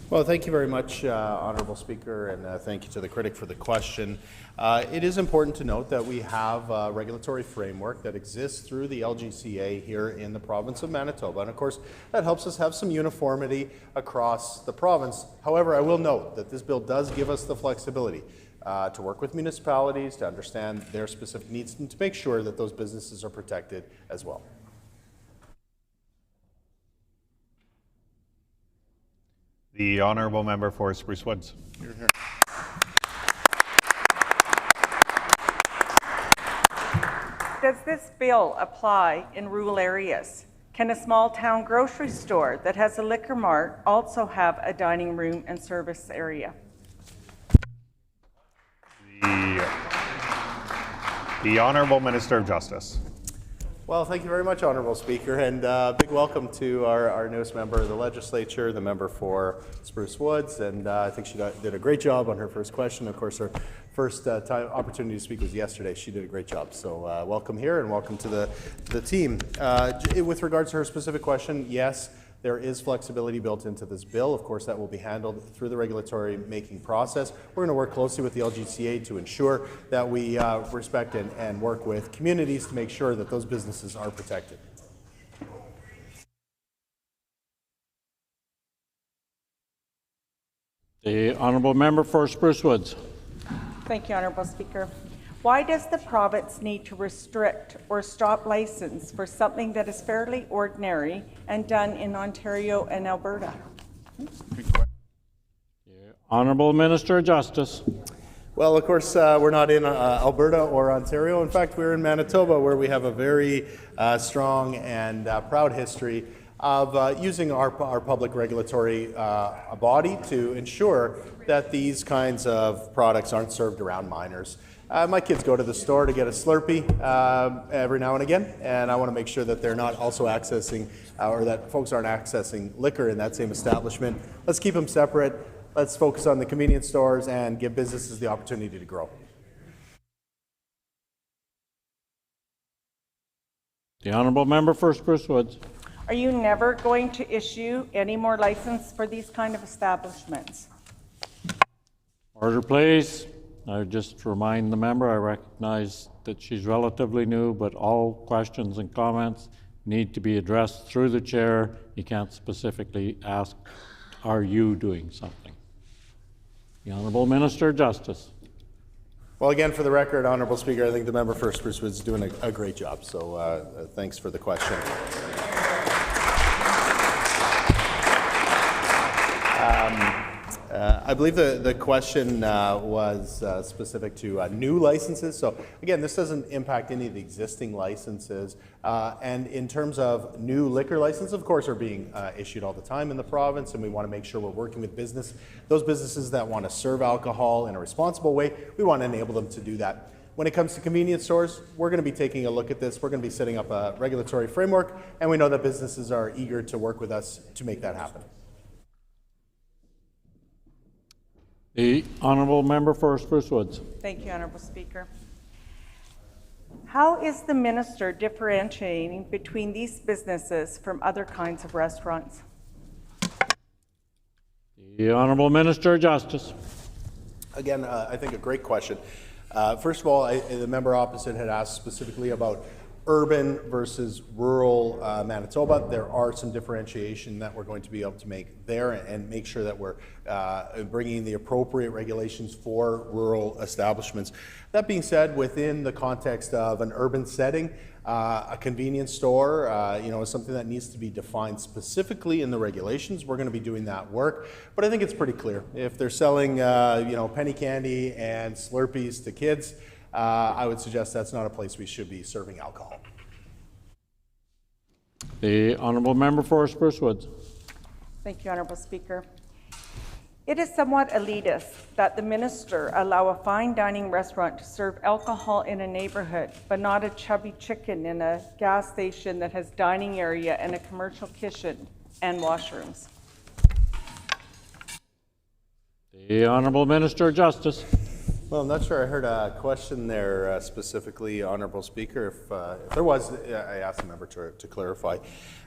Well, thank you very much, Honourable Speaker, and thank you to the critic for the question. It is important to note that we have a regulatory framework that exists through the LGCA here in the province of Manitoba, and of course that helps us have some uniformity across the province. However, I will note that this bill does give us the flexibility to work with municipalities, to understand their specific needs, and to make sure that those businesses are protected as well. The honourable member for Spruce Woods. You're here. Does this bill apply in rural areas? Can a small town grocery store that has a liquor mart also have a dining room and service area? The Honourable Minister of Justice. Well, thank you very much, Honourable Speaker, and big welcome to our newest member of the Legislature, the member for Spruce Woods, and I think she did a great job on her first question. Of course, her first opportunity to speak was yesterday. She did a great job, so welcome here and welcome to the team. With regards to her specific question, yes, there is flexibility built into this bill. Of course, that will be handled through the regulatory making process. We're going to work closely with the LGCA to ensure that we respect and work with communities to make sure that those businesses are protected. The honourable member for Spruce Woods. Thank you, Honourable Speaker. Why does the province need to restrict or stop license for something that is fairly ordinary and done in Ontario and Alberta? Honourable Minister of Justice. Well, of course, we're not in Alberta or Ontario. In fact, we're in Manitoba, where we have a very strong and proud history of using our public regulatory body to ensure that these kinds of products aren't served around minors. My kids go to the store to get a Slurpee every now and again, and I want to make sure that they're not also accessing, or that folks aren't accessing liquor in that same establishment. Let's keep them separate. Let's focus on the convenience stores and give businesses the opportunity to grow. The honourable member for Spruce Woods. Are you never going to issue any more license for these kind of establishments? Order, please. I would just remind the member, I recognize that she's relatively new, but all questions and comments need to be addressed through the chair. You can't specifically ask, are you doing something? The Honourable Minister of Justice. Well, again, for the record, Honourable Speaker, I think the member for Spruce Woods is doing a great job, so thanks for the question. I believe the question was specific to new licenses. So again, this doesn't impact any of the existing licenses. And in terms of new liquor licenses, of course, are being issued all the time in the province, and we want to make sure we're working with those businesses that want to serve alcohol in a responsible way. We want to enable them to do that. When it comes to convenience stores, we're going to be taking a look at this. We're going to be setting up a regulatory framework, and we know that businesses are eager to work with us to make that happen. The honourable member for Spruce Woods. Thank you, Honourable Speaker. How is the minister differentiating between these businesses from other kinds of restaurants? The Honourable Minister of Justice. Again, I think a great question. First of all, the member opposite had asked specifically about urban versus rural Manitoba. There are some differentiation that we're going to be able to make there and make sure that we're bringing the appropriate regulations for rural establishments. That being said, within the context of an urban setting, a convenience store, is something that needs to be defined specifically in the regulations. We're going to be doing that work, but I think it's pretty clear. If they're selling, penny candy and Slurpees to kids, I would suggest that's not a place we should be serving alcohol. The honourable member for Spruce Woods. Thank you, Honourable Speaker. It is somewhat elitist that the minister allow a fine dining restaurant to serve alcohol in a neighbourhood, but not a chubby chicken in a gas station that has dining area and a commercial kitchen and washrooms. The honourable Minister of Justice. Well, I'm not sure I heard a question there specifically, Honourable Speaker. If there was, I asked the member to clarify.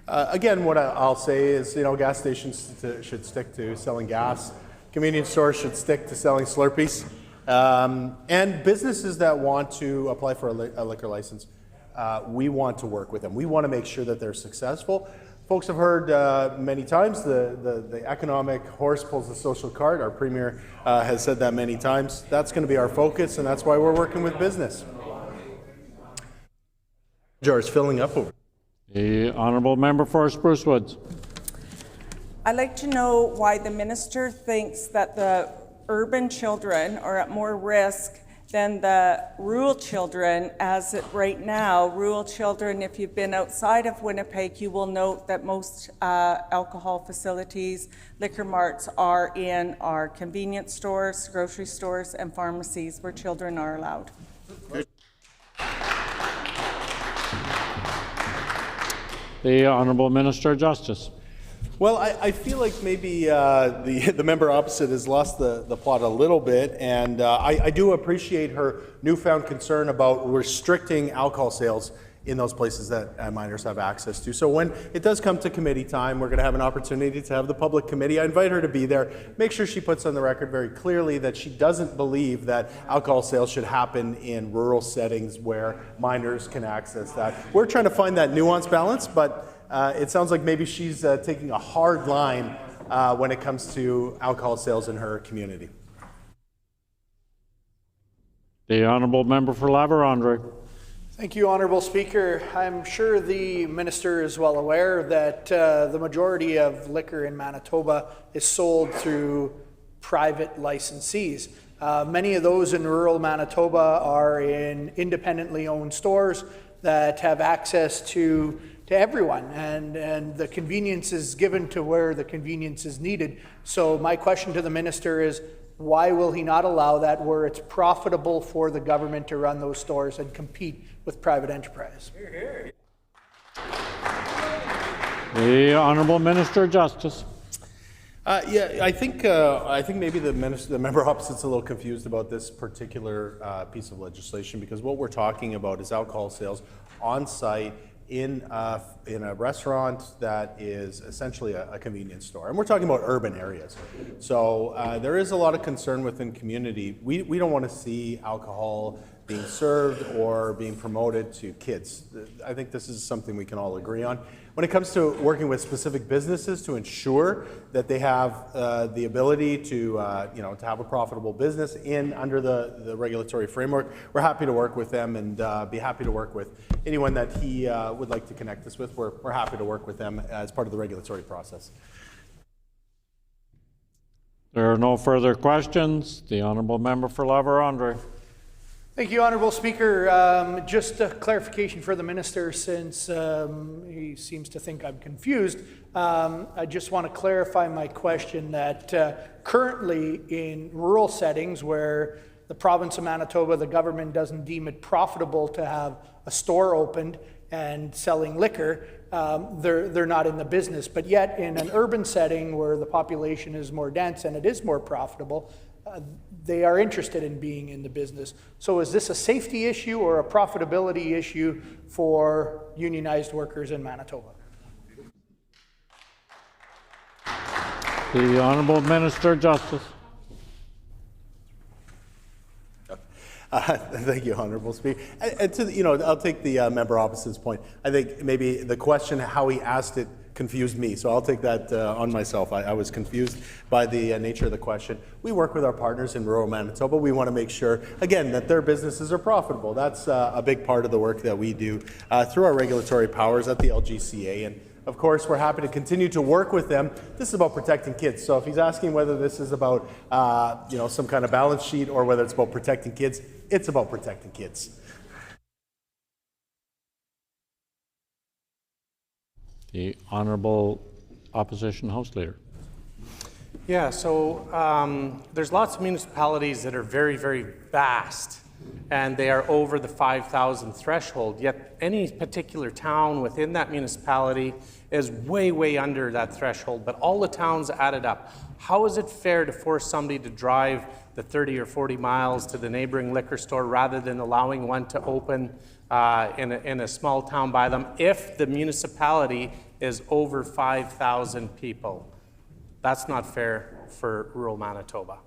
Again, what I'll say is, gas stations should stick to selling gas. Convenience stores should stick to selling Slurpees. And businesses that want to apply for a liquor license, we want to work with them. We want to make sure that they're successful. Folks have heard many times the economic horse pulls the social cart. Our Premier has said that many times. That's going to be our focus, and that's why we're working with business. Jar is filling up over. The honourable member for Spruce Woods. I'd like to know why the minister thinks that the urban children are at more risk than the rural children, as right now, rural children, if you've been outside of Winnipeg, you will note that most alcohol facilities, liquor marts are in our convenience stores, grocery stores, and pharmacies where children are allowed. The honourable Minister of Justice. Well, I feel like maybe the member opposite has lost the plot a little bit, and I do appreciate her newfound concern about restricting alcohol sales in those places that minors have access to. So when it does come to committee time, we're going to have an opportunity to have the public committee. I invite her to be there. Make sure she puts on the record very clearly that she doesn't believe that alcohol sales should happen in rural settings where minors can access that. We're trying to find that nuanced balance, but it sounds like maybe she's taking a hard line when it comes to alcohol sales in her community. The honourable member for La-Vérendrye. Thank you, Honourable Speaker. I'm sure the Minister is well aware that the majority of liquor in Manitoba is sold through private licensees. Many of those in rural Manitoba are in independently owned stores that have access to everyone, and the convenience is given to where the convenience is needed. So my question to the minister is, why will he not allow that where it's profitable for the government to run those stores and compete with private enterprise? The honourable Minister of Justice. I think maybe the member opposite's a little confused about this particular piece of legislation, because what we're talking about is alcohol sales on site in a restaurant that is essentially a convenience store. And we're talking about urban areas. So there is a lot of concern within community. We don't want to see alcohol being served or being promoted to kids. I think this is something we can all agree on. When it comes to working with specific businesses to ensure that they have the ability to to have a profitable business under the regulatory framework, we're happy to work with them, and be happy to work with anyone that he would like to connect us with. We're happy to work with them as part of the regulatory process. There are no further questions. The honourable member for La Vérendrye. Thank you, Honourable Speaker. Just a clarification for the minister, since he seems to think I'm confused. I just want to clarify my question that currently in rural settings where the province of Manitoba, the government doesn't deem it profitable to have a store opened and selling liquor, they're not in the business. But yet in an urban setting where the population is more dense and it is more profitable, they are interested in being in the business. So is this a safety issue or a profitability issue for unionized workers in Manitoba? The Honourable Minister of Justice. Thank you, Honourable Speaker. And to I'll take the member opposite's point. I think maybe the question, how he asked it, confused me, so I'll take that on myself. I was confused by the nature of the question. We work with our partners in rural Manitoba. We want to make sure, again, that their businesses are profitable. That's a big part of the work that we do through our regulatory powers at the LGCA. And of course, we're happy to continue to work with them. This is about protecting kids. So if he's asking whether this is about some kind of balance sheet or whether it's about protecting kids, it's about protecting kids. The Honourable Opposition House Leader. Yeah, so there's lots of municipalities that are very, very vast, and they are over the 5,000 threshold, yet any particular town within that municipality is way, way under that threshold, but all the towns added up. How is it fair to force somebody to drive the 30 or 40 miles to the neighboring liquor store rather than allowing one to open in a small town by them if the municipality is over 5,000 people? That's not fair for rural Manitoba.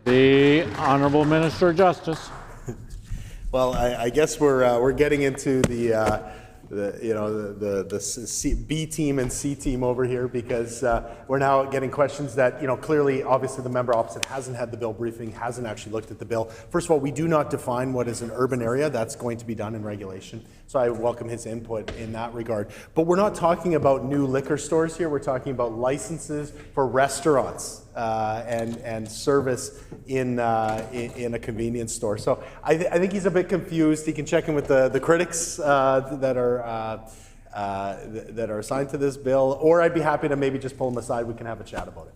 The Honourable Minister of Justice. Well, I guess we're getting into the B team and C team over here, because we're now getting questions that, clearly, obviously the member opposite hasn't had the bill briefing, hasn't actually looked at the bill. First of all, we do not define what is an urban area. That's going to be done in regulation. So I welcome his input in that regard. But we're not talking about new liquor stores here. We're talking about licenses for restaurants and service in a convenience store. So I think he's a bit confused. He can check in with the critics that are assigned to this bill, or I'd be happy to maybe just pull him aside. We can have a chat about it.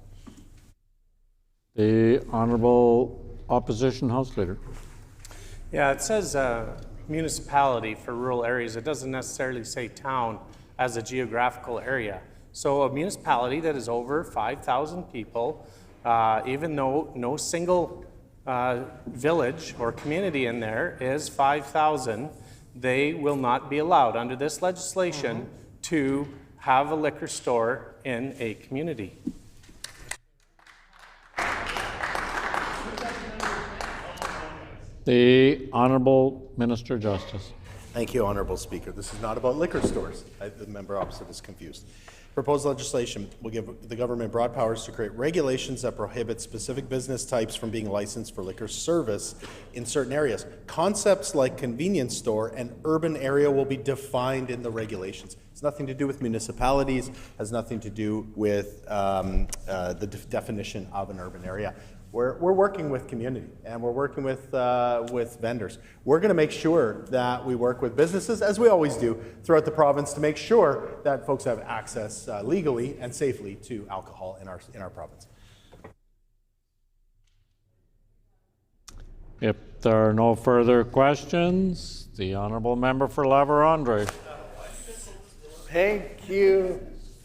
The Honourable Opposition House Leader. Yeah, it says municipality for rural areas. It doesn't necessarily say town as a geographical area. So a municipality that is over 5,000 people, even though no single village or community in there is 5,000, they will not be allowed under this legislation to have a liquor store in a community. The Honourable Minister of Justice. Thank you, Honourable Speaker. This is not about liquor stores. The member opposite is confused. Proposed legislation will give the government broad powers to create regulations that prohibit specific business types from being licensed for liquor service in certain areas. Concepts like convenience store and urban area will be defined in the regulations. It's nothing to do with municipalities, has nothing to do with the definition of an urban area. We're working with community, and we're working with vendors. We're going to make sure that we work with businesses, as we always do, throughout the province, to make sure that folks have access legally and safely to alcohol in our province. If there are no further questions, the Honourable Member for La Vérendrye. Thank you.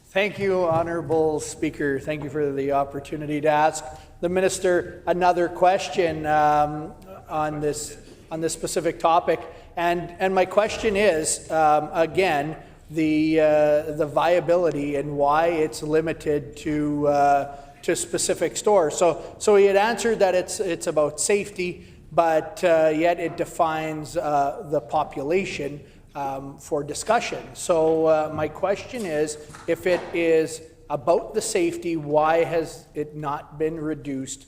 Thank you, Honourable Speaker. Thank you for the opportunity to ask the Minister another question on this specific topic. And my question is, again, the viability and why it's limited to specific stores. So he had answered that it's about safety, but yet it defines the population for discussion. So my question is, if it is about the safety, why has it not been reduced,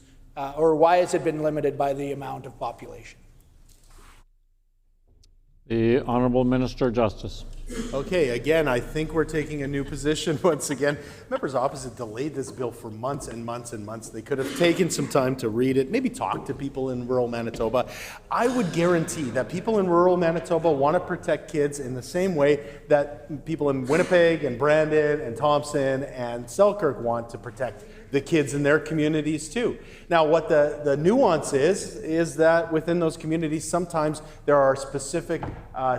or why has it been limited by the amount of population? The Honourable Minister of Justice. Okay, again, I think we're taking a new position once again. Members opposite delayed this bill for months and months and months. They could have taken some time to read it, maybe talk to people in rural Manitoba. I would guarantee that people in rural Manitoba want to protect kids in the same way that people in Winnipeg and Brandon and Thompson and Selkirk want to protect the kids in their communities too. Now, what the nuance is that within those communities, sometimes there are specific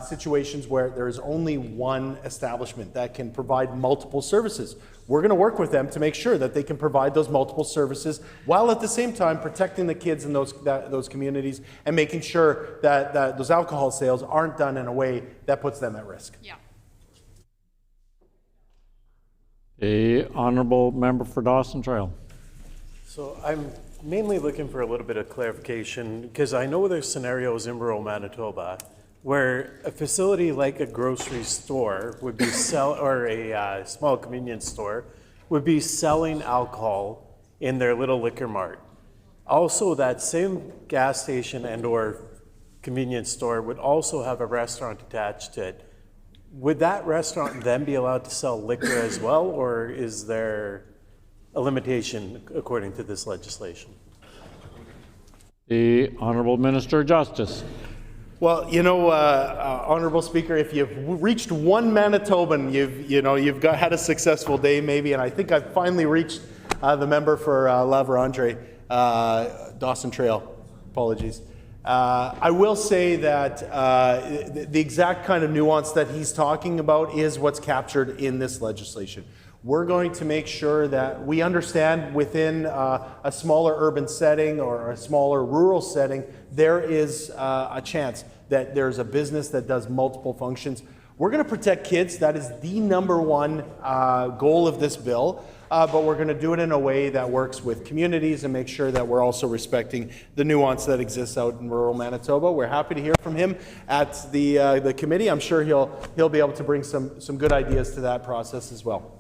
situations where there is only one establishment that can provide multiple services. We're going to work with them to make sure that they can provide those multiple services while at the same time protecting the kids in those communities and making sure that those alcohol sales aren't done in a way that puts them at risk. Yeah. The Honourable Member for Dawson Trail. So I'm mainly looking for a little bit of clarification because I know there's scenarios in rural Manitoba where a facility like a grocery store would be or a small convenience store would be selling alcohol in their little liquor mart. Also, that same gas station and or convenience store would also have a restaurant attached to it. Would that restaurant then be allowed to sell liquor as well, or is there a limitation according to this legislation? The Honourable Minister of Justice. Well, you know, Honourable Speaker, if you've reached one Manitoban, you've had a successful day maybe, and I think I've finally reached the member for La Vérendrye, Dawson Trail. Apologies. I will say that the exact kind of nuance that he's talking about is what's captured in this legislation. We're going to make sure that we understand within a smaller urban setting or a smaller rural setting, there is a chance that there's a business that does multiple functions. We're going to protect kids. That is the number one goal of this bill. But we're going to do it in a way that works with communities and make sure that we're also respecting the nuance that exists out in rural Manitoba. We're happy to hear from him at the committee. I'm sure he'll be able to bring some good ideas to that process as well.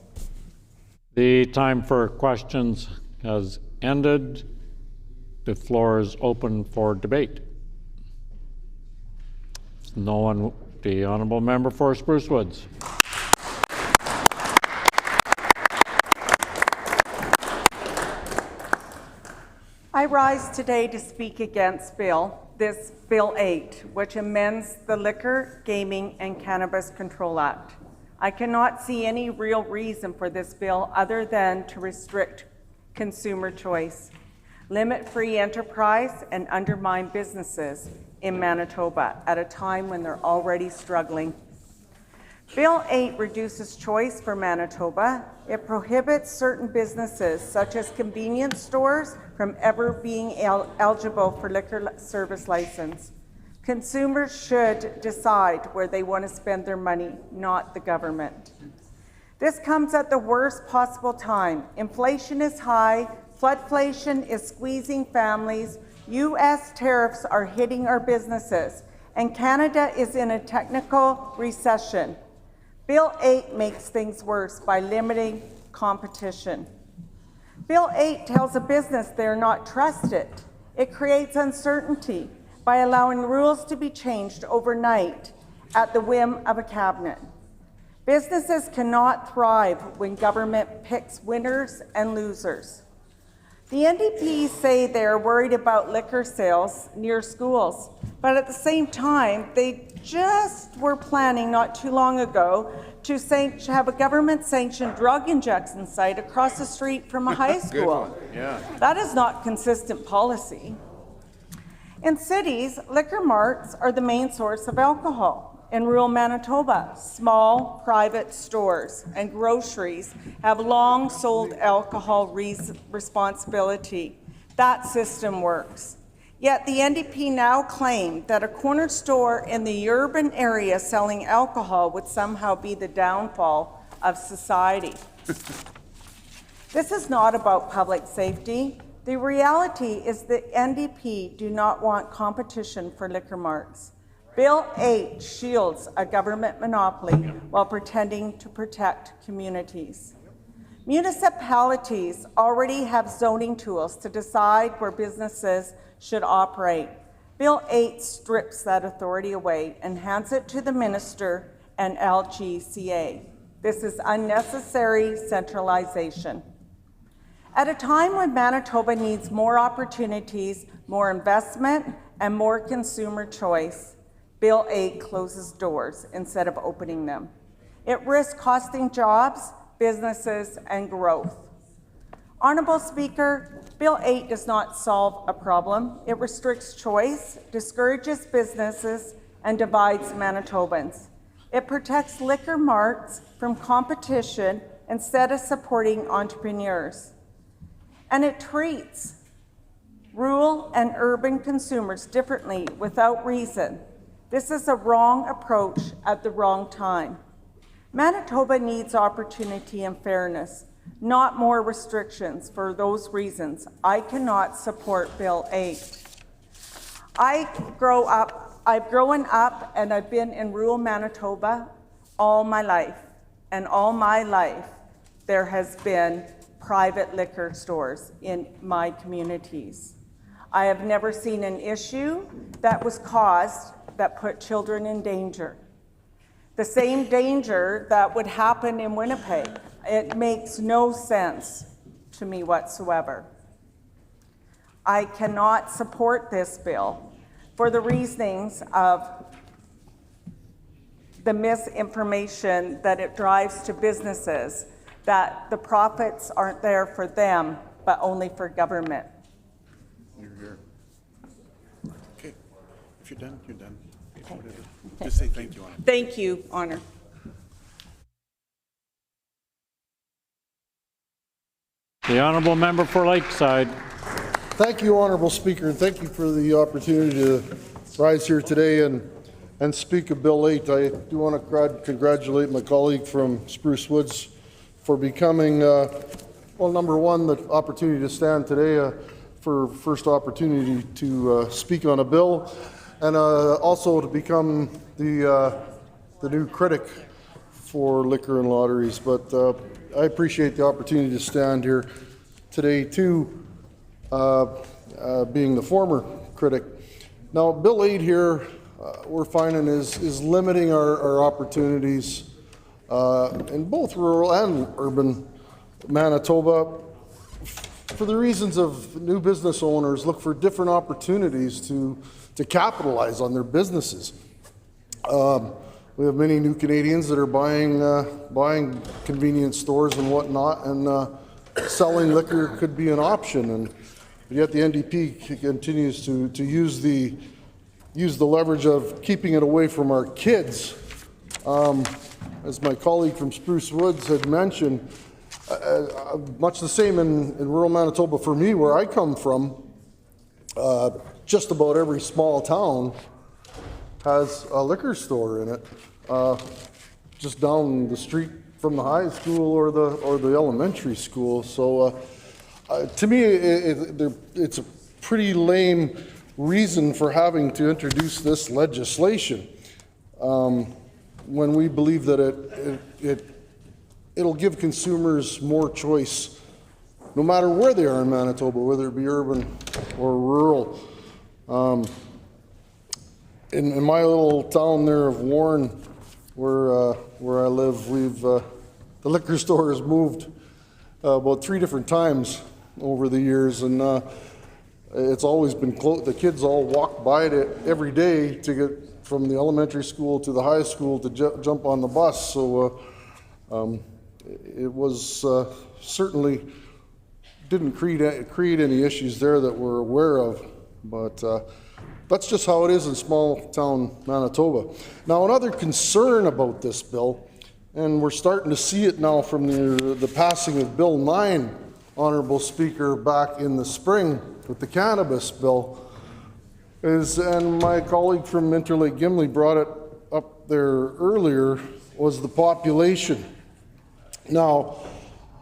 The time for questions has ended. The floor is open for debate. No one. The Honourable Member for Spruce Woods. I rise today to speak against Bill 8, which amends the Liquor, Gaming, and Cannabis Control Act. I cannot see any real reason for this bill other than to restrict consumer choice, limit free enterprise, and undermine businesses in Manitoba at a time when they're already struggling. Bill 8 reduces choice for Manitoba. It prohibits certain businesses, such as convenience stores, from ever being eligible for liquor service license. Consumers should decide where they want to spend their money, not the government. This comes at the worst possible time. Inflation is high, floodflation is squeezing families, U.S. tariffs are hitting our businesses, and Canada is in a technical recession. Bill 8 makes things worse by limiting competition. Bill 8 tells a business they're not trusted. It creates uncertainty by allowing rules to be changed overnight at the whim of a cabinet. Businesses cannot thrive when government picks winners and losers. The NDP say they're worried about liquor sales near schools, but at the same time, they just were planning not too long ago to have a government-sanctioned drug injection site across the street from a high school. Yeah. That is not consistent policy. In cities, liquor marts are the main source of alcohol. In rural Manitoba, small private stores and groceries have long sold alcohol responsibility. That system works. Yet the NDP now claim that a corner store in the urban area selling alcohol would somehow be the downfall of society. This is not about public safety. The reality is the NDP do not want competition for liquor marts. Bill 8 shields a government monopoly while pretending to protect communities. Municipalities already have zoning tools to decide where businesses should operate. Bill 8 strips that authority away and hands it to the minister and LGCA. This is unnecessary centralization. At a time when Manitoba needs more opportunities, more investment, and more consumer choice, Bill 8 closes doors instead of opening them. It risks costing jobs, businesses, and growth. Honourable Speaker, Bill 8 does not solve a problem. It restricts choice, discourages businesses, and divides Manitobans. It protects liquor marts from competition instead of supporting entrepreneurs. And it treats rural and urban consumers differently without reason. This is a wrong approach at the wrong time. Manitoba needs opportunity and fairness, not more restrictions. For those reasons, I cannot support Bill 8. I've grown up and I've been in rural Manitoba all my life. And all my life, there has been private liquor stores in my communities. I have never seen an issue that was caused that put children in danger. The same danger that would happen in Winnipeg. It makes no sense to me whatsoever. I cannot support this bill for the reasonings of the misinformation that it drives to businesses, that the profits aren't there for them, but only for government. You're here. Okay, if you're done, you're done. Just say thank you, Honor. Thank you, Honor. The honourable member for Lakeside. Thank you, Honourable Speaker, and thank you for the opportunity to rise here today and speak of Bill 8. I do want to congratulate my colleague from Spruce Woods for becoming, well, number one, the opportunity to stand today for first opportunity to speak on a bill, and also to become the new critic for liquor and lotteries. But I appreciate the opportunity to stand here today too, being the former critic. Now, Bill 8 here, we're finding is limiting our opportunities in both rural and urban Manitoba for the reasons of new business owners look for different opportunities to capitalize on their businesses. We have many new Canadians that are buying convenience stores and whatnot, and selling liquor could be an option. And yet the NDP continues to use the leverage of keeping it away from our kids. As my colleague from Spruce Woods had mentioned, much the same in rural Manitoba for me, where I come from. Just about every small town has a liquor store in it, just down the street from the high school or the elementary school. So to me, it's a pretty lame reason for having to introduce this legislation when we believe that it'll give consumers more choice, no matter where they are in Manitoba, whether it be urban or rural. In my little town there of Warren, where I live, the liquor store has moved about 3 different times over the years, and it's always been closed. The kids all walk by it every day to get from the elementary school to the high school to jump on the bus. So it was certainly didn't create any issues there that we're aware of, but that's just how it is in small town Manitoba. Now, another concern about this bill, and we're starting to see it now from the passing of Bill 9, Honourable Speaker, back in the spring with the cannabis bill, is, and my colleague from Interlake Gimli brought it up there earlier, was the population. Now,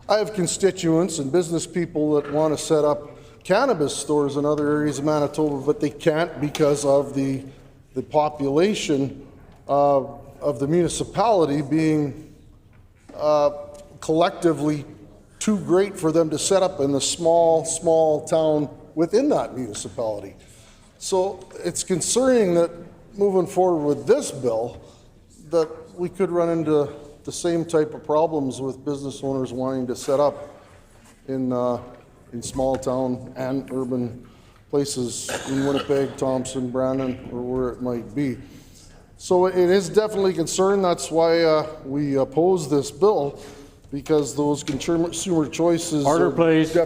I have constituents and business people that want to set up cannabis stores in other areas of Manitoba, but they can't because of the population of the municipality being collectively too great for them to set up in the small town within that municipality. So it's concerning that moving forward with this bill, that we could run into the same type of problems with business owners wanting to set up in small town and urban places in Winnipeg, Thompson, Brandon, or where it might be. So it is definitely a concern. That's why we oppose this bill, because those consumer choices. Order, please.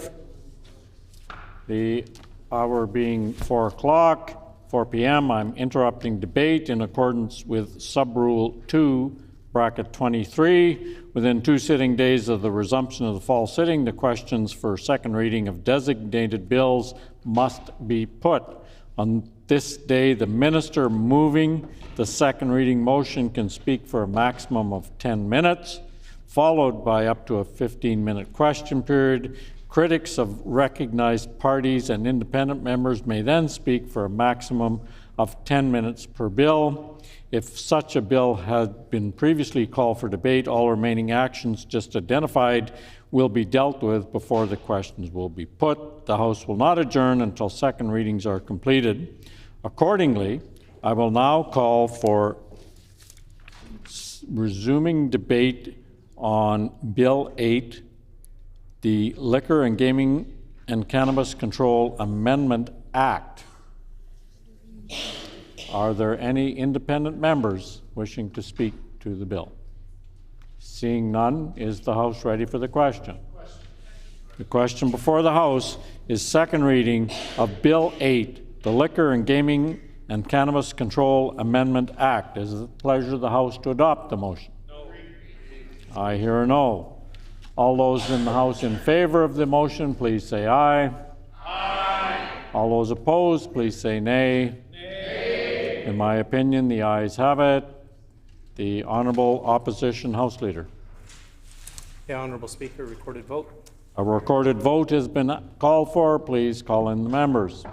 The hour being 4 o'clock, 4 p.m., I'm interrupting debate in accordance with Sub-Rule 2, Bracket 23. Within 2 sitting days of the resumption of the fall sitting, the questions for second reading of designated bills must be put. On this day, the minister moving the second reading motion can speak for a maximum of 10 minutes, followed by up to a 15-minute question period. Critics of recognized parties and independent members may then speak for a maximum of 10 minutes per bill. If such a bill had been previously called for debate, all remaining actions just identified will be dealt with before the questions will be put. The House will not adjourn until second readings are completed. Accordingly, I will now call for resuming debate on Bill 8, the Liquor and Gaming and Cannabis Control Amendment Act. Are there any independent members wishing to speak to the bill? Seeing none, is the House ready for the question? The question before the House is second reading of Bill 8, the Liquor and Gaming and Cannabis Control Amendment Act. Is it the pleasure of the House to adopt the motion? No. I hear a no. All those in the House in favor of the motion, please say aye. Aye. All those opposed, please say nay. Nay. In my opinion, the ayes have it. The Honourable Opposition House Leader. The Honourable Speaker, recorded vote. A recorded vote has been called for. Please call in the members.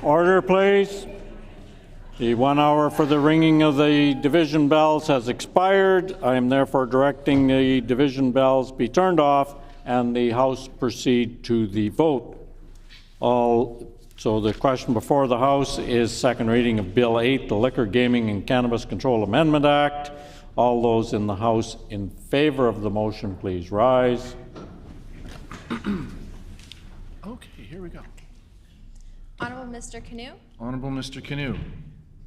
Order, please. The 1 hour for the ringing of the division bells has expired. I am therefore directing the division bells be turned off and the House proceed to the vote. So the question before the House is second reading of Bill 8, the Liquor, Gaming, and Cannabis Control Amendment Act. All those in the House in favor of the motion, please rise. Okay, here we go. Honorable Mr. Canoe, Honorable Mr. Canoe.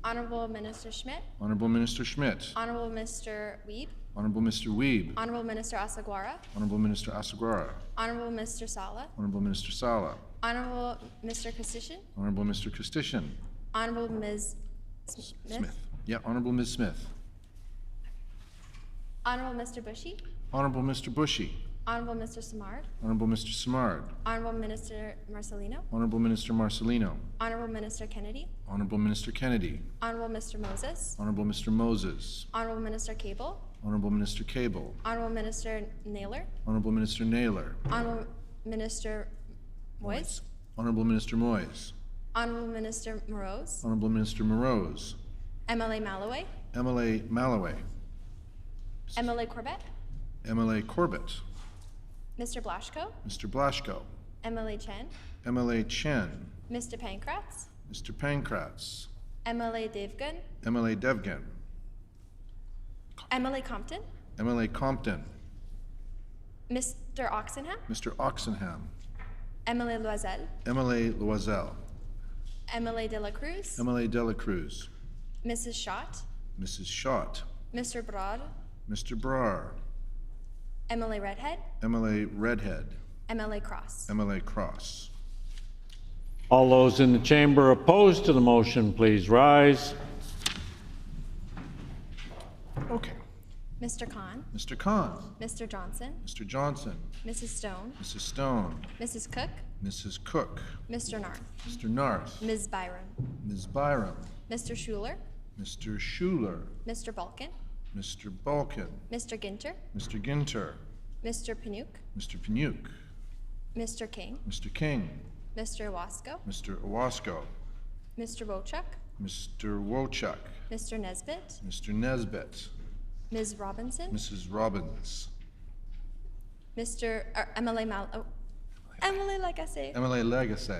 Honorable Minister Schmidt, Honorable Minister Schmidt. Honorable Mr. Wiebe, Honorable Mr. Wiebe. Honorable Minister Asaguara, Honorable Minister Asaguara. Honorable Mr. Sala, Honorable Minister Sala. Honorable Mr. Kostitian, Honorable Mr. Kostitian. Honorable Ms. Smith, Yeah, Honorable Ms. Smith. Honorable Mr. Bushy, Honorable Mr. Bushy. Honorable Mr. Samard, Honorable Mr. Samard. Honorable Minister Marcelino, Honorable Minister Marcelino. Honorable Minister Kennedy, Honorable Minister Kennedy. Honorable Mr. Moses, Honorable Mr. Moses. Honorable Minister Cable, Honorable Minister Cable. Honorable Minister Naylor, Honorable Minister Naylor. Honorable Minister Moise, Honorable Minister Moise. Honorable Minister Morose, Honorable Minister Morose. MLA Malloway, MLA Malloway. MLA Corbett, MLA Corbett. Mr. Blaschko, Mr. Blaschko. MLA Chen, MLA Chen. Mr. Pankratz, Mr. Pankratz. MLA Devgan, MLA Devgan. MLA Compton, MLA Compton. Mr. Oxenham, Mr. Oxenham. MLA Loisel, MLA Loisel. MLA De La Cruz, MLA De La Cruz. Mrs. Schott, Mrs. Schott. Mr. Broad, Mr. Brar. MLA Redhead, MLA Redhead. MLA Cross. MLA Cross. All those in the chamber opposed to the motion, please rise. Okay. Mr. Khan, Mr. Khan. Mr. Johnson, Mr. Johnson. Mrs. Stone, Mrs. Stone. Mrs. Cook, Mrs. Cook. Mr. Narth, Mr. Narth. Ms. Byram, Ms. Byram. Mr. Schuler, Mr. Schuler. Mr. Balkin, Mr. Balkin. Mr. Ginter, Mr. Ginter. Mr. Panuke, Mr. Panuke. Mr. King, Mr. King. Mr. Owasco, Mr. Owasco. Mr. Wochuk, Mr. Wochuk. Mr. Nesbitt, Mr. Nesbitt. Ms. Robinson, Mrs. Robbins. Mr. MLA MLA Lagasse, MLA Legacy.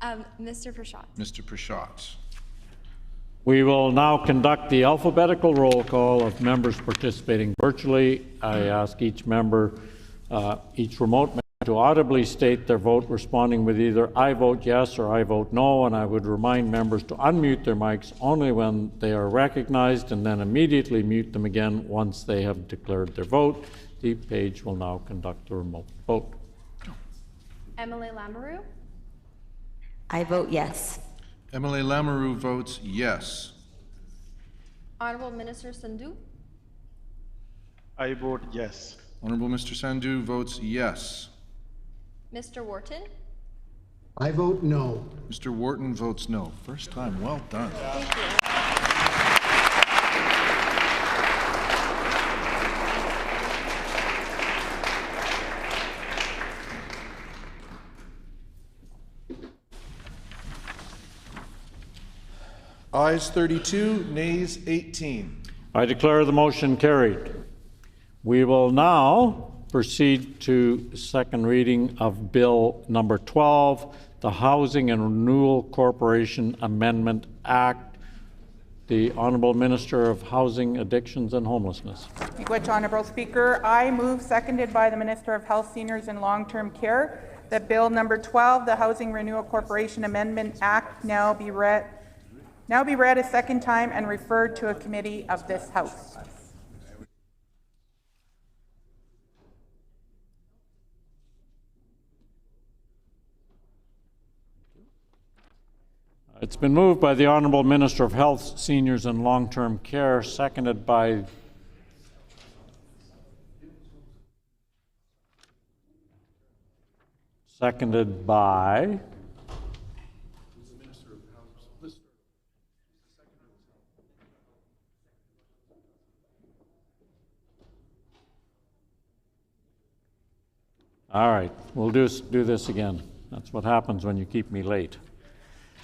Mr. Prashad. Mr. Prashad. We will now conduct the alphabetical roll call of members participating virtually. I ask each member, each remote member, to audibly state their vote, responding with either I vote yes or I vote no, and I would remind members to unmute their mics only when they are recognized and then immediately mute them again once they have declared their vote. The page will now conduct the remote vote. MLA Lamoureux, I vote yes. MLA Lamoureux votes yes. Honorable Minister Sandhu, I vote yes. Honorable Mr. Sandhu votes yes. Mr. Wharton, I vote no. Mr. Wharton votes no. First time, well done. thank you. Ayes 32, nays 18. I declare the motion carried. We will now proceed to second reading of Bill number 12, the Housing and Renewal Corporation Amendment Act. The Honorable Minister of Housing, Addictions and Homelessness. Which, Honorable Speaker, I move, seconded by the Minister of Health, Seniors and Long-Term Care, that Bill number 12, the Housing Renewal Corporation Amendment Act, now be read a second time and referred to a committee of this House. It's been moved by the Honorable Minister of Health, Seniors and Long-Term Care, seconded by All right, we'll do this again. That's what happens when you keep me late.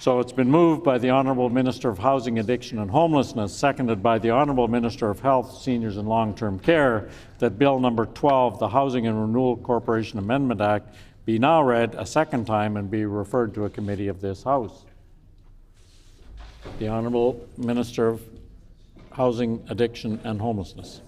So it's been moved by the Honourable Minister of Housing, Addiction and Homelessness, seconded by the Honourable Minister of Health, Seniors and Long-Term Care, that Bill number 12, the Housing and Renewal Corporation Amendment Act, be now read a second time and be referred to a committee of this House. The Honourable Minister of Housing, Addiction and Homelessness.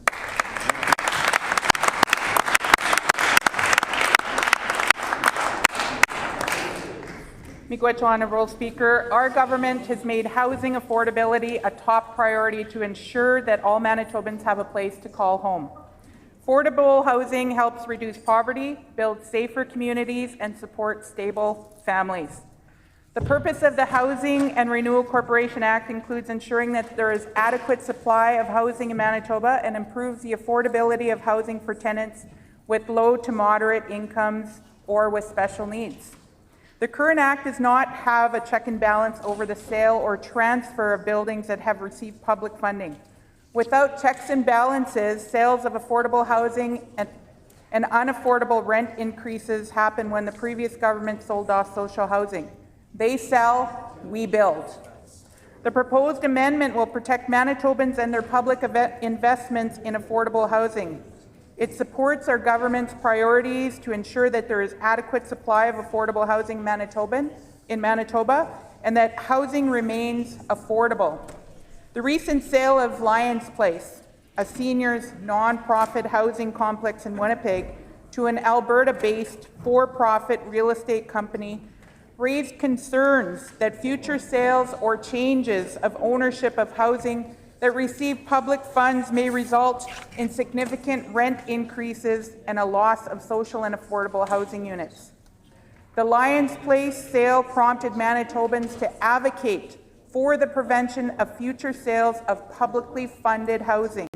Miigwech, Honourable Speaker. Our government has made housing affordability a top priority to ensure that all Manitobans have a place to call home. Affordable housing helps reduce poverty, build safer communities, and support stable families. The purpose of the Housing and Renewal Corporation Act includes ensuring that there is adequate supply of housing in Manitoba and improves the affordability of housing for tenants with low to moderate incomes or with special needs. The current Act does not have a check and balance over the sale or transfer of buildings that have received public funding. Without checks and balances, sales of affordable housing and unaffordable rent increases happen when the previous government sold off social housing. They sell, we build. The proposed amendment will protect Manitobans and their public investments in affordable housing. It supports our government's priorities to ensure that there is adequate supply of affordable housing in Manitoba and that housing remains affordable. The recent sale of Lions Place, a seniors non-profit housing complex in Winnipeg, to an Alberta-based for-profit real estate company raised concerns that future sales or changes of ownership of housing that receive public funds may result in significant rent increases and a loss of social and affordable housing units. The Lions Place sale prompted Manitobans to advocate for the prevention of future sales of publicly funded housing.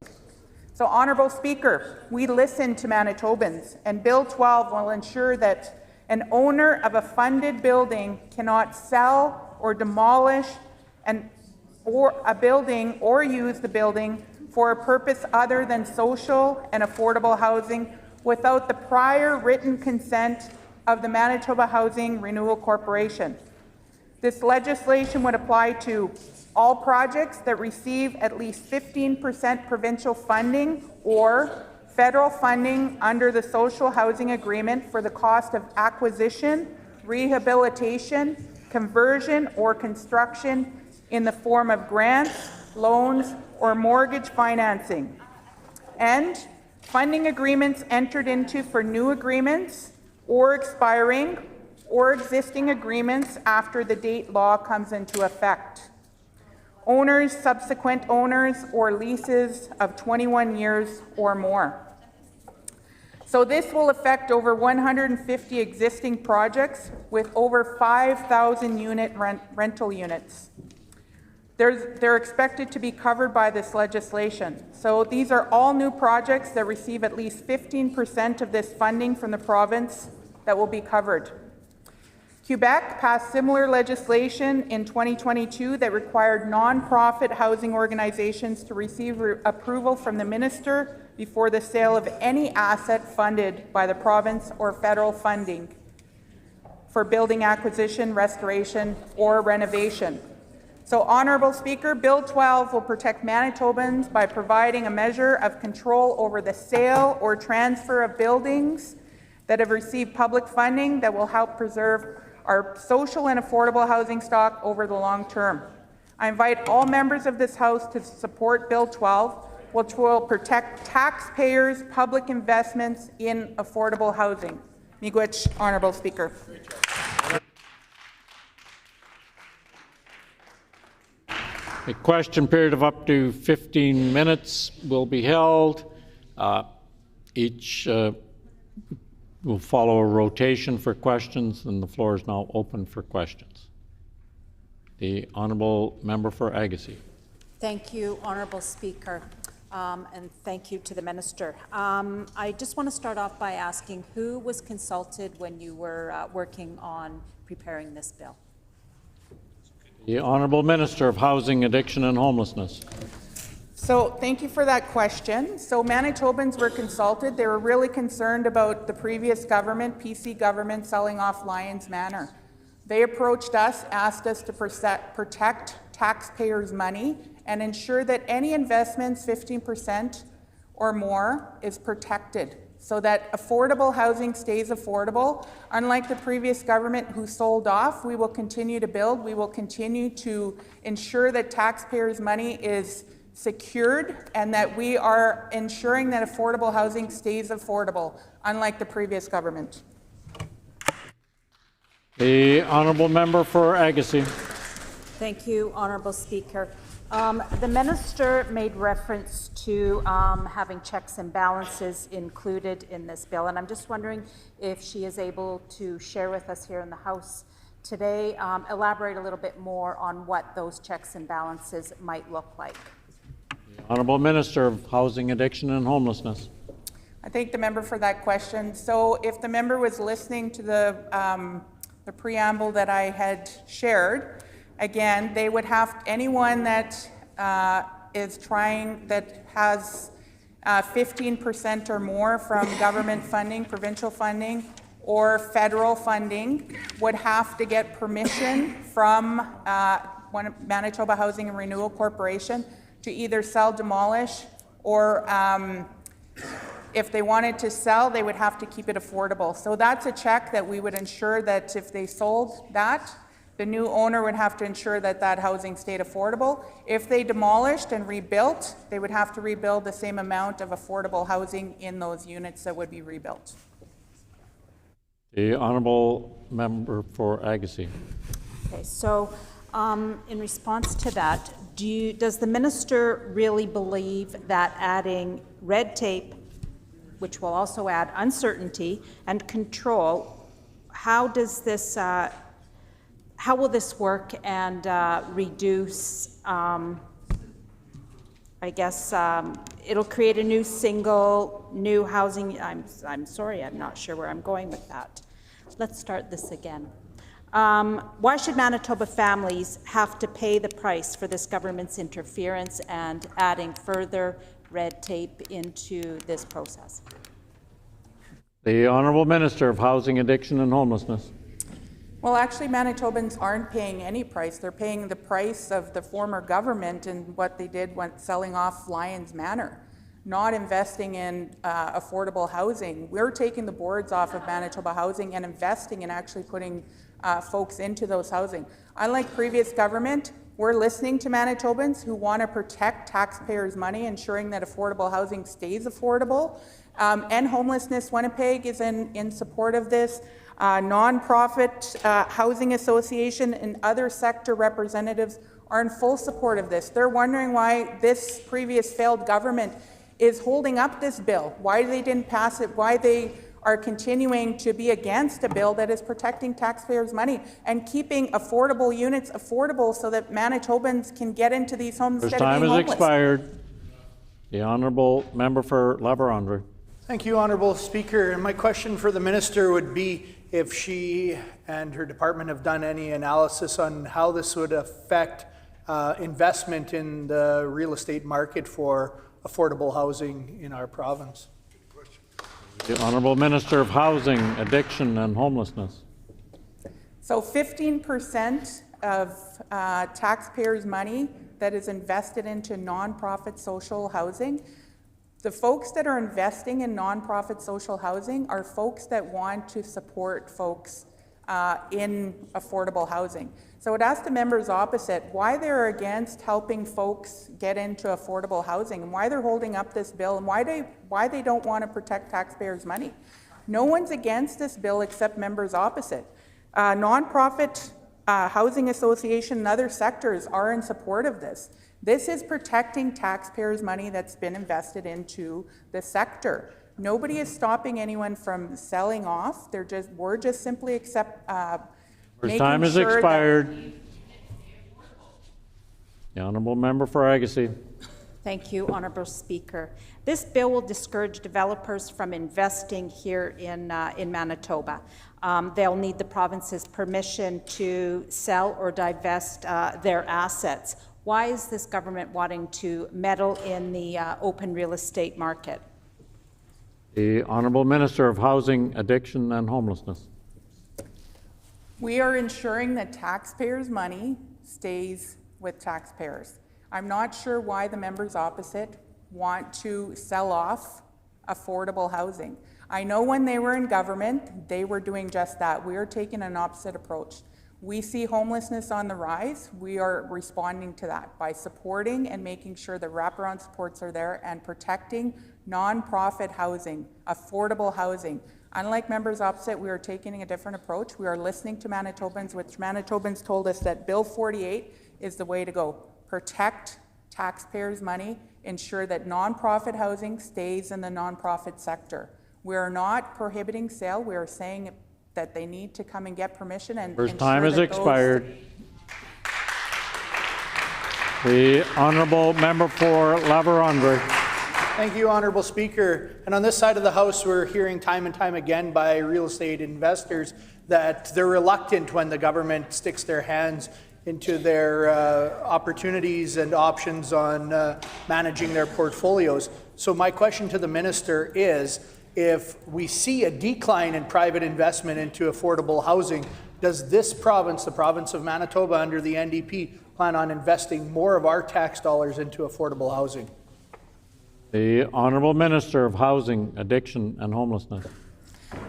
So, Honourable Speaker, we listen to Manitobans, and Bill 12 will ensure that an owner of a funded building cannot sell or demolish a building or use the building for a purpose other than social and affordable housing without the prior written consent of the Manitoba Housing Renewal Corporation. This legislation would apply to all projects that receive at least 15% provincial funding or federal funding under the Social Housing Agreement for the cost of acquisition, rehabilitation, conversion, or construction in the form of grants, loans, or mortgage financing, and funding agreements entered into for new agreements or expiring or existing agreements after the date law comes into effect. Owners, subsequent owners, or leases of 21 years or more. So this will affect over 150 existing projects with over 5,000 rental units. They're expected to be covered by this legislation. So these are all new projects that receive at least 15% of this funding from the province that will be covered. Quebec passed similar legislation in 2022 that required nonprofit housing organizations to receive approval from the minister before the sale of any asset funded by the province or federal funding for building acquisition, restoration, or renovation. So, Honourable Speaker, Bill 12 will protect Manitobans by providing a measure of control over the sale or transfer of buildings that have received public funding that will help preserve our social and affordable housing stock over the long term. I invite all members of this House to support Bill 12, which will protect taxpayers' public investments in affordable housing. Miigwech, Honourable Speaker. A question period of up to 15 minutes will be held. Each will follow a rotation for questions, and the floor is now open for questions. The Honourable Member for Agassiz. Thank you, Honourable Speaker, and thank you to the Minister. I just want to start off by asking who was consulted when you were working on preparing this bill? The Honourable Minister of Housing, Addiction and Homelessness. So thank you for that question. So Manitobans were consulted. They were really concerned about the previous government, PC government, selling off Lions Manor. They approached us, asked us to protect taxpayers' money and ensure that any investments 15% or more is protected so that affordable housing stays affordable. Unlike the previous government who sold off, we will continue to build. We will continue to ensure that taxpayers' money is secured and that we are ensuring that affordable housing stays affordable, unlike the previous government. The honourable member for Agassiz. Thank you, Honourable Speaker. The minister made reference to having checks and balances included in this bill, and I'm just wondering if she is able to share with us here in the House today, elaborate a little bit more on what those checks and balances might look like. The Honourable Minister of Housing, Addiction and Homelessness. I thank the member for that question. So if the member was listening to the preamble that I had shared, again, they would have, anyone that is trying, that has 15% or more from government funding, provincial funding, or federal funding, would have to get permission from Manitoba Housing and Renewal Corporation to either sell, demolish, or if they wanted to sell, they would have to keep it affordable. So that's a check that we would ensure that if they sold that, the new owner would have to ensure that that housing stayed affordable. If they demolished and rebuilt, they would have to rebuild the same amount of affordable housing in those units that would be rebuilt. The honourable member for Agassiz. Okay, so in response to that, does the minister really believe that adding red tape, which will also add uncertainty and control, how will this work and reduce, I guess, it'll create a new housing, I'm sorry, I'm not sure where I'm going with that. Let's start this again. Why should Manitoba families have to pay the price for this government's interference and adding further red tape into this process? The Honourable Minister of Housing, Addiction and Homelessness. Well, actually, Manitobans aren't paying any price. They're paying the price of the former government and what they did when selling off Lyons Manor, not investing in affordable housing. We're taking the boards off of Manitoba Housing and investing in actually putting folks into those housing. Unlike previous government, we're listening to Manitobans who want to protect taxpayers' money, ensuring that affordable housing stays affordable. And Homelessness Winnipeg is in support of this. Nonprofit housing association and other sector representatives are in full support of this. They're wondering why this previous failed government is holding up this bill, why they didn't pass it, why they are continuing to be against a bill that is protecting taxpayers' money and keeping affordable units affordable so that Manitobans can get into these homes instead of being homeless. Time has expired. The honourable member for La Vérendrye. Thank you, Honourable Speaker. And my question for the minister would be if she and her department have done any analysis on how this would affect investment in the real estate market for affordable housing in our province. The Honourable Minister of Housing, Addiction and Homelessness. So 15% of taxpayers' money that is invested into nonprofit social housing. The folks that are investing in nonprofit social housing are folks that want to support folks in affordable housing. So I would ask the members opposite why they're against helping folks get into affordable housing and why they're holding up this bill and why they don't want to protect taxpayers' money. No one's against this bill except members opposite. Nonprofit housing association and other sectors are in support of this. This is protecting taxpayers' money that's been invested into the sector. Nobody is stopping anyone from selling off. We're just simply Time has expired. The honourable member for Agassiz. Thank you, Honourable Speaker. This bill will discourage developers from investing here in Manitoba. They'll need the province's permission to sell or divest their assets. Why is this government wanting to meddle in the open real estate market? The Honourable Minister of Housing, Addiction and Homelessness. We are ensuring that taxpayers' money stays with taxpayers. I'm not sure why the members opposite want to sell off affordable housing. I know when they were in government, they were doing just that. We are taking an opposite approach. We see homelessness on the rise. We are responding to that by supporting and making sure the wraparound supports are there and protecting nonprofit housing, affordable housing. Unlike members opposite, we are taking a different approach. We are listening to Manitobans, which Manitobans told us that Bill 48 is the way to go. Protect taxpayers' money, ensure that nonprofit housing stays in the nonprofit sector. We are not prohibiting sale. We are saying that they need to come and get permission and First ensure time has that expired. The honourable member for La Vérendrye. Thank you, Honourable Speaker. And on this side of the House, we're hearing time and time again by real estate investors that they're reluctant when the government sticks their hands into their opportunities and options on managing their portfolios. So my question to the Minister is, if we see a decline in private investment into affordable housing, does this province, the province of Manitoba under the NDP, plan on investing more of our tax dollars into affordable housing? The Honourable Minister of Housing, Addiction and Homelessness.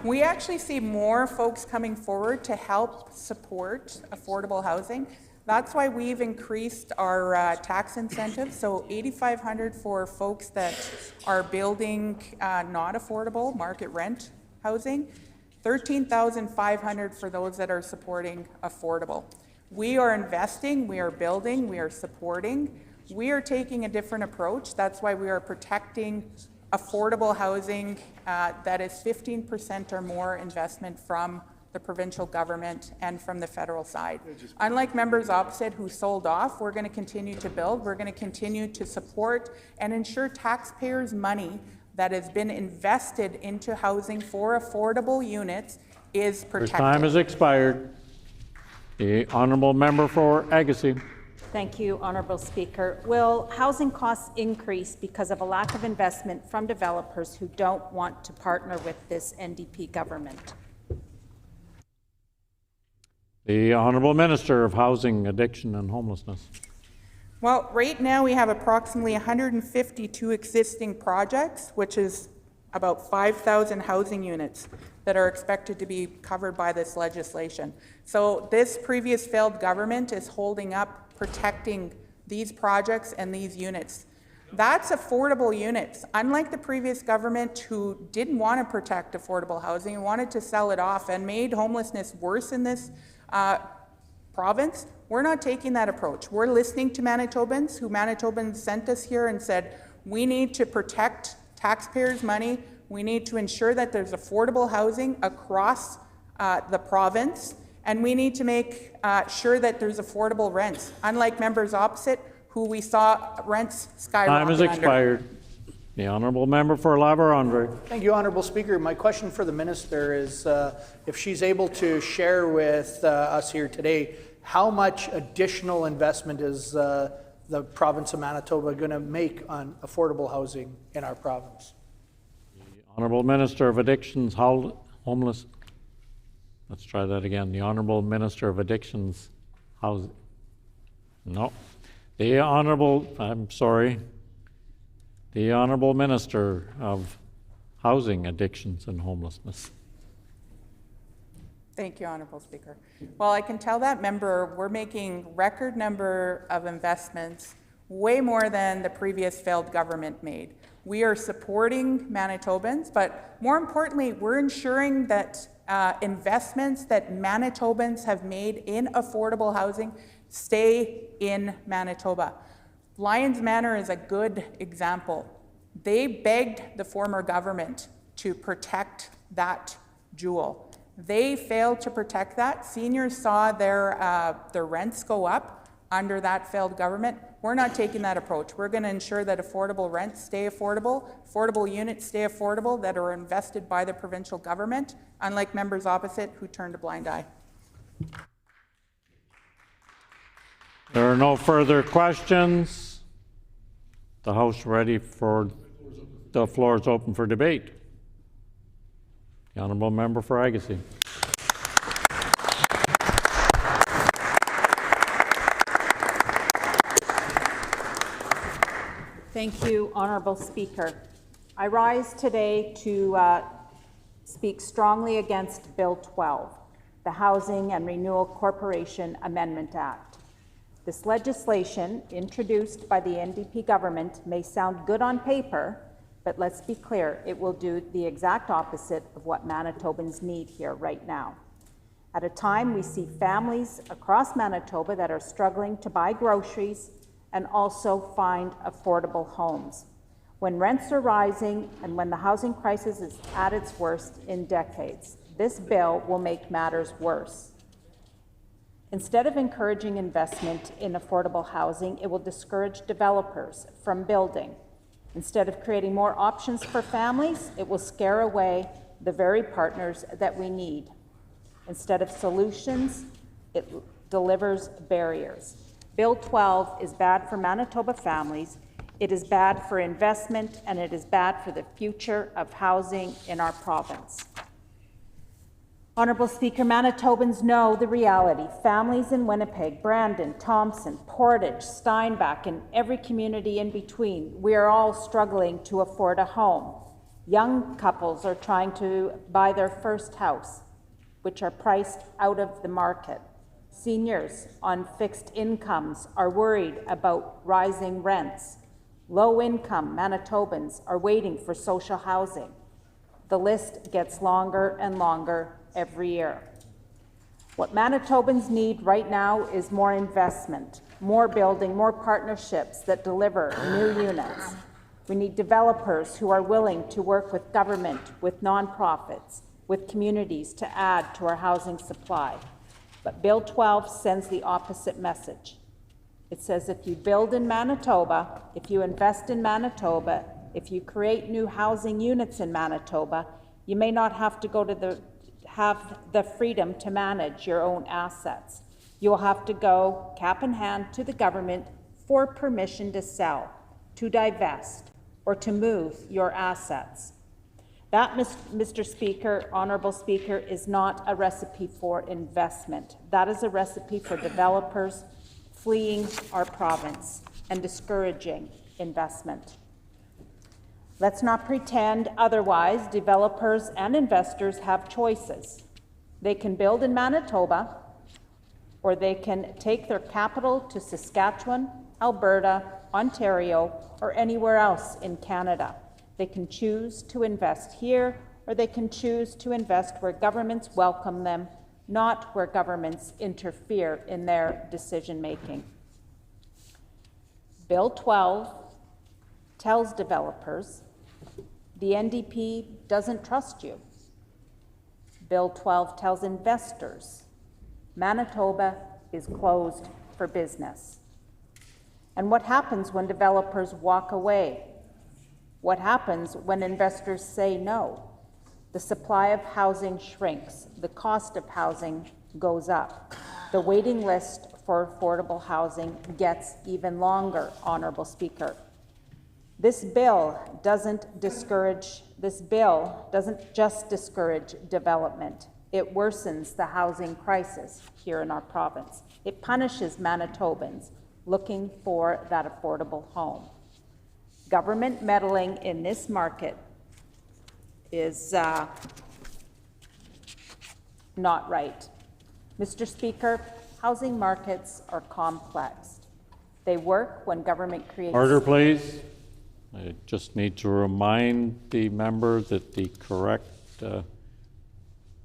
we actually see more folks coming forward to help support affordable housing. That's why we've increased our tax incentives, so $8,500 for folks that are building not affordable market rent housing, $13,500 for those that are supporting affordable. We are investing, we are building, we are supporting. We are taking a different approach. That's why we are protecting affordable housing that is 15% or more investment from the provincial government and from the federal side. Unlike members opposite who sold off, we're going to continue to build, we're going to continue to support and ensure taxpayers' money that has been invested into housing for affordable units is protected. Your time has expired. The honourable member for Agassiz. Thank you, Honourable Speaker. Will housing costs increase because of a lack of investment from developers who don't want to partner with this NDP government? The Honourable Minister of Housing, Addiction and Homelessness. Well, right now we have approximately 152 existing projects, which is about 5,000 housing units that are expected to be covered by this legislation. So this previous failed government is holding up protecting these projects and these units. That's affordable units. Unlike the previous government who didn't want to protect affordable housing and wanted to sell it off and made homelessness worse in this province, we're not taking that approach. We're listening to Manitobans, who Manitobans sent us here and said, we need to protect taxpayers' money. We need to ensure that there's affordable housing across the province, and we need to make sure that there's affordable rents. Unlike members opposite, who we saw rents skyrocket Time has expired. The honourable member for La Vérendrye. Thank you, Honourable Speaker. My question for the Minister is if she's able to share with us here today, how much additional investment is the province of Manitoba going to make on affordable housing in our province? The Honourable Minister of Addictions, Homeless. Let's try that again. The Honourable Minister of Addictions, Housing. No. The Honourable, the Honourable Minister of Housing, Addictions and Homelessness. Thank you, Honourable Speaker. Well, I can tell that member we're making record number of investments, way more than the previous failed government made. We are supporting Manitobans, but more importantly, we're ensuring that investments that Manitobans have made in affordable housing stay in Manitoba. Lyons Manor is a good example. They begged the former government to protect that jewel. They failed to protect that. Seniors saw their rents go up under that failed government. We're not taking that approach. We're going to ensure that affordable rents stay affordable, affordable units stay affordable that are invested by the provincial government, unlike members opposite who turned a blind eye. There are no further questions. The House ready for, the floor is open for debate. The honourable member for Agassiz. Thank you, Honorable Speaker. I rise today to speak strongly against Bill 12, the Housing and Renewal Corporation Amendment Act. This legislation, introduced by the NDP government, may sound good on paper, but let's be clear, it will do the exact opposite of what Manitobans need here right now. At a time we see families across Manitoba that are struggling to buy groceries and also find affordable homes. When rents are rising and when the housing crisis is at its worst in decades, this bill will make matters worse. Instead of encouraging investment in affordable housing, it will discourage developers from building. Instead of creating more options for families, it will scare away the very partners that we need. Instead of solutions, it delivers barriers. Bill 12 is bad for Manitoba families, it is bad for investment, and it is bad for the future of housing in our province. Honourable Speaker, Manitobans know the reality. Families in Winnipeg, Brandon, Thompson, Portage, Steinbach, and every community in between, we are all struggling to afford a home. Young couples are trying to buy their first house, which are priced out of the market. Seniors on fixed incomes are worried about rising rents. Low-income Manitobans are waiting for social housing. The list gets longer and longer every year. What Manitobans need right now is more investment, more building, more partnerships that deliver new units. We need developers who are willing to work with government, with nonprofits, with communities to add to our housing supply. But Bill 12 sends the opposite message. It says if you build in Manitoba, if you invest in Manitoba, if you create new housing units in Manitoba, you may not have to have the freedom to manage your own assets. You will have to go cap in hand to the government for permission to sell, to divest, or to move your assets. That, Mr. Speaker, Honourable Speaker, is not a recipe for investment. That is a recipe for developers fleeing our province and discouraging investment. Let's not pretend otherwise. Developers and investors have choices. They can build in Manitoba, or they can take their capital to Saskatchewan, Alberta, Ontario, or anywhere else in Canada. They can choose to invest here, or they can choose to invest where governments welcome them, not where governments interfere in their decision-making. Bill 12 tells developers, the NDP doesn't trust you. Bill 12 tells investors, Manitoba is closed for business. And what happens when developers walk away? What happens when investors say no? The supply of housing shrinks. The cost of housing goes up. The waiting list for affordable housing gets even longer, Honourable Speaker. This bill doesn't just discourage development. It worsens the housing crisis here in our province. It punishes Manitobans looking for that affordable home. Government meddling in this market is not right. Mr. Speaker, housing markets are complex. They work when government creates... Order, please. I just need to remind the member that the correct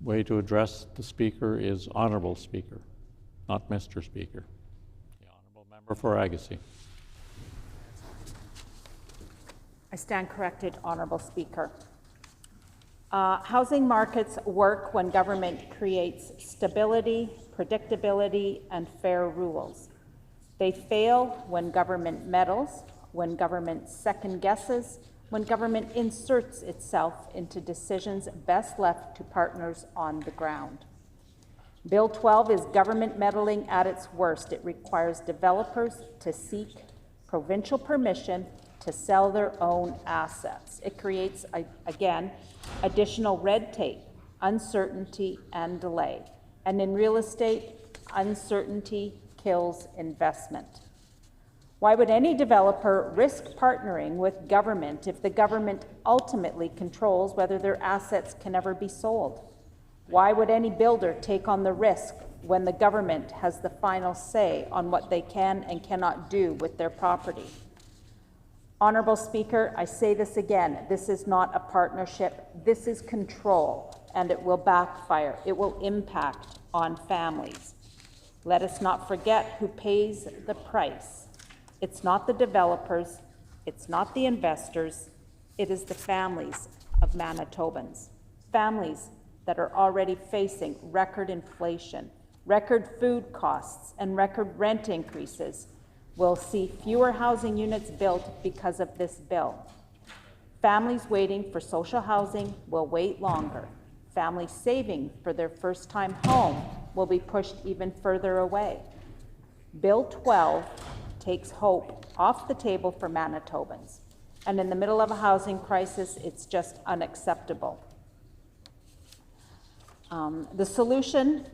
way to address the speaker is Honourable Speaker, not Mr. Speaker. The Honourable Member for Agassiz. I stand corrected, Honourable Speaker. Housing markets work when government creates stability, predictability, and fair rules. They fail when government meddles, when government second guesses, when government inserts itself into decisions best left to partners on the ground. Bill 12 is government meddling at its worst. It requires developers to seek provincial permission to sell their own assets. It creates, again, additional red tape, uncertainty, and delay. And in real estate, uncertainty kills investment. Why would any developer risk partnering with government if the government ultimately controls whether their assets can ever be sold? Why would any builder take on the risk when the government has the final say on what they can and cannot do with their property? Honourable Speaker, I say this again, this is not a partnership, this is control, and it will backfire. It will impact on families. Let us not forget who pays the price. It's not the developers, it's not the investors, it is the families of Manitobans. Families that are already facing record inflation, record food costs, and record rent increases will see fewer housing units built because of this bill. Families waiting for social housing will wait longer. Families saving for their first-time home will be pushed even further away. Bill 12 takes hope off the table for Manitobans, and in the middle of a housing crisis, it's just unacceptable. The solution,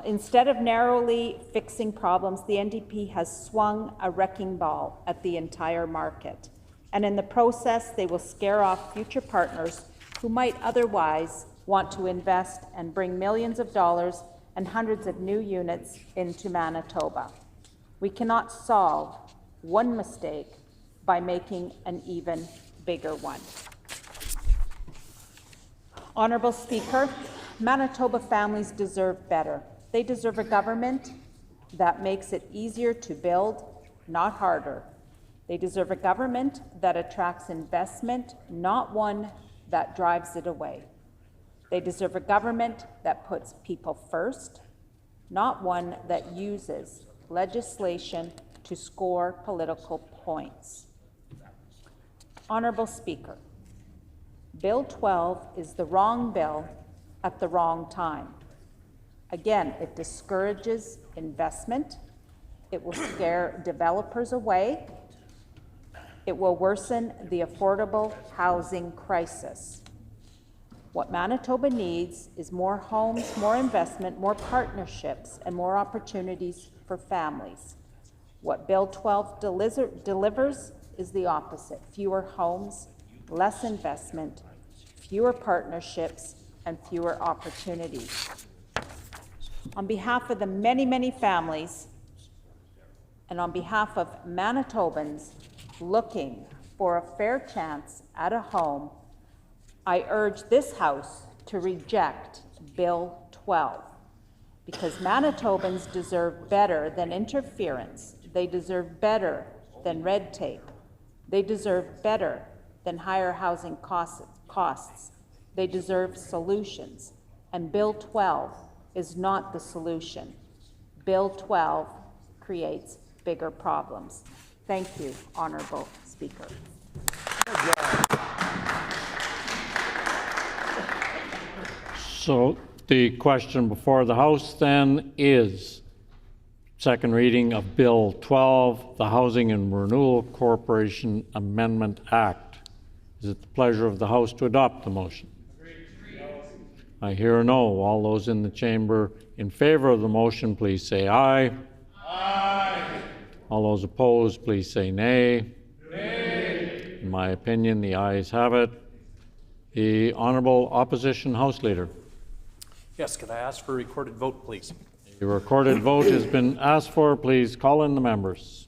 instead of narrowly fixing problems, the NDP has swung a wrecking ball at the entire market. And in the process, they will scare off future partners who might otherwise want to invest and bring millions of dollars and hundreds of new units into Manitoba. We cannot solve one mistake by making an even bigger one. Honourable Speaker, Manitoba families deserve better. They deserve a government that makes it easier to build, not harder. They deserve a government that attracts investment, not one that drives it away. They deserve a government that puts people first, not one that uses legislation to score political points. Honourable Speaker, Bill 12 is the wrong bill at the wrong time. Again, it discourages investment. It will scare developers away. It will worsen the affordable housing crisis. What Manitoba needs is more homes, more investment, more partnerships, and more opportunities for families. What Bill 12 delivers is the opposite: fewer homes, less investment, fewer partnerships, and fewer opportunities. On behalf of the many, many families, and on behalf of Manitobans looking for a fair chance at a home, I urge this House to reject Bill 12, because Manitobans deserve better than interference. They deserve better than red tape. They deserve better than higher housing costs. They deserve solutions, and Bill 12 is not the solution. Bill 12 creates bigger problems. Thank you, Honourable Speaker. So the question before the House then is second reading of Bill 12, the Housing and Renewal Corporation Amendment Act. Is it the pleasure of the House to adopt the motion? I hear a no. All those in the chamber in favor of the motion, please say aye. Aye. All those opposed, please say nay. Nay. In my opinion, the ayes have it. The Honourable Opposition House Leader. Yes, could I ask for a recorded vote, please? The recorded vote has been asked for. Please call in the members.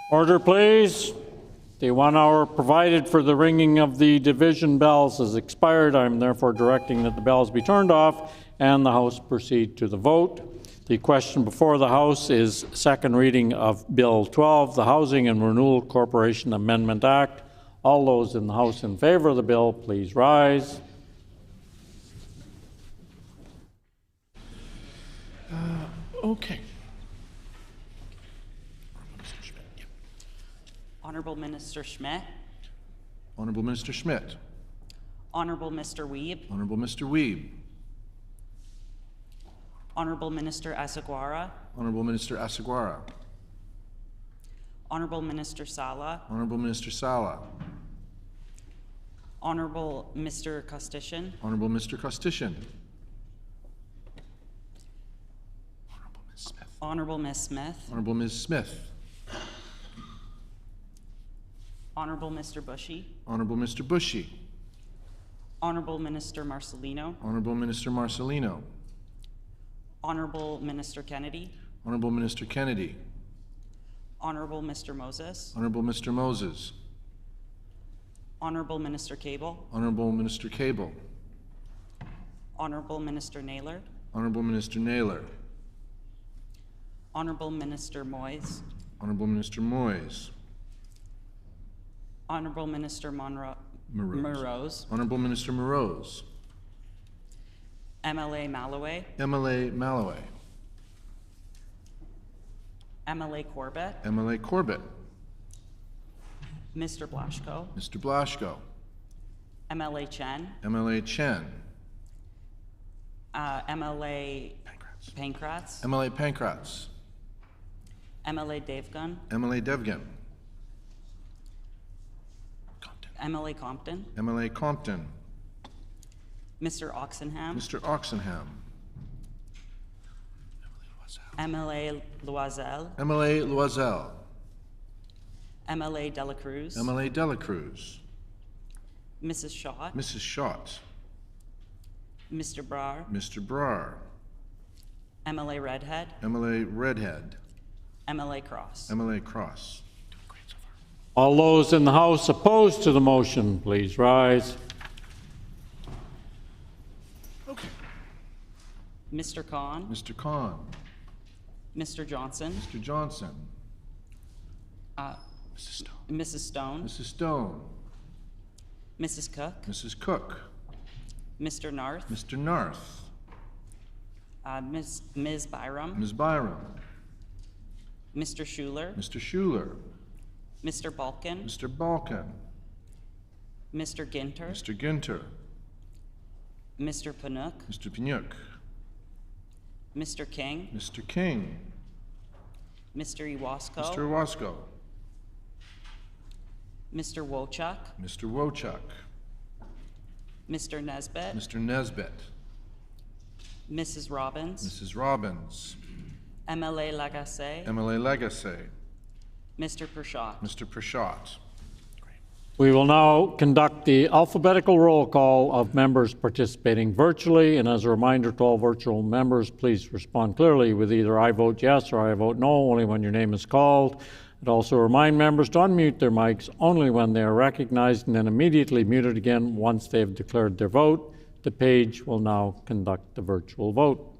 Order, please. The 1 hour provided for the ringing of the division bells has expired. I am therefore directing that the bells be turned off and the House proceed to the vote. The question before the House is second reading of Bill 12, the Housing and Renewal Corporation Amendment Act. All those in the House in favor of the bill, please rise. Okay. Honorable Minister Schmidt, Honorable Minister Schmidt. Honorable Mr. Wiebe, Honorable Mr. Wiebe. Honorable Minister Asaguara, Honorable Minister Asaguara. Honorable Minister Sala, Honorable Minister Sala. Honorable Mr. Costician, Honorable Mr. Costician. Honorable Ms. Smith, Honorable Ms. Smith. Honorable Mr. Bushy, Honorable Mr. Bushy. Honorable Minister Marcelino, Honorable Minister Marcelino. Honorable Minister Kennedy, Honorable Minister Kennedy. Honorable Mr. Moses, Honorable Mr. Moses. Honorable Minister Cable, Honorable Minister Cable. Honorable Minister Naylor, Honorable Minister Naylor. Honorable Minister Moyes, Honorable Minister Moyes. Honorable Minister Morose. Morose, Honorable Minister Morose. MLA Malloway, MLA Malloway. MLA Corbett, MLA Corbett. Mr. Blaschko, Mr. Blaschko. MLA Chen, MLA Chen. MLA Pankratz, MLA Pankratz. MLA Devgun, MLA Devgan. MLA Compton, MLA Compton. Mr. Oxenham, Mr. Oxenham. MLA Loisel, MLA Loisel. MLA Dela Cruz, MLA Dela Cruz. Mrs. Schott, Mrs. Schott. Mr. Brar, Mr. Brar. MLA Redhead, MLA Redhead. MLA Cross. MLA Cross. All those in the House opposed to the motion, please rise. Okay. Mr. Khan, Mr. Khan. Mr. Johnson, Mr. Johnson. Mrs. Stone, Mrs. Stone. Mrs. Cook, Mrs. Cook. Mr. Narth, Mr. Narth. Ms. Byram, Ms. Byram. Mr. Schuler, Mr. Schuler. Mr. Balkin, Mr. Balkin. Mr. Ginter, Mr. Ginter. Mr. Panuk, Mr. Panyuk. Mr. King, Mr. King. Mr. Iwasko, Mr. Wasko. Mr. Wochuk, Mr. Wochuk. Mr. Nesbitt, Mr. Nesbitt. Mrs. Robbins, Mrs. Robbins. MLA Lagacé, MLA Legacy. Mr. Pershot. Mr. Pershot. We will now conduct the alphabetical roll call of members participating virtually. And as a reminder to all virtual members, please respond clearly with either I vote yes or I vote no, only when your name is called. And also remind members to unmute their mics only when they are recognized and then immediately mute it again once they've declared their vote. The page will now conduct the virtual vote.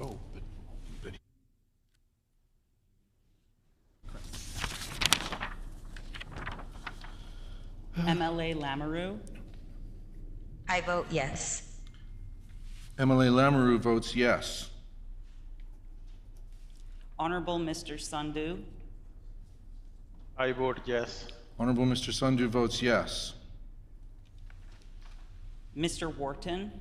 Oh, but MLA Lamoureux, I vote yes. MLA Lamoureux votes yes. Honorable Mr. Sandhu, I vote yes. Honorable Mr. Sandhu votes yes. Mr. Wharton,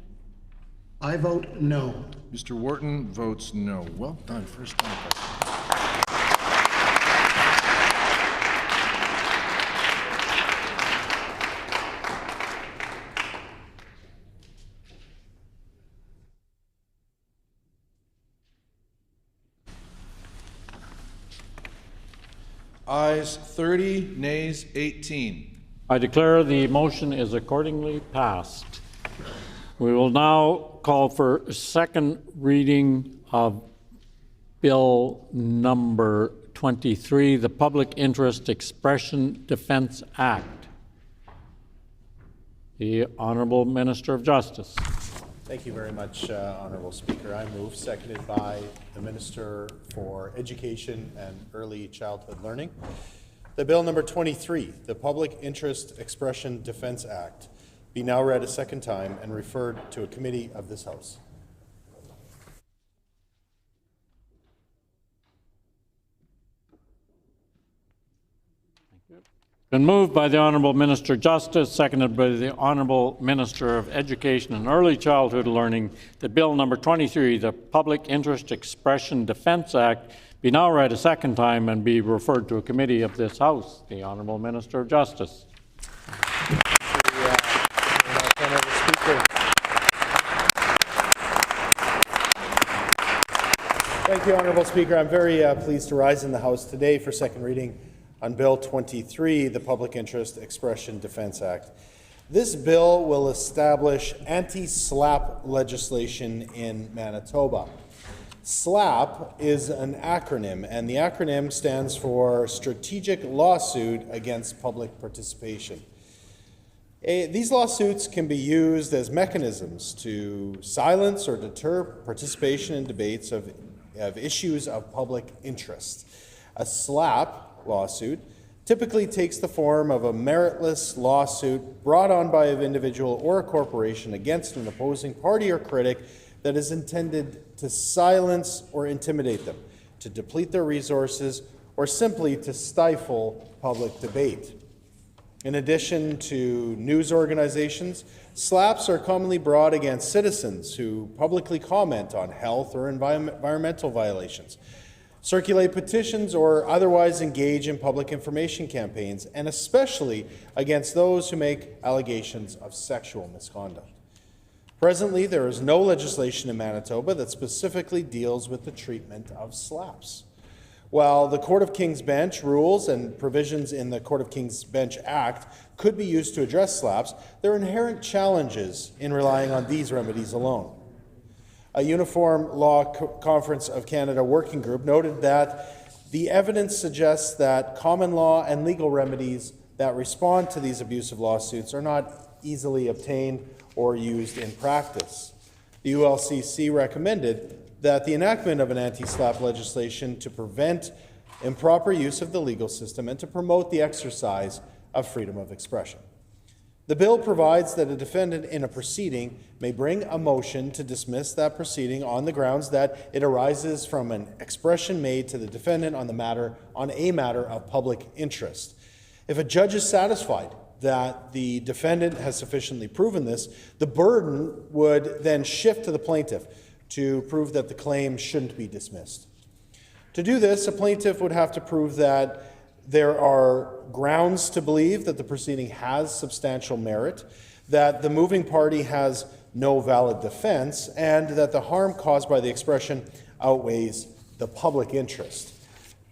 I vote no. Mr. Wharton votes no. Well done, first time. Ayes 30, nays 18. I declare the motion is accordingly passed. We will now call for second reading of Bill number 23, the Public Interest Expression Defense Act. The Honorable Minister of Justice. Thank you very much, Honorable Speaker. I move, seconded by the Minister for Education and Early Childhood Learning, that Bill number 23, the Public Interest Expression Defense Act, be now read a second time and referred to a committee of this House. Been moved by the Honorable Minister of Justice, seconded by the Honorable Minister of Education and Early Childhood Learning, that Bill number 23, the Public Interest Expression Defense Act, be now read a second time and be referred to a committee of this House. The Honorable Minister of Justice. Thank you, Honorable Speaker. I'm very pleased to rise in the House today for second reading on Bill 23, the Public Interest Expression Defense Act. This bill will establish anti-SLAPP legislation in Manitoba. SLAPP is an acronym, and the acronym stands for Strategic Lawsuit Against Public Participation. These lawsuits can be used as mechanisms to silence or deter participation in debates of issues of public interest. A SLAPP lawsuit typically takes the form of a meritless lawsuit brought on by an individual or a corporation against an opposing party or critic that is intended to silence or intimidate them, to deplete their resources, or simply to stifle public debate. In addition to news organizations, SLAPPs are commonly brought against citizens who publicly comment on health or environmental violations, circulate petitions, or otherwise engage in public information campaigns, and especially against those who make allegations of sexual misconduct. Presently, there is no legislation in Manitoba that specifically deals with the treatment of SLAPPs. While the Court of King's Bench rules and provisions in the Court of King's Bench Act could be used to address SLAPPs, there are inherent challenges in relying on these remedies alone. A Uniform Law Conference of Canada working group noted that the evidence suggests that common law and legal remedies that respond to these abusive lawsuits are not easily obtained or used in practice. The ULCC recommended that the enactment of an anti-SLAPP legislation to prevent improper use of the legal system and to promote the exercise of freedom of expression. The bill provides that a defendant in a proceeding may bring a motion to dismiss that proceeding on the grounds that it arises from an expression made to the defendant on a matter of public interest. If a judge is satisfied that the defendant has sufficiently proven this, the burden would then shift to the plaintiff to prove that the claim shouldn't be dismissed. To do this, a plaintiff would have to prove that there are grounds to believe that the proceeding has substantial merit, that the moving party has no valid defense, and that the harm caused by the expression outweighs the public interest.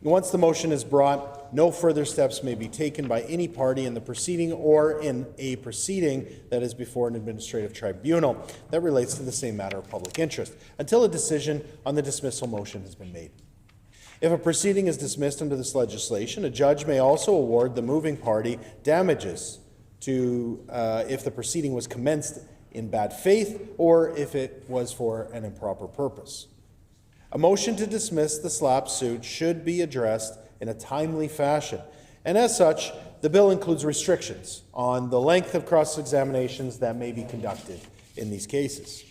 Once the motion is brought, no further steps may be taken by any party in the proceeding or in a proceeding that is before an administrative tribunal that relates to the same matter of public interest until a decision on the dismissal motion has been made. If a proceeding is dismissed under this legislation, a judge may also award the moving party damages to if the proceeding was commenced in bad faith or if it was for an improper purpose. A motion to dismiss the SLAPP suit should be addressed in a timely fashion, and as such, the bill includes restrictions on the length of cross-examinations that may be conducted in these cases.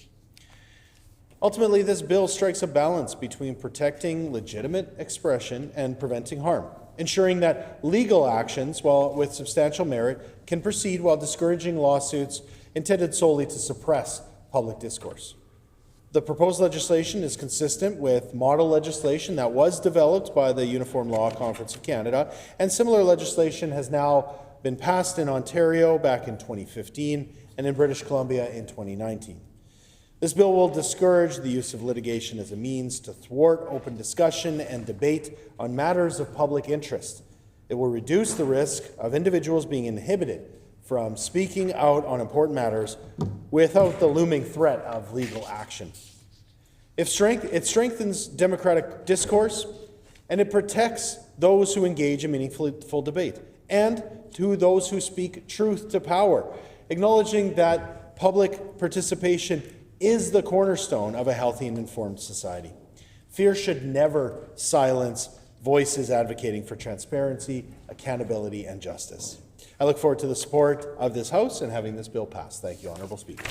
Ultimately, this bill strikes a balance between protecting legitimate expression and preventing harm, ensuring that legal actions, while with substantial merit, can proceed while discouraging lawsuits intended solely to suppress public discourse. The proposed legislation is consistent with model legislation that was developed by the Uniform Law Conference of Canada, and similar legislation has now been passed in Ontario back in 2015 and in British Columbia in 2019. This bill will discourage the use of litigation as a means to thwart open discussion and debate on matters of public interest. It will reduce the risk of individuals being inhibited from speaking out on important matters without the looming threat of legal action. It strengthens democratic discourse, and it protects those who engage in meaningful debate, and to those who speak truth to power, acknowledging that public participation is the cornerstone of a healthy and informed society. Fear should never silence voices advocating for transparency, accountability, and justice. I look forward to the support of this House and having this bill passed. Thank you, Honourable Speaker.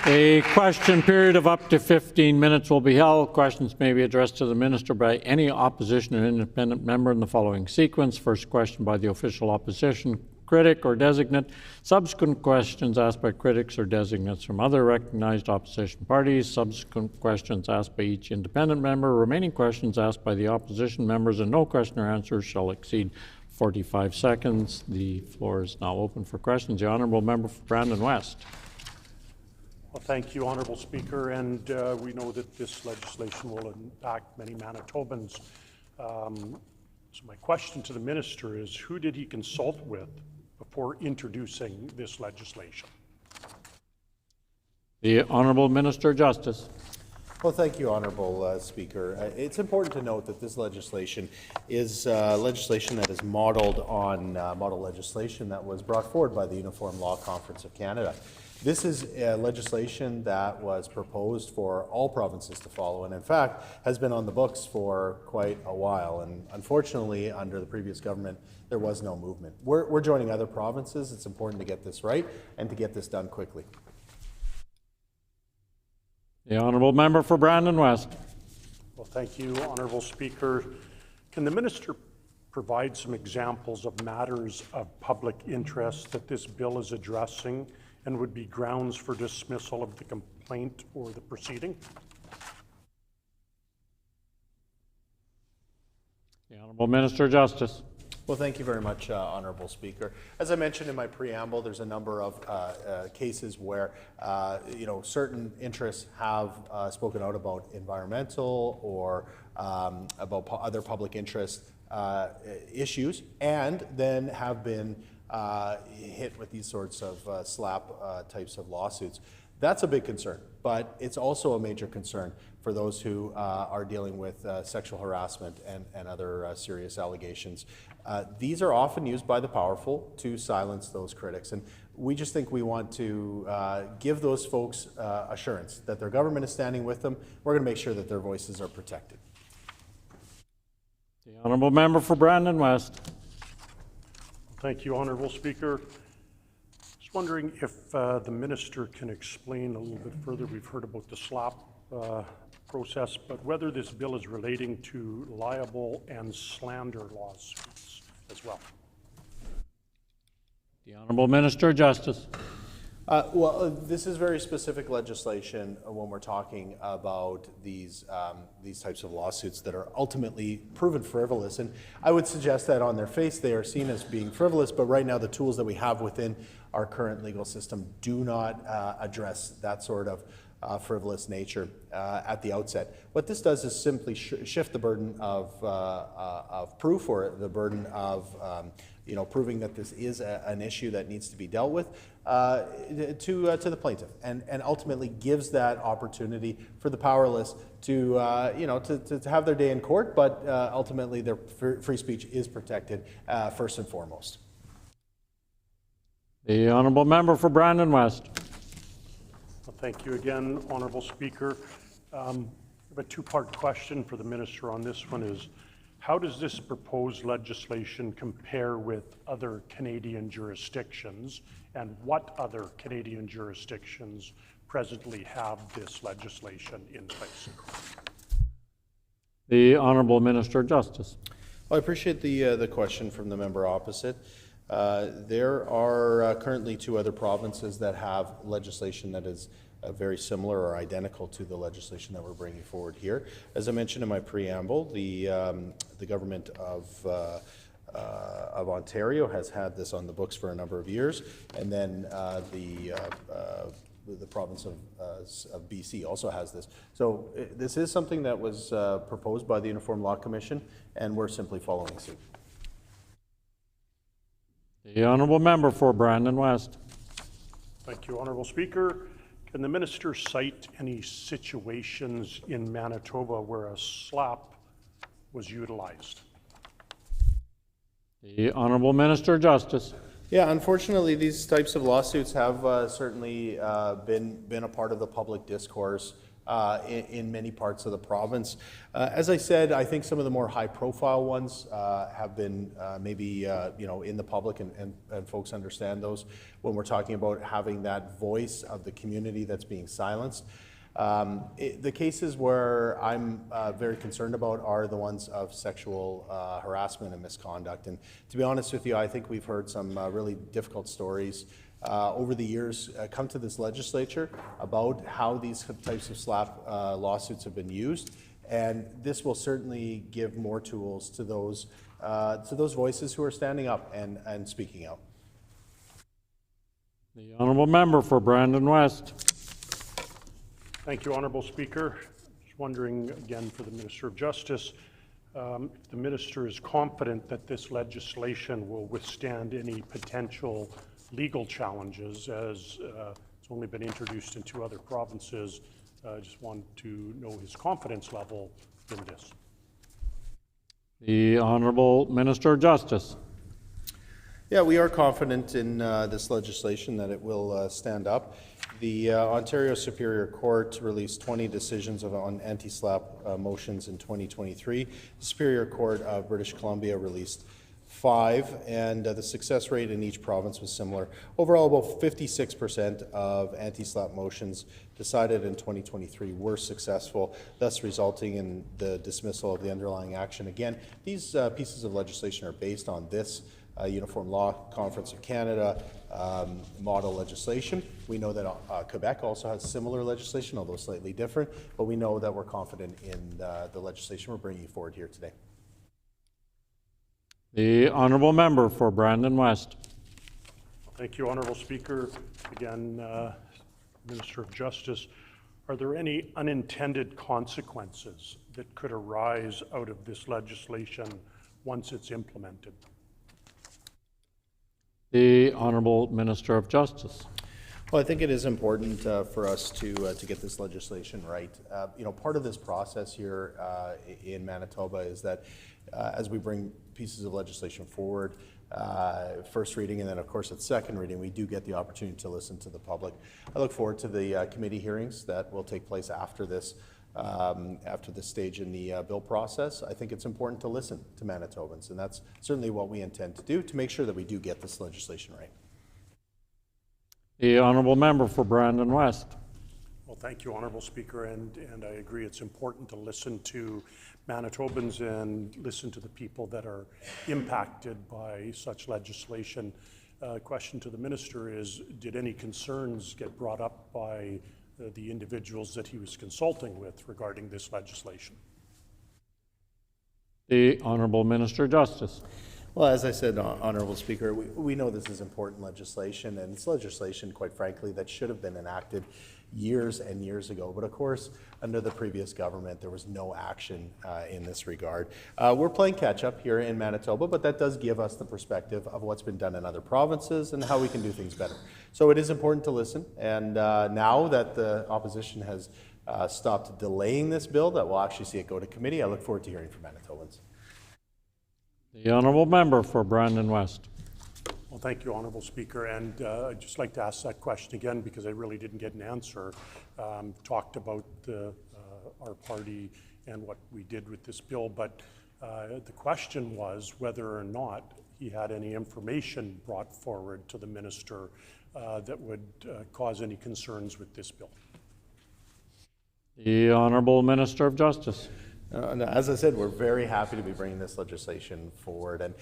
A question period of up to 15 minutes will be held. Questions may be addressed to the minister by any opposition or independent member in the following sequence. First question by the official opposition critic or designate. Subsequent questions asked by critics or designates from other recognized opposition parties. Subsequent questions asked by each independent member. Remaining questions asked by the opposition members, and no question or answer shall exceed 45 seconds. The floor is now open for questions. The honourable member for Brandon West. Well, thank you, Honourable Speaker, and we know that this legislation will impact many Manitobans. So my question to the minister is, who did he consult with before introducing this legislation? The Honourable Minister of Justice. Well, thank you, Honourable Speaker. It's important to note that this legislation is legislation that is modeled on model legislation that was brought forward by the Uniform Law Conference of Canada. This is legislation that was proposed for all provinces to follow, and in fact has been on the books for quite a while. And unfortunately, under the previous government, there was no movement. We're joining other provinces. It's important to get this right and to get this done quickly. The honourable member for Brandon West. Well, thank you, Honourable Speaker. Can the minister provide some examples of matters of public interest that this bill is addressing and would be grounds for dismissal of the complaint or the proceeding? The Honourable Minister of Justice. Well, thank you very much, Honourable Speaker. As I mentioned in my preamble, there's a number of cases where certain interests have spoken out about environmental or about other public interest issues, and then have been hit with these sorts of slap types of lawsuits. That's a big concern, but it's also a major concern for those who are dealing with sexual harassment and other serious allegations. These are often used by the powerful to silence those critics, and we just think we want to give those folks assurance that their government is standing with them. We're going to make sure that their voices are protected. The honourable member for Brandon West. Thank you, Honourable Speaker. Just wondering if the minister can explain a little bit further. We've heard about the SLAP process, but whether this bill is relating to libel and slander lawsuits as well. The Honourable Minister of Justice. Well, this is very specific legislation when we're talking about these types of lawsuits that are ultimately proven frivolous. And I would suggest that on their face they are seen as being frivolous, but right now the tools that we have within our current legal system do not address that sort of frivolous nature at the outset. What this does is simply shift the burden of proof, or the burden of proving that this is an issue that needs to be dealt with to the plaintiff, and ultimately gives that opportunity for the powerless to to have their day in court, but ultimately their free speech is protected first and foremost. The honourable member for Brandon West. Well, thank you again, Honourable Speaker. I have a two-part question for the minister on this one. Is how does this proposed legislation compare with other Canadian jurisdictions, and what other Canadian jurisdictions presently have this legislation in place? The Honourable Minister of Justice. Well, I appreciate the question from the member opposite. There are currently two other provinces that have legislation that is very similar or identical to the legislation that we're bringing forward here. As I mentioned in my preamble, the government of Ontario has had this on the books for a number of years, and then the the province of BC also has this. So this is something that was proposed by the Uniform Law Commission, and we're simply following suit. The honourable member for Brandon West. Thank you, Honourable Speaker. Can the minister cite any situations in Manitoba where a slap was utilized? The honourable Minister of Justice. Yeah, unfortunately, these types of lawsuits have certainly been a part of the public discourse in many parts of the province. As I said, I think some of the more high-profile ones have been maybe in the public, and folks understand those when we're talking about having that voice of the community that's being silenced. The cases where I'm very concerned about are the ones of sexual harassment and misconduct. And to be honest with you, I think we've heard some really difficult stories over the years come to this legislature about how these types of slap lawsuits have been used. And this will certainly give more tools to those voices who are standing up and speaking out. The honourable member for Brandon West. Thank you, Honourable Speaker. Just wondering again for the Minister of Justice, if the Minister is confident that this legislation will withstand any potential legal challenges, as it's only been introduced in 2 other provinces. I just want to know his confidence level in this. The honourable Minister of Justice. Yeah, we are confident in this legislation that it will stand up. The Ontario Superior Court released 20 decisions on anti-SLAPP motions in 2023. The Superior Court of British Columbia released 5, and the success rate in each province was similar. Overall, about 56% of anti-SLAPP motions decided in 2023 were successful, thus resulting in the dismissal of the underlying action. Again, these pieces of legislation are based on this Uniform Law Conference of Canada model legislation. We know that Quebec also has similar legislation, although slightly different, but we know that we're confident in the legislation we're bringing forward here today. The honourable member for Brandon West. Thank you, Honourable Speaker. Again, Minister of Justice, are there any unintended consequences that could arise out of this legislation once it's implemented? The honourable Minister of Justice. Well, I think it is important for us to get this legislation right. Part of this process here in Manitoba is that as we bring pieces of legislation forward, first reading and then of course at second reading, we do get the opportunity to listen to the public. I look forward to the committee hearings that will take place after this stage in the bill process. I think it's important to listen to Manitobans, and that's certainly what we intend to do to make sure that we do get this legislation right. The honourable member for Brandon West. Well, thank you, Honourable Speaker, and I agree it's important to listen to Manitobans and listen to the people that are impacted by such legislation. Question to the Minister is, did any concerns get brought up by the individuals that he was consulting with regarding this legislation? The honourable Minister of Justice. Well, as I said, Honourable Speaker, we know this is important legislation, and it's legislation, quite frankly, that should have been enacted years and years ago. But of course, under the previous government, there was no action in this regard. We're playing catch up here in Manitoba, but that does give us the perspective of what's been done in other provinces and how we can do things better. So it is important to listen, and now that the opposition has stopped delaying this bill, that we'll actually see it go to committee, I look forward to hearing from Manitobans. The honourable member for Brandon West. Well, thank you, Honourable Speaker, and I'd just like to ask that question again because I really didn't get an answer. Talked about our party and what we did with this bill, but the question was whether or not he had any information brought forward to the Minister that would cause any concerns with this bill. The honourable Minister of Justice. As I said, we're very happy to be bringing this legislation forward, and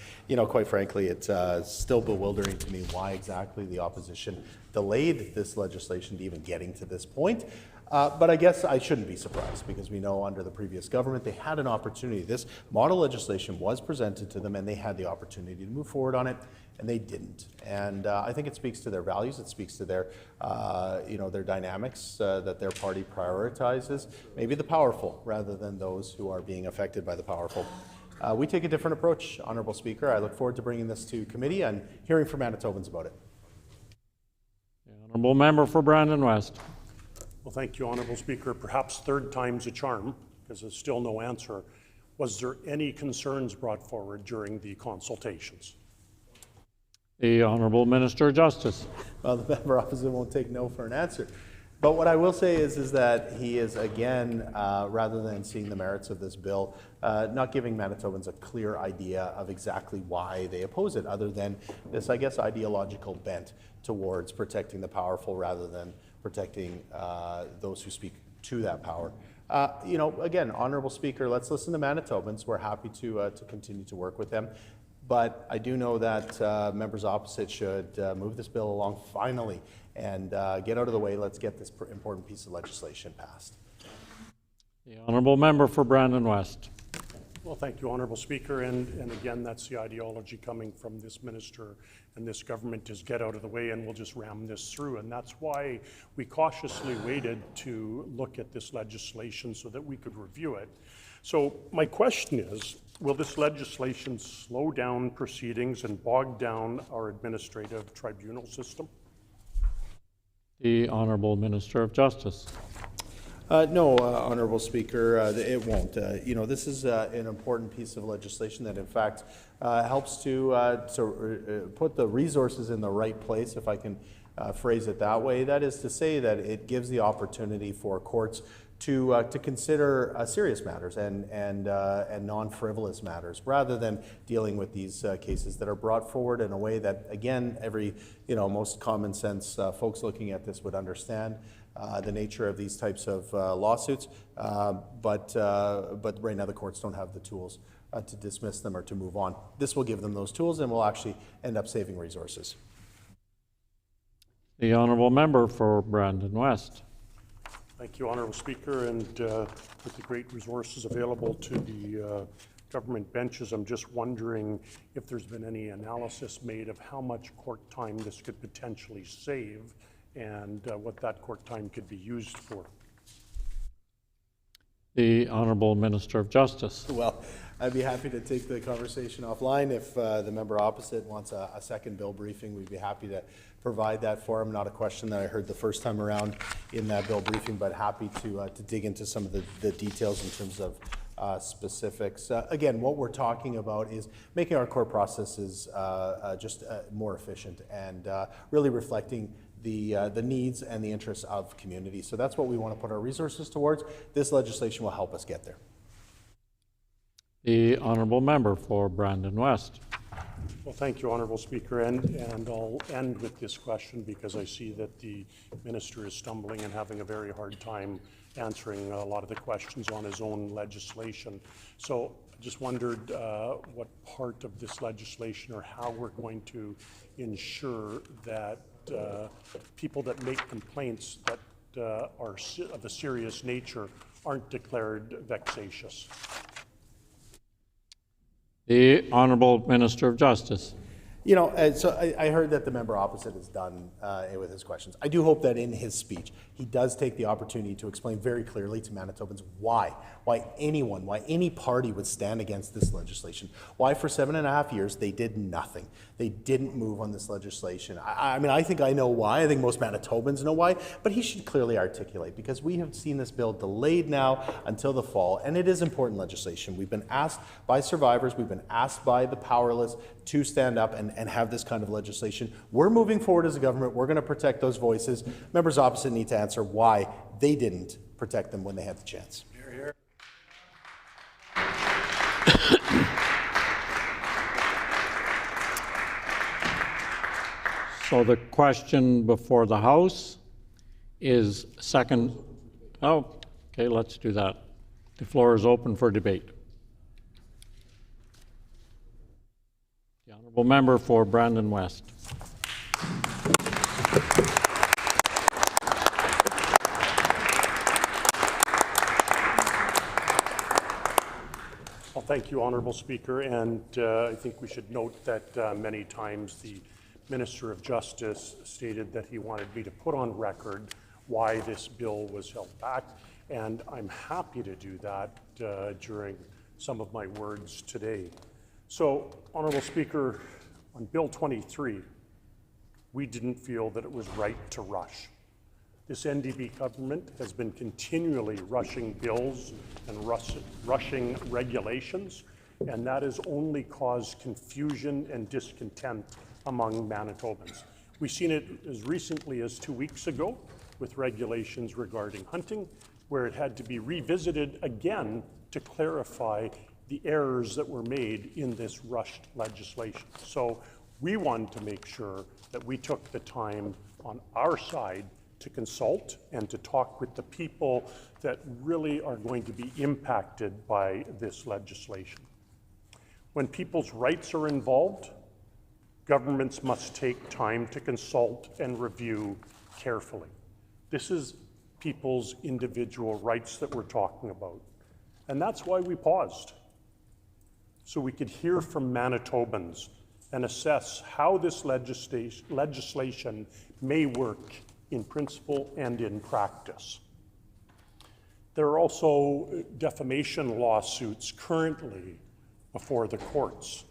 quite frankly, it's still bewildering to me why exactly the opposition delayed this legislation to even getting to this point. But I guess I shouldn't be surprised because we know under the previous government they had an opportunity. This model legislation was presented to them and they had the opportunity to move forward on it, and they didn't. And I think it speaks to their values. It speaks to their, their dynamics that their party prioritizes, maybe the powerful rather than those who are being affected by the powerful. We take a different approach, Honourable Speaker. I look forward to bringing this to committee and hearing from Manitobans about it. The honourable member for Brandon West. Well, thank you, Honourable Speaker. Perhaps third time's a charm, because there's still no answer. Was there any concerns brought forward during the consultations? The Honourable Minister of Justice. Well, the member opposite won't take no for an answer. But what I will say is that he is, again, rather than seeing the merits of this bill, not giving Manitobans a clear idea of exactly why they oppose it, other than this, I guess, ideological bent towards protecting the powerful rather than protecting those who speak to that power. Again, Honourable Speaker, let's listen to Manitobans. We're happy to continue to work with them. But I do know that members opposite should move this bill along finally and get out of the way. Let's get this important piece of legislation passed. The honourable member for Brandon West. Well, thank you, Honourable Speaker. And again, that's the ideology coming from this minister and this government is get out of the way and we'll just ram this through. And that's why we cautiously waited to look at this legislation so that we could review it. So my question is, will this legislation slow down proceedings and bog down our administrative tribunal system? The Honourable Minister of Justice. No, Honourable Speaker, it won't. This is an important piece of legislation that, in fact, helps to put the resources in the right place, if I can phrase it that way. That is to say that it gives the opportunity for courts to consider serious matters and non-frivolous matters, rather than dealing with these cases that are brought forward in a way that, again, most common sense folks looking at this would understand the nature of these types of lawsuits. But right now the courts don't have the tools to dismiss them or to move on. This will give them those tools and will actually end up saving resources. The honourable member for Brandon West. Thank you, Honourable Speaker. And with the great resources available to the government benches, I'm just wondering if there's been any analysis made of how much court time this could potentially save and what that court time could be used for. The Honourable Minister of Justice. Well, I'd be happy to take the conversation offline. If the member opposite wants a second bill briefing, we'd be happy to provide that for him. Not a question that I heard the first time around in that bill briefing, but happy to dig into some of the details in terms of specifics. Again, what we're talking about is making our court processes just more efficient and really reflecting the needs and the interests of communities. So that's what we want to put our resources towards. This legislation will help us get there. The honourable member for Brandon West. Well, thank you, Honourable Speaker, and I'll end with this question because I see that the minister is stumbling and having a very hard time answering a lot of the questions on his own legislation. So I just wondered what part of this legislation or how we're going to ensure that people that make complaints that are of a serious nature aren't declared vexatious. The Honourable Minister of Justice. You know, so I heard that the member opposite is done with his questions. I do hope that in his speech, he does take the opportunity to explain very clearly to Manitobans why any party would stand against this legislation. Why for 7.5 years they did nothing. They didn't move on this legislation. I mean, I think I know why. I think most Manitobans know why, but he should clearly articulate because we have seen this bill delayed now until the fall, and it is important legislation. We've been asked by survivors, we've been asked by the powerless to stand up and have this kind of legislation. We're moving forward as a government. We're going to protect those voices. Members opposite need to answer why they didn't protect them when they had the chance. Hear, hear. So the question before the House is second. Oh, okay, let's do that. The floor is open for debate. The honourable member for Brandon West. Thank you, Honourable Speaker, and I think we should note that many times the Minister of Justice stated that he wanted me to put on record why this bill was held back, and I'm happy to do that during some of my words today. So, Honourable Speaker, on Bill 23, we didn't feel that it was right to rush. This NDP government has been continually rushing bills and rushing regulations, and that has only caused confusion and discontent among Manitobans. We've seen it as recently as 2 weeks ago with regulations regarding hunting, where it had to be revisited again to clarify the errors that were made in this rushed legislation. So we wanted to make sure that we took the time on our side to consult and to talk with the people that really are going to be impacted by this legislation. When people's rights are involved, governments must take time to consult and review carefully. This is people's individual rights that we're talking about. And that's why we paused, so we could hear from Manitobans and assess how this legislation may work in principle and in practice. There are also defamation lawsuits currently before the courts.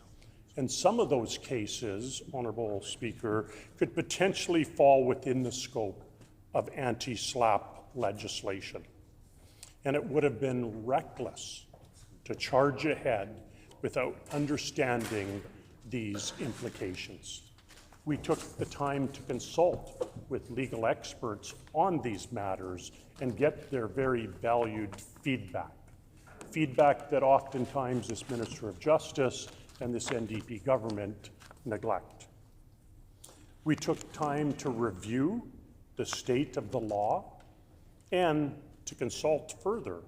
And some of those cases, Honourable Speaker, could potentially fall within the scope of anti-SLAPP legislation. And it would have been reckless to charge ahead without understanding these implications. We took the time to consult with legal experts on these matters and get their very valued feedback. Feedback that oftentimes this Minister of Justice and this NDP government neglect. We took time to review the state of the law and to consult further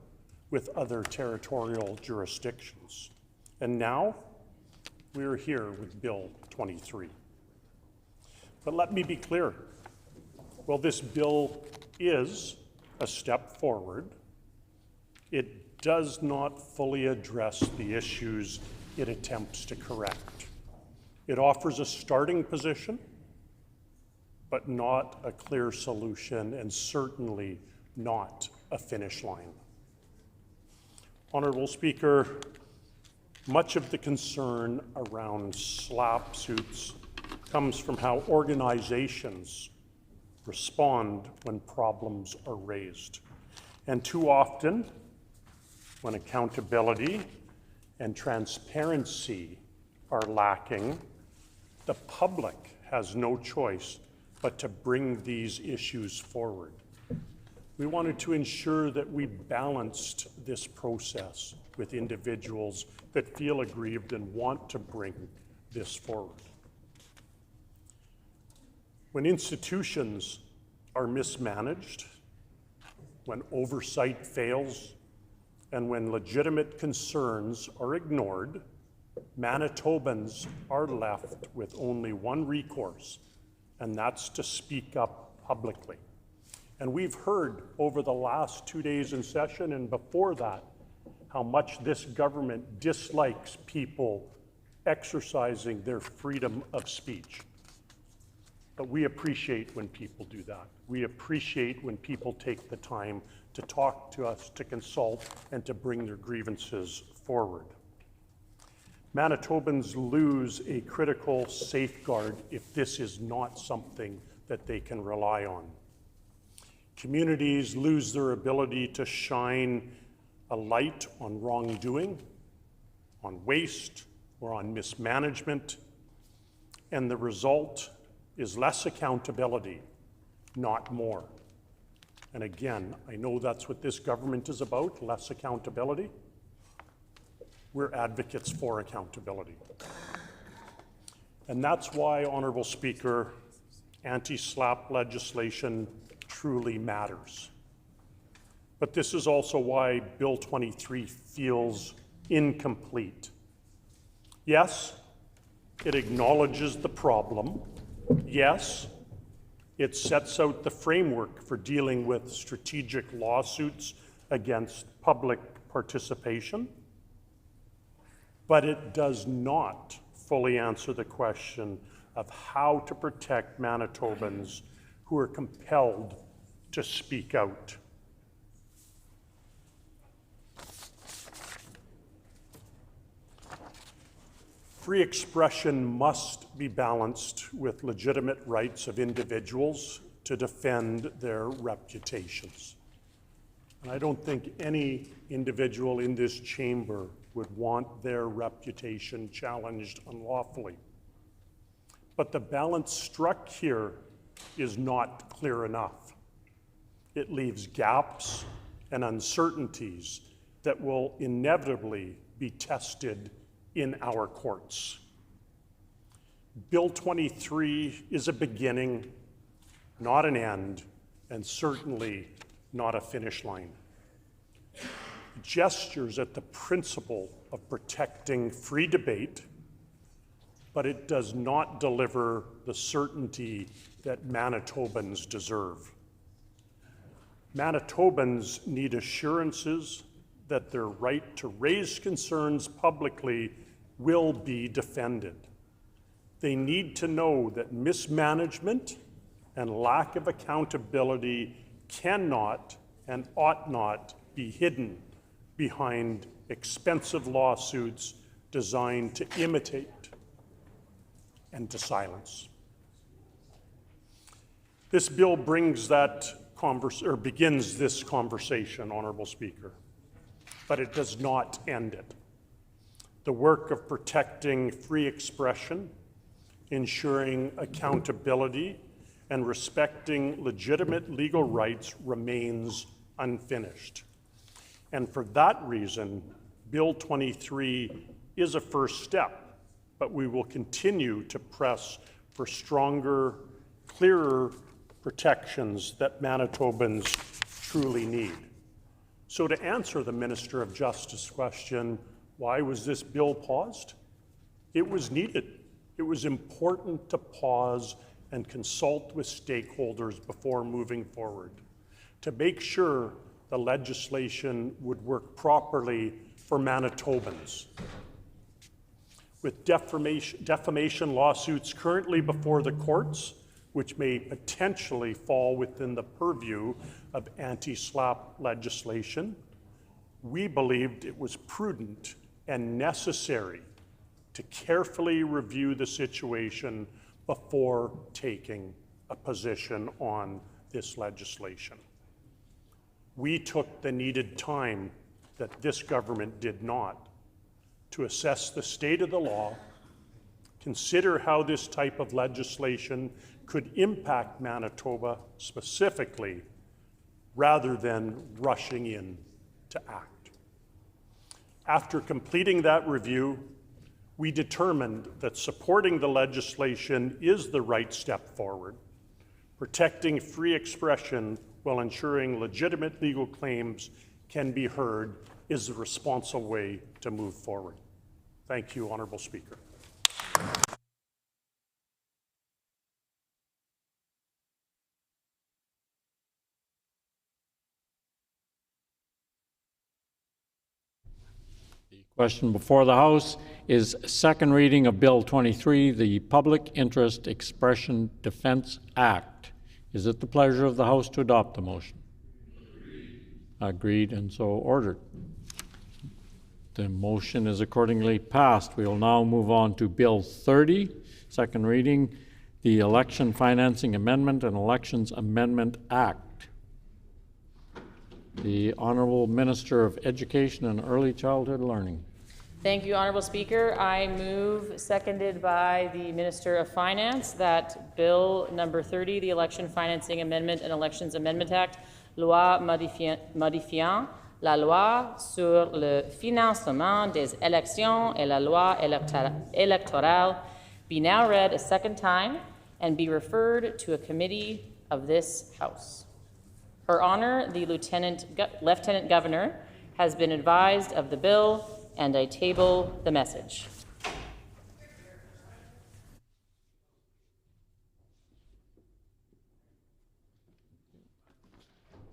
with other territorial jurisdictions. And now we're here with Bill 23. But let me be clear. While this bill is a step forward, it does not fully address the issues it attempts to correct. It offers a starting position, but not a clear solution, and certainly not a finish line. Honourable Speaker, much of the concern around SLAPP suits comes from how organizations respond when problems are raised. And too often, when accountability and transparency are lacking, the public has no choice but to bring these issues forward. We wanted to ensure that we balanced this process with individuals that feel aggrieved and want to bring this forward. When institutions are mismanaged, when oversight fails, and when legitimate concerns are ignored, Manitobans are left with only one recourse, and that's to speak up publicly. And we've heard over the last 2 days in session and before that how much this government dislikes people exercising their freedom of speech. But we appreciate when people do that. We appreciate when people take the time to talk to us, to consult, and to bring their grievances forward. Manitobans lose a critical safeguard if this is not something that they can rely on. Communities lose their ability to shine a light on wrongdoing, on waste, or on mismanagement, and the result is less accountability, not more. And again, I know that's what this government is about, less accountability. We're advocates for accountability. And that's why, Honourable Speaker, anti-SLAPP legislation truly matters. But this is also why Bill 23 feels incomplete. Yes, it acknowledges the problem. Yes, it sets out the framework for dealing with strategic lawsuits against public participation. but it does not fully answer the question of how to protect Manitobans who are compelled to speak out. Free expression must be balanced with legitimate rights of individuals to defend their reputations. And I don't think any individual in this chamber would want their reputation challenged unlawfully. But the balance struck here is not clear enough. It leaves gaps and uncertainties that will inevitably be tested in our courts. Bill 23 is a beginning, not an end, and certainly not a finish line. It gestures at the principle of protecting free debate, but it does not deliver the certainty that Manitobans deserve. Manitobans need assurances that their right to raise concerns publicly will be defended. They need to know that mismanagement and lack of accountability cannot and ought not be hidden behind expensive lawsuits designed to imitate and to silence. This bill brings that begins this conversation, Honorable Speaker, but it does not end it. The work of protecting free expression, ensuring accountability, and respecting legitimate legal rights remains unfinished. And for that reason, Bill 23 is a first step, but we will continue to press for stronger, clearer protections that Manitobans truly need. So to answer the Minister of Justice question, why was this bill paused? It was needed. It was important to pause and consult with stakeholders before moving forward, to make sure the legislation would work properly for Manitobans. With defamation lawsuits currently before the courts, which may potentially fall within the purview of anti-SLAPP legislation, we believed it was prudent and necessary to carefully review the situation before taking a position on this legislation. We took the needed time that this government did not to assess the state of the law, consider how this type of legislation could impact Manitoba specifically, rather than rushing in to act. After completing that review, we determined that supporting the legislation is the right step forward. Protecting free expression while ensuring legitimate legal claims can be heard is the responsible way to move forward. Thank you, Honourable Speaker. Question before the House is second reading of Bill 23, the Public Interest Expression Defense Act. Is it the pleasure of the House to adopt the motion? Agreed, and so ordered. The motion is accordingly passed. We will now move on to Bill 30, second reading, the Election Financing Amendment and Elections Amendment Act. The Honourable Minister of Education and Early Childhood Learning. Thank you, Honourable Speaker. I move, seconded by the Minister of Finance, that Bill number 30, the Election Financing Amendment and Elections Amendment Act, loi modifiant la loi sur le financement des élections et la loi électorale, be now read a second time and be referred to a committee of this House. Her Honor, the Lieutenant Governor, has been advised of the bill, and I table the message.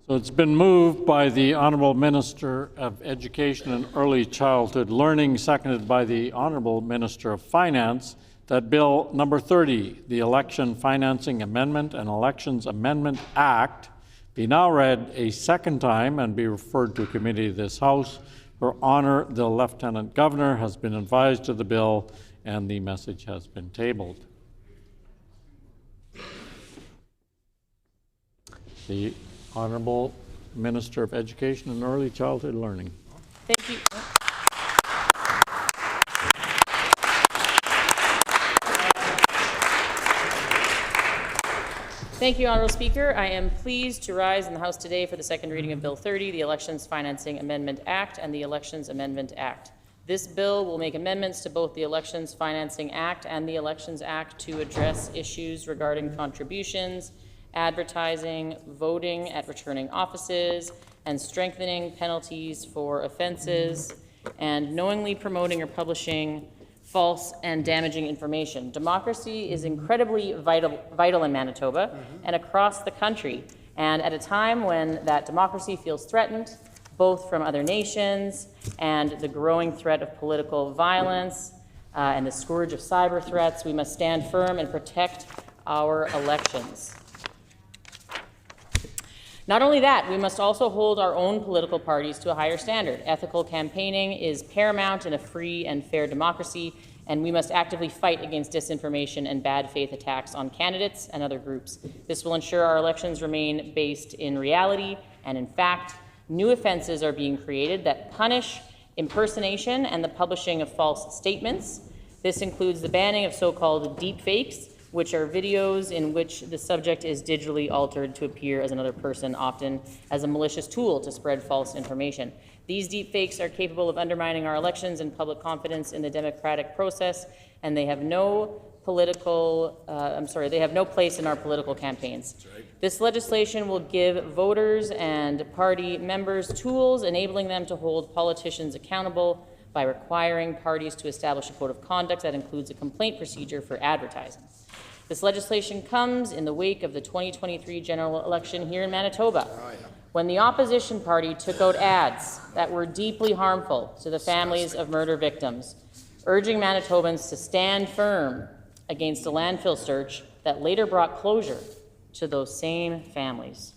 So So it's been moved by the Honourable Minister of Education and Early Childhood Learning, seconded by the Honourable Minister of Finance, that Bill number 30, the Election Financing Amendment and Elections Amendment Act, be now read a second time and be referred to a committee of this House. Her Honour, the Lieutenant Governor, has been advised of the bill and the message has been tabled. The Honourable Minister of Education and Early Childhood Learning. Thank you. Thank you, Honourable Speaker. I am pleased to rise in the House today for the second reading of Bill 30, the Elections Financing Amendment Act and the Elections Amendment Act. This bill will make amendments to both the Elections Financing Act and the Elections Act to address issues regarding contributions, advertising, voting at returning offices, and strengthening penalties for offenses, and knowingly promoting or publishing false and damaging information. Democracy is incredibly vital in Manitoba and across the country. And at a time when that democracy feels threatened, both from other nations and the growing threat of political violence and the scourge of cyber threats, we must stand firm and protect our elections. Not only that, we must also hold our own political parties to a higher standard. Ethical campaigning is paramount in a free and fair democracy, and we must actively fight against disinformation and bad faith attacks on candidates and other groups. This will ensure our elections remain based in reality and in fact. New offenses are being created that punish impersonation and the publishing of false statements. This includes the banning of so-called deepfakes, which are videos in which the subject is digitally altered to appear as another person, often as a malicious tool to spread false information. These deepfakes are capable of undermining our elections and public confidence in the democratic process, and they have no they have no place in our political campaigns. Right. This legislation will give voters and party members tools enabling them to hold politicians accountable by requiring parties to establish a code of conduct that includes a complaint procedure for advertising. This legislation comes in the wake of the 2023 general election here in Manitoba, when the opposition party took out ads that were deeply harmful to the families of murder victims, urging Manitobans to stand firm against a landfill search that later brought closure to those same families.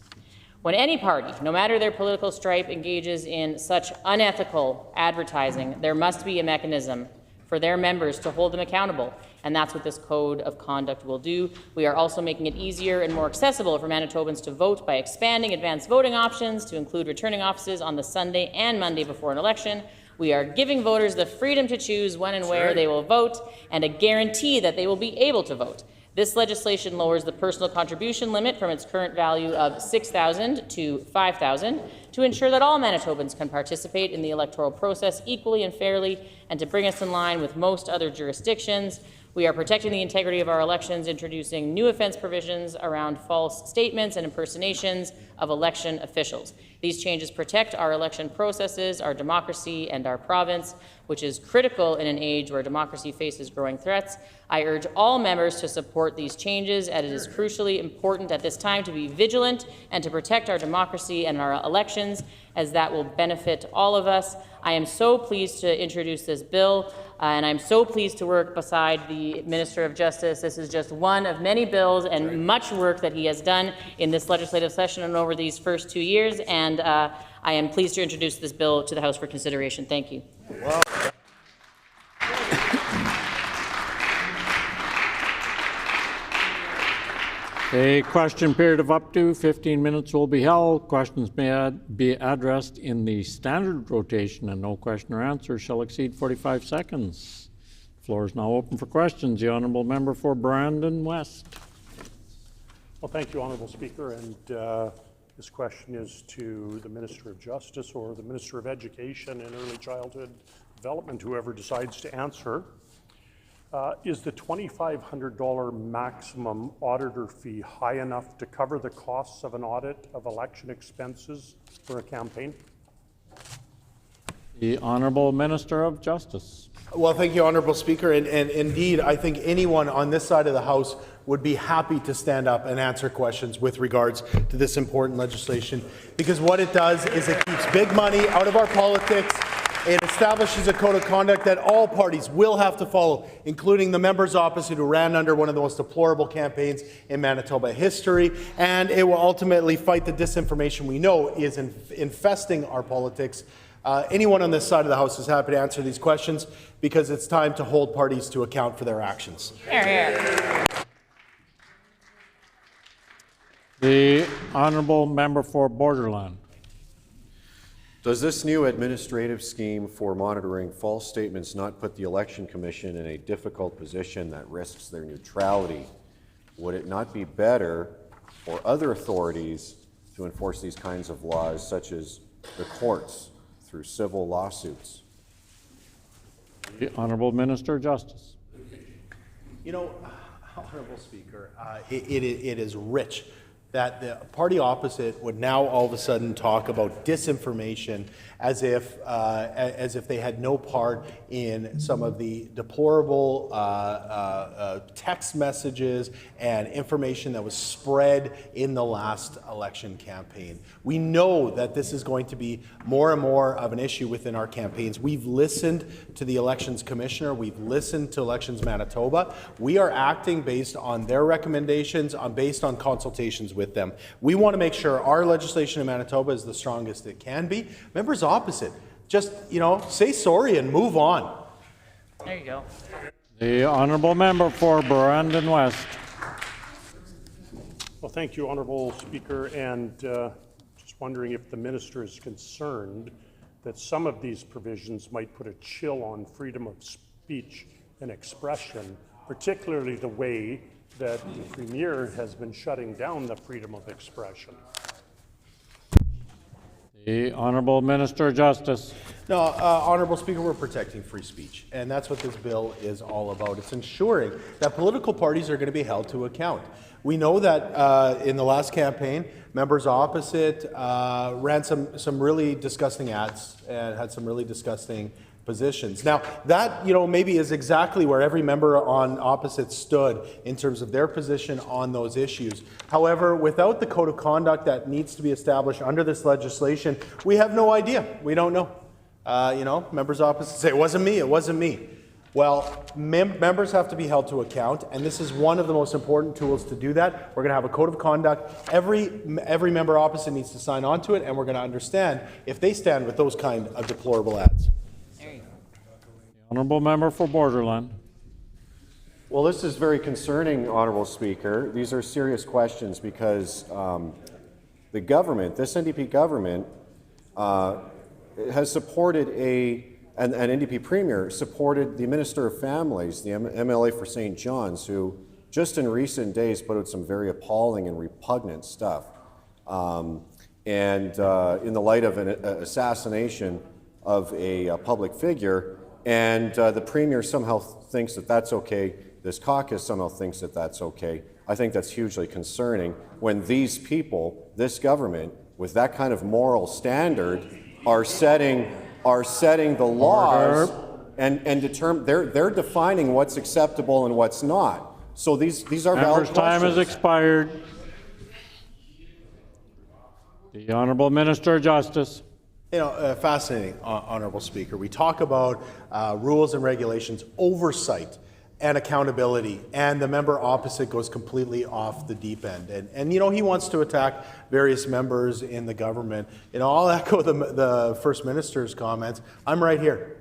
When any party, no matter their political stripe, engages in such unethical advertising, there must be a mechanism for their members to hold them accountable, and that's what this code of conduct will do. We are also making it easier and more accessible for Manitobans to vote by expanding advanced voting options to include returning offices on the Sunday and Monday before an election. We are giving voters the freedom to choose when and where they will vote and a guarantee that they will be able to vote. This legislation lowers the personal contribution limit from its current value of $6,000 to $5,000 to ensure that all Manitobans can participate in the electoral process equally and fairly, and to bring us in line with most other jurisdictions. We are protecting the integrity of our elections, introducing new offense provisions around false statements and impersonations of election officials. These changes protect our election processes, our democracy, and our province, which is critical in an age where democracy faces growing threats. I urge all members to support these changes, as it is crucially important at this time to be vigilant and to protect our democracy and our elections, as that will benefit all of us. I am so pleased to introduce this bill, and I'm so pleased to work beside the Minister of Justice. This is just one of many bills and much work that he has done in this legislative session and over these first 2 years, and I am pleased to introduce this bill to the House for consideration. Thank you. Wow. A question period of up to 15 minutes will be held. Questions may be addressed in the standard rotation, and no question or answer shall exceed 45 seconds. The floor is now open for questions. The Honourable Member for Brandon West. Well, thank you, Honourable Speaker. And this question is to the Minister of Justice or the Minister of Education and Early Childhood Development, whoever decides to answer. Is the $2,500 maximum auditor fee high enough to cover the costs of an audit of election expenses for a campaign? The Honourable Minister of Justice. Well, thank you, Honourable Speaker. And indeed, I think anyone on this side of the House would be happy to stand up and answer questions with regards to this important legislation, because what it does is it keeps big money out of our politics. It establishes a code of conduct that all parties will have to follow, including the members opposite who ran under one of the most deplorable campaigns in Manitoba history, and it will ultimately fight the disinformation we know is infesting our politics. Anyone on this side of the House is happy to answer these questions because it's time to hold parties to account for their actions. Here, here. The honourable member for Borderland. Does this new administrative scheme for monitoring false statements not put the Election Commission in a difficult position that risks their neutrality? Would it not be better for other authorities to enforce these kinds of laws, such as the courts, through civil lawsuits? The Honourable Minister of Justice. You know, Honourable Speaker, it is rich that the party opposite would now all of a sudden talk about disinformation as if they had no part in some of the deplorable text messages and information that was spread in the last election campaign. We know that this is going to be more and more of an issue within our campaigns. We've listened to the Elections Commissioner. We've listened to Elections Manitoba. We are acting based on their recommendations, based on consultations with them. We want to make sure our legislation in Manitoba is the strongest it can be. Members opposite, just, say sorry and move on. There you go. The honourable member for Brandon West. Well, thank you, Honourable Speaker, and just wondering if the minister is concerned that some of these provisions might put a chill on freedom of speech and expression, particularly the way that the Premier has been shutting down the freedom of expression. The Honourable Minister of Justice. No, Honourable Speaker, we're protecting free speech, and that's what this bill is all about. It's ensuring that political parties are going to be held to account. We know that in the last campaign, members opposite ran some really disgusting ads and had some really disgusting positions. Now, that maybe is exactly where every member on opposite stood in terms of their position on those issues. However, without the code of conduct that needs to be established under this legislation, we have no idea. We don't know. Members opposite say, it wasn't me, it wasn't me. Well, members have to be held to account, and this is one of the most important tools to do that. We're going to have a code of conduct. Every member opposite needs to sign on to it, and we're going to understand if they stand with those kind of deplorable ads. Honourable member for Borderland. Well, this is very concerning, Honourable Speaker. These are serious questions because the government, this NDP government, has supported an NDP Premier supported the Minister of Families, the MLA for St. John's, who just in recent days put out some very appalling and repugnant stuff. And in the light of an assassination of a public figure, and the Premier somehow thinks that that's okay. This caucus somehow thinks that that's okay. I think that's hugely concerning when these people, this government, with that kind of moral standard, are setting the laws and they're defining what's acceptable and what's not. So these are valid questions. Time has expired. The Honourable Minister of Justice. Fascinating, Honourable Speaker. We talk about rules and regulations, oversight and accountability, and the member opposite goes completely off the deep end. And he wants to attack various members in the government. I'll echo the First Minister's comments. I'm right here.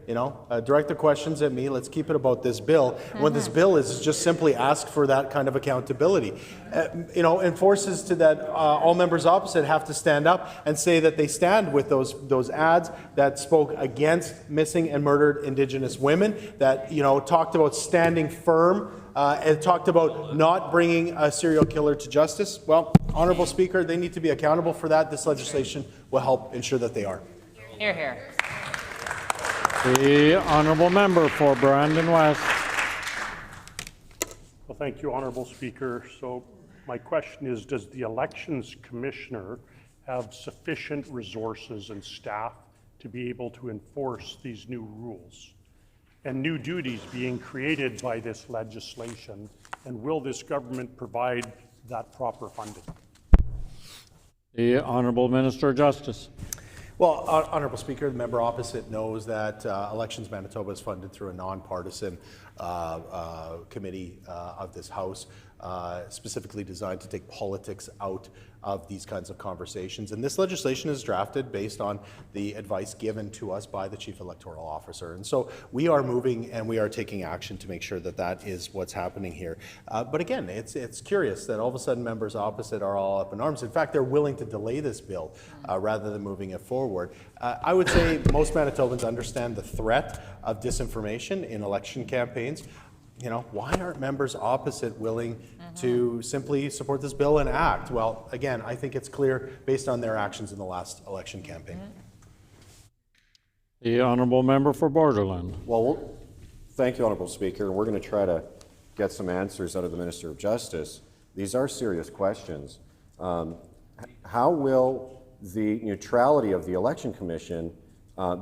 Direct the questions at me. Let's keep it about this bill. What this bill is just simply ask for that kind of accountability. Enforces to that all members opposite have to stand up and say that they stand with those ads that spoke against missing and murdered Indigenous women, that talked about standing firm and talked about not bringing a serial killer to justice. Well, Honourable Speaker, they need to be accountable for that. This legislation will help ensure that they are. Hear, hear. The Honourable Member for Brandon West. Well, thank you, Honourable Speaker. So my question is, does the Elections Commissioner have sufficient resources and staff to be able to enforce these new rules? and new duties being created by this legislation? And will this government provide that proper funding? The Honourable Minister of Justice. Well, Honourable Speaker, the member opposite knows that Elections Manitoba is funded through a nonpartisan committee of this House, specifically designed to take politics out of these kinds of conversations. And this legislation is drafted based on the advice given to us by the Chief Electoral Officer. And so we are moving and we are taking action to make sure that that is what's happening here. But again, it's curious that all of a sudden members opposite are all up in arms. In fact, they're willing to delay this bill rather than moving it forward. I would say most Manitobans understand the threat of disinformation in election campaigns. You know, why aren't members opposite willing to simply support this bill and act? Well, again, I think it's clear based on their actions in the last election campaign. The Honourable Member for Borderland. Well, thank you, Honourable Speaker. We're going to try to get some answers out of the Minister of Justice. These are serious questions. How will the neutrality of the Election Commission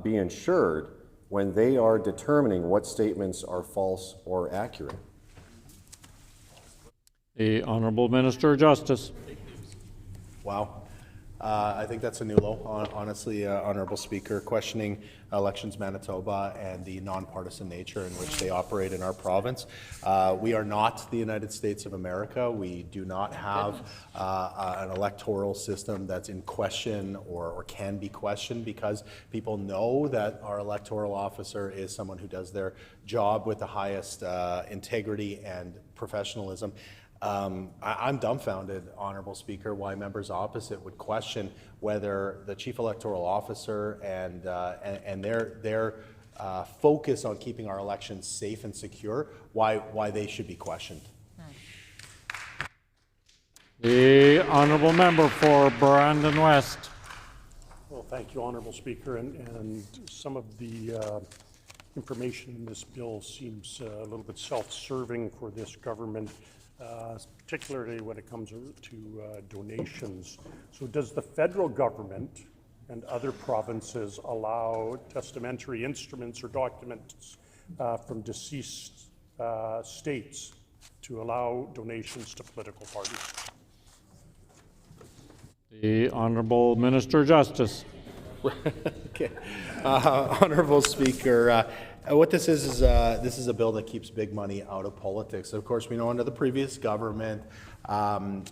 be ensured when they are determining what statements are false or accurate? The Honourable Minister of Justice. Wow. I think that's a new low, honestly, Honourable Speaker, questioning Elections Manitoba and the nonpartisan nature in which they operate in our province. We are not the United States of America. We do not have an electoral system that's in question or can be questioned, because people know that our electoral officer is someone who does their job with the highest integrity and professionalism. I'm dumbfounded, Honourable Speaker, why members opposite would question whether the Chief Electoral Officer and their focus on keeping our elections safe and secure, why they should be questioned. The Honourable Member for Brandon West. Well, thank you, Honourable Speaker, and some of the information in this bill seems a little bit self-serving for this government. Particularly when it comes to donations. So does the federal government and other provinces allow testamentary instruments or documents from deceased states to allow donations to political parties? The Honourable Minister of Justice. Okay. Honourable Speaker, what this is a bill that keeps big money out of politics. Of course, we know under the previous government, Brian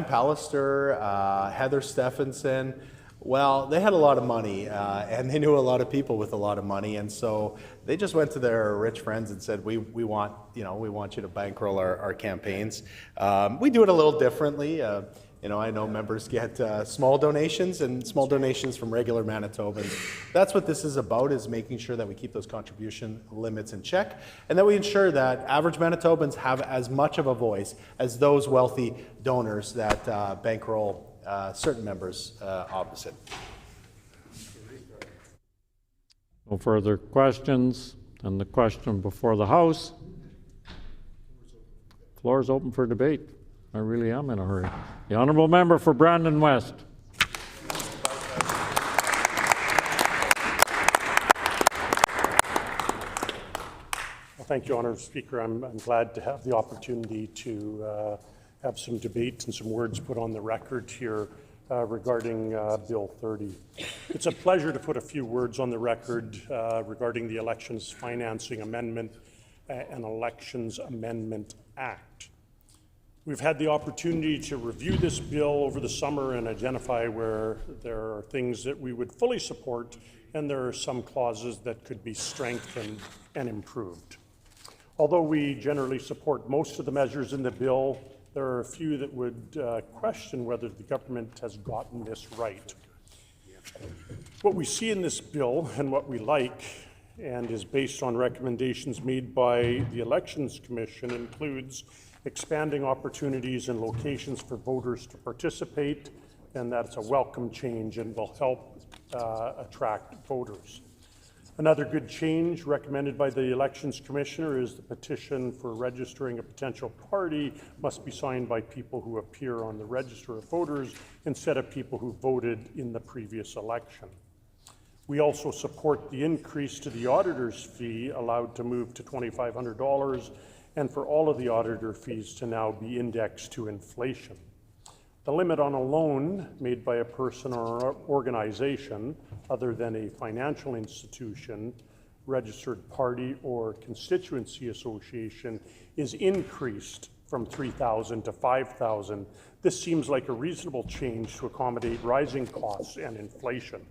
Pallister, Heather Stephenson, well, they had a lot of money and they knew a lot of people with a lot of money, and so they just went to their rich friends and said, we want you to bankroll our campaigns. We do it a little differently. I know members get small donations from regular Manitobans. That's what this is about, is making sure that we keep those contribution limits in check, and that we ensure that average Manitobans have as much of a voice as those wealthy donors that bankroll certain members opposite. No further questions. And the question before the House. Floor is open for debate. I really am in a hurry. The Honourable Member for Brandon West. Well, thank you, Honourable Speaker. I'm glad to have the opportunity to have some debate and some words put on the record here regarding Bill 30. It's a pleasure to put a few words on the record regarding the Elections Financing Amendment and Elections Amendment Act. We've had the opportunity to review this bill over the summer and identify where there are things that we would fully support, and there are some clauses that could be strengthened and improved. Although we generally support most of the measures in the bill, there are a few that would question whether the government has gotten this right. What we see in this bill and what we like, and is based on recommendations made by the Elections Commission, includes expanding opportunities and locations for voters to participate, and that's a welcome change and will help attract voters. Another good change recommended by the Elections Commissioner is the petition for registering a potential party must be signed by people who appear on the register of voters instead of people who voted in the previous election. We also support the increase to the auditor's fee allowed to move to $2,500 and for all of the auditor fees to now be indexed to inflation. The limit on a loan made by a person or organization other than a financial institution, registered party, or constituency association is increased from $3,000 to $5,000. This seems like a reasonable change to accommodate rising costs and inflation.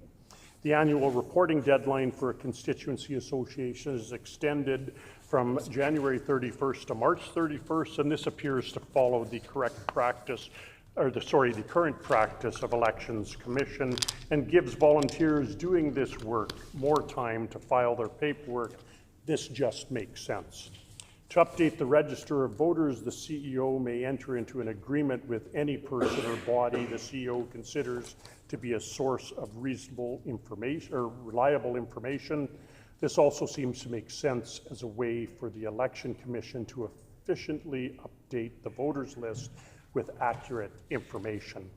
The annual reporting deadline for a constituency association is extended from January 31st to March 31st, and this appears to follow the correct practice, the current practice of Elections Commission, and gives volunteers doing this work more time to file their paperwork. This just makes sense. To update the register of voters, the CEO may enter into an agreement with any person or body the CEO considers to be a source of reasonable information or reliable information. This also seems to make sense as a way for the Election Commission to efficiently update the voters list with accurate information.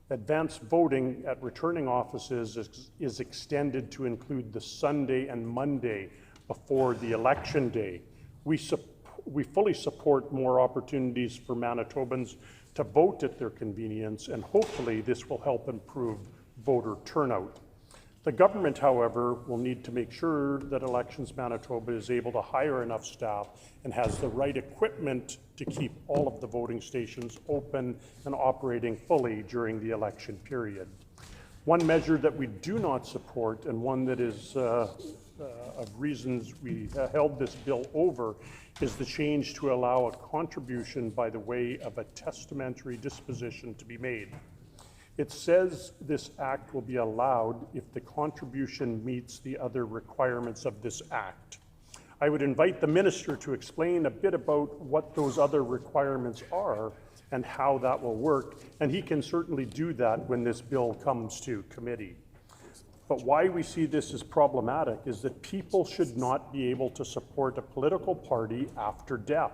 Advanced voting at returning offices is extended to include the Sunday and Monday before the election day. We fully support more opportunities for Manitobans to vote at their convenience, and hopefully this will help improve voter turnout. The government, however, will need to make sure that Elections Manitoba is able to hire enough staff and has the right equipment to keep all of the voting stations open and operating fully during the election period. One measure that we do not support, and one that is of reasons we held this bill over, is the change to allow a contribution by the way of a testamentary disposition to be made. It says this act will be allowed if the contribution meets the other requirements of this act. I would invite the minister to explain a bit about what those other requirements are and how that will work, and he can certainly do that when this bill comes to committee. But why we see this as problematic is that people should not be able to support a political party after death.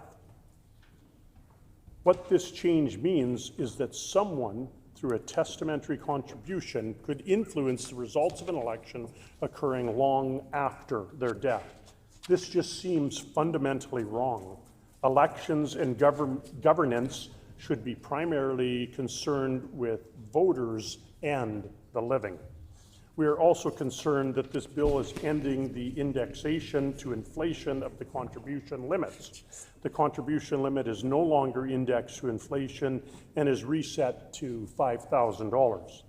What this change means is that someone, through a testamentary contribution, could influence the results of an election occurring long after their death. This just seems fundamentally wrong. Elections and governance should be primarily concerned with voters and the living. We are also concerned that this bill is ending the indexation to inflation of the contribution limits. The contribution limit is no longer indexed to inflation and is reset to $5,000.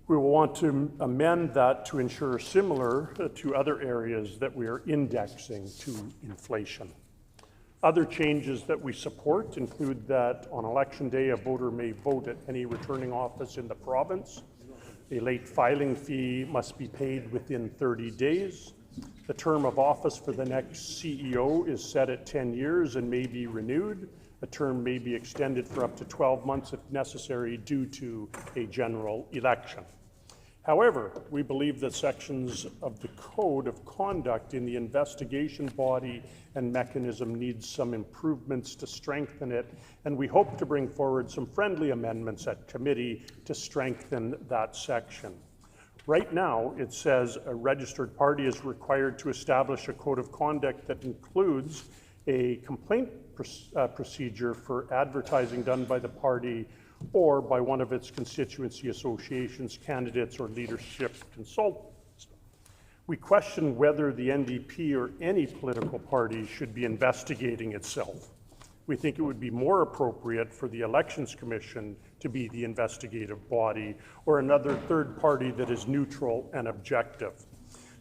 We will want to amend that to ensure similar to other areas that we are indexing to inflation. Other changes that we support include that on election day, a voter may vote at any returning office in the province. A late filing fee must be paid within 30 days. The term of office for the next CEO is set at 10 years and may be renewed. A term may be extended for up to 12 months if necessary due to a general election. However, we believe that sections of the Code of Conduct in the investigation body and mechanism needs some improvements to strengthen it, and we hope to bring forward some friendly amendments at committee to strengthen that section. Right now, it says a registered party is required to establish a code of conduct that includes a complaint procedure for advertising done by the party or by one of its constituency associations, candidates, or leadership consultants. We question whether the NDP or any political party should be investigating itself. We think it would be more appropriate for the Elections Commission to be the investigative body or another third party that is neutral and objective.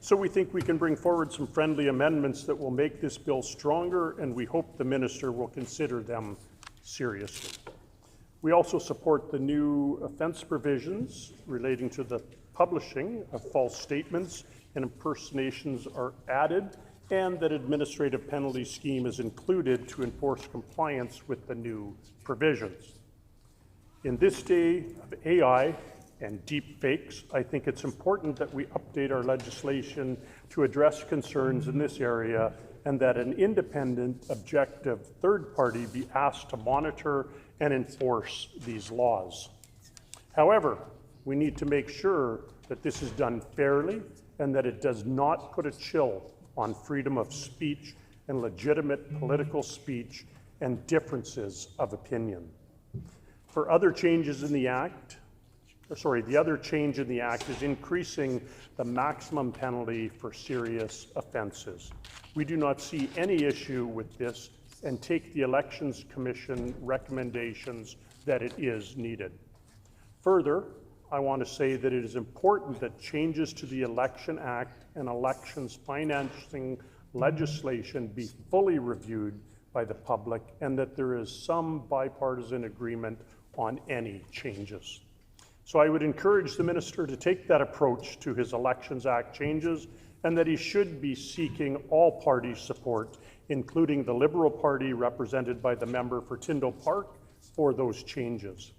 So we think we can bring forward some friendly amendments that will make this bill stronger, and we hope the minister will consider them seriously. We also support the new offense provisions relating to the publishing of false statements and impersonations are added, and that administrative penalty scheme is included to enforce compliance with the new provisions. In this day of AI and deep fakes, I think it's important that we update our legislation to address concerns in this area and that an independent, objective third party be asked to monitor and enforce these laws. However, we need to make sure that this is done fairly and that it does not put a chill on freedom of speech and legitimate political speech and differences of opinion. For other changes in the Act, the other change in the Act is increasing the maximum penalty for serious offenses. We do not see any issue with this and take the Elections Commission recommendations that it is needed. Further, I want to say that it is important that changes to the Election Act and elections financing legislation be fully reviewed by the public and that there is some bipartisan agreement on any changes. So I would encourage the minister to take that approach to his Elections Act changes and that he should be seeking all party support, including the Liberal Party represented by the member for Tyndall Park, for those changes.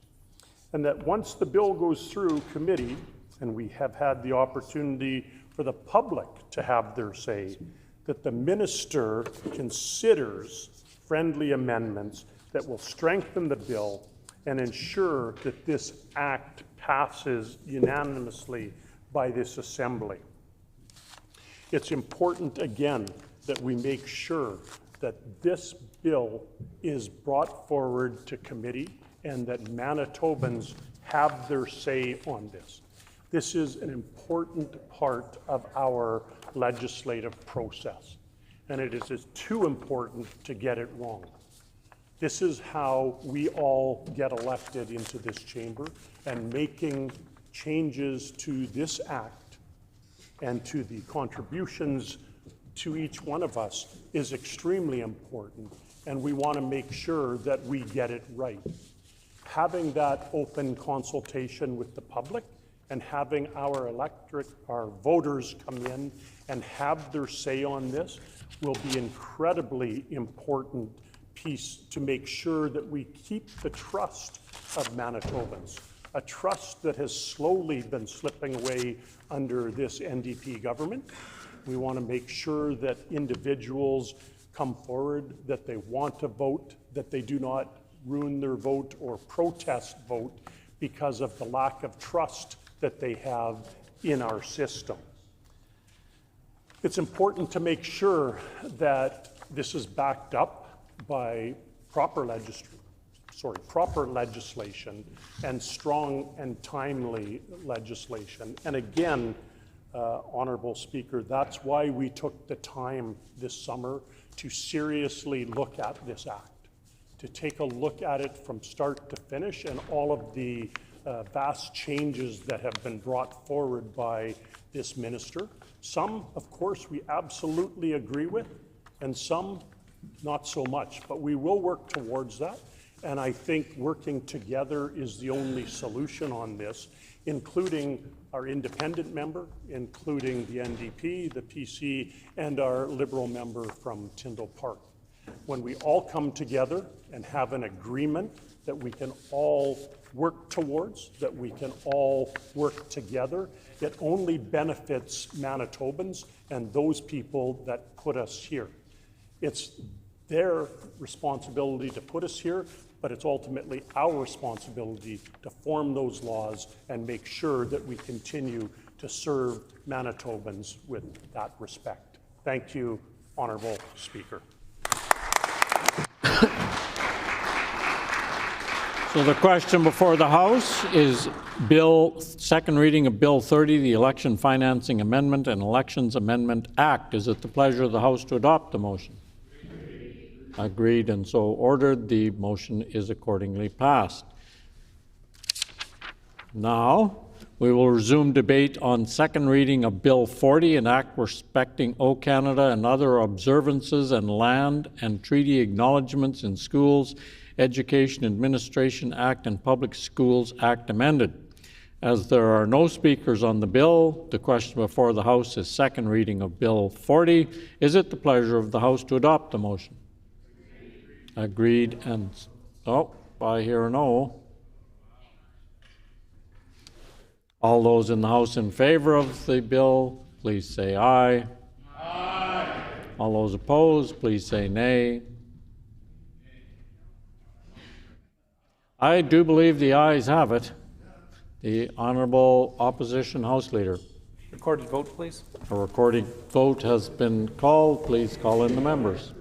And that once the bill goes through committee, and we have had the opportunity for the public to have their say, that the minister considers friendly amendments that will strengthen the bill and ensure that this act passes unanimously by this assembly. It's important, again, that we make sure that this bill is brought forward to committee and that Manitobans have their say on this. This is an important part of our legislative process, and it is too important to get it wrong. This is how we all get elected into this chamber, and making changes to this act and to the contributions to each one of us is extremely important, and we want to make sure that we get it right. Having that open consultation with the public and having our voters come in and have their say on this will be incredibly important piece to make sure that we keep the trust of Manitobans, a trust that has slowly been slipping away under this NDP government. We want to make sure that individuals come forward, that they want to vote, that they do not ruin their vote or protest vote because of the lack of trust that they have in our system. It's important to make sure that this is backed up by proper legislation and strong and timely legislation. And again, Honorable Speaker, that's why we took the time this summer to seriously look at this act, to take a look at it from start to finish and all of the vast changes that have been brought forward by this minister. Some, of course, we absolutely agree with, and some not so much, but we will work towards that. And I think working together is the only solution on this, including our independent member, including the NDP, the PC, and our Liberal member from Tyndall Park. When we all come together and have an agreement that we can all work towards, that we can all work together, it only benefits Manitobans and those people that put us here. It's their responsibility to put us here, but it's ultimately our responsibility to form those laws and make sure that we continue to serve Manitobans with that respect. Thank you, Honourable Speaker. So the question before the House is second reading of Bill 30, the Election Financing Amendment and Elections Amendment Act. Is it the pleasure of the House to adopt the motion? Agreed and so ordered. The motion is accordingly passed. Now, we will resume debate on second reading of Bill 40, an act respecting O Canada and other observances and land and treaty acknowledgements in schools, Education Administration Act and Public Schools Act amended. As there are no speakers on the bill, the question before the House is second reading of Bill 40. Is it the pleasure of the House to adopt the motion? Agreed and, I hear a no. All those in the House in favor of the bill, please say aye. Aye. All those opposed, please say nay. I do believe the ayes have it. The Honorable Opposition House Leader. Recorded vote, please. A recording vote has been called. Please call in the members.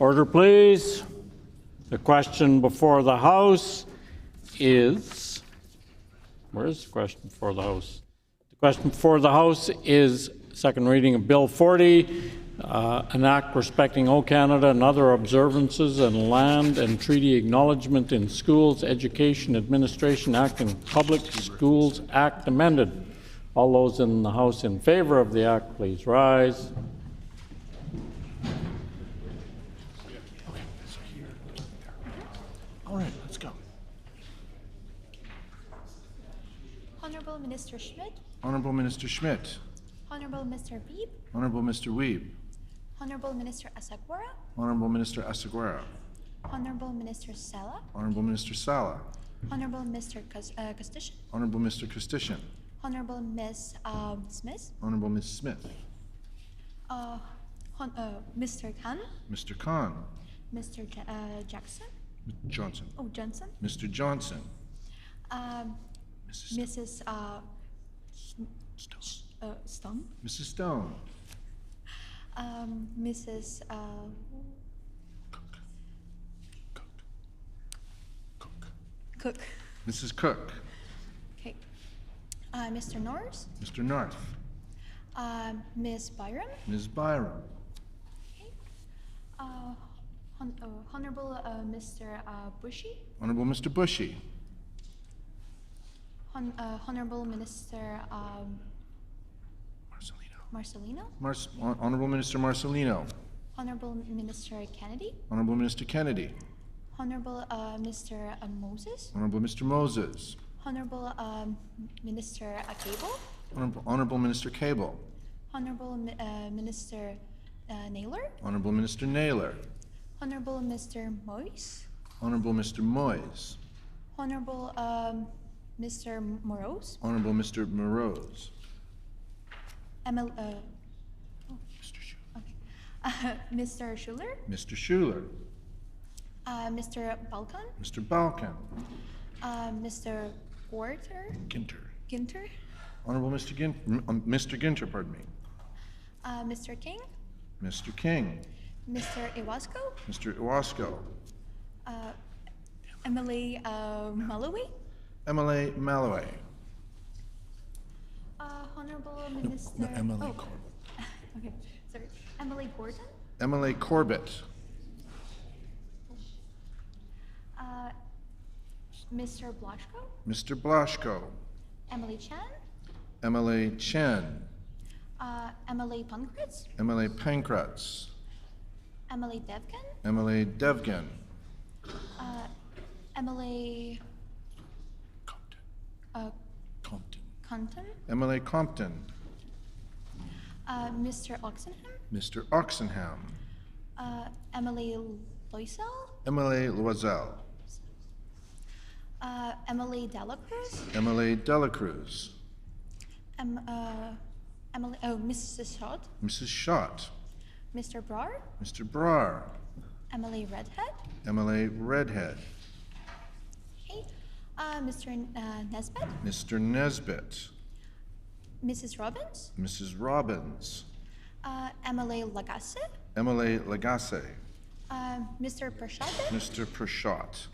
Order, please. The question before the House is, where is the question before the House? The question before the House is second reading of Bill 40, an act respecting O Canada and other observances and land and treaty acknowledgement in schools, Education Administration Act and Public Schools Act amended. All those in the House in favor of the act, please rise. All right, let's go. Honorable Minister Schmidt, Honorable Minister Schmidt. Honorable Mr. Wiebe, Honorable Mr. Wiebe. Honorable Minister Asagwara, Honorable Minister Asagwara. Honorable Minister Sala, Honorable Minister Sala. Honorable Mr. Custician, Honorable Mr. Custician. Honorable Ms. Smith, Honorable Ms. Smith. Mr. Khan, Mr. Khan. Mr. Jackson, Johnson. oh Johnson, Mr. Johnson. Mrs. Stone, Mrs. Stone. Mrs. Cook. Mrs. Cook. Okay. Mr. Norris, Mr. North. Ms. Byram, Ms. Byram. Honorable Mr. Bushy, Honorable Mr. Bushy. Honorable Minister Marcelino, Honorable Minister Marcelino. Honorable Minister Kennedy, Honorable Minister Kennedy. Honorable Mr. Moses, Honorable Mr. Moses. Honorable Minister Cable, Honorable Minister Cable. Honorable Minister Naylor, Honorable Minister Naylor. Honorable Mr. Moise, Honorable Mr. Moyes. Honorable Mr. Morose, Honorable Mr. Morose. Mr. Schuler, Mr. Schuler. Mr. Balkan, Mr. Balkan. Mr. Ginter. Ginter, Honorable Mr. Mr. Ginter, pardon me. Mr. King, Mr. King. Mr. Iwasco, Mr. Iwasco. Emily Malloy, Emily Malloway. Honorable Minister. No, Emily oh. Corbett. Okay, sorry. Emily Gordon, Emily Corbett. Mr. Blaschko, Mr. Blaschko. Emily Chan, Emily Chen. Emily Pankratz, Emily Pankratz. Emily Devgan, Emily Devgan. Emily Compton, Emily Compton. Mr. Oxenham, Mr. Oxenham. Emily Loisel, Emily Loisel. Emily Delacruz, Emily Delacruz. Emily, Mrs. Schott, Mrs. Schott. Mr. Brar, Mr. Brar. Emily Redhead, Emily Redhead. okay. Mr. Nesbitt, Mr. Nesbitt. Mrs. Robbins, Mrs. Robbins. Emily Lagasse, Emily Lagasse. Mr. Prashad, Mr. Prashot.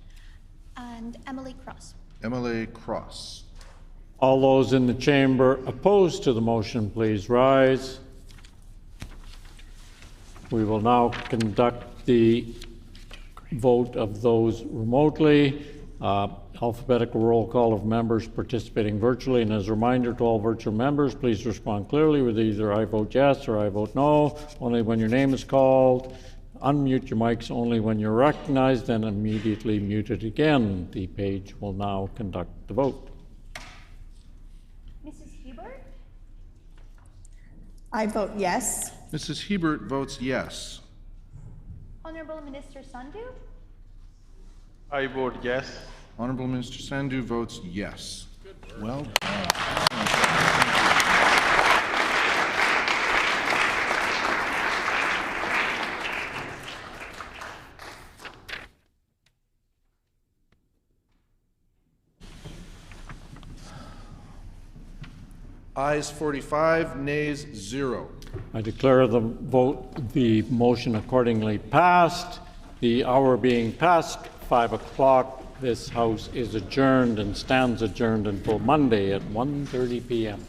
and Emily Cross. Emily Cross. All those in the chamber opposed to the motion, please rise. We will now conduct the vote of those remotely. Alphabetical roll call of members participating virtually. And as a reminder to all virtual members, please respond clearly with either I vote yes or I vote no, only when your name is called. Unmute your mics only when you're recognized and immediately mute it again. The page will now conduct the vote. Mrs. Hebert, I vote yes. Mrs. Hebert votes yes. Honorable Minister Sandhu, I vote yes. Honorable Minister Sandhu votes yes. Well done. Ayes 45, nays 0. I declare the motion accordingly passed. The hour being past 5 o'clock, this House is adjourned and stands adjourned until Monday at 1:30 p.m.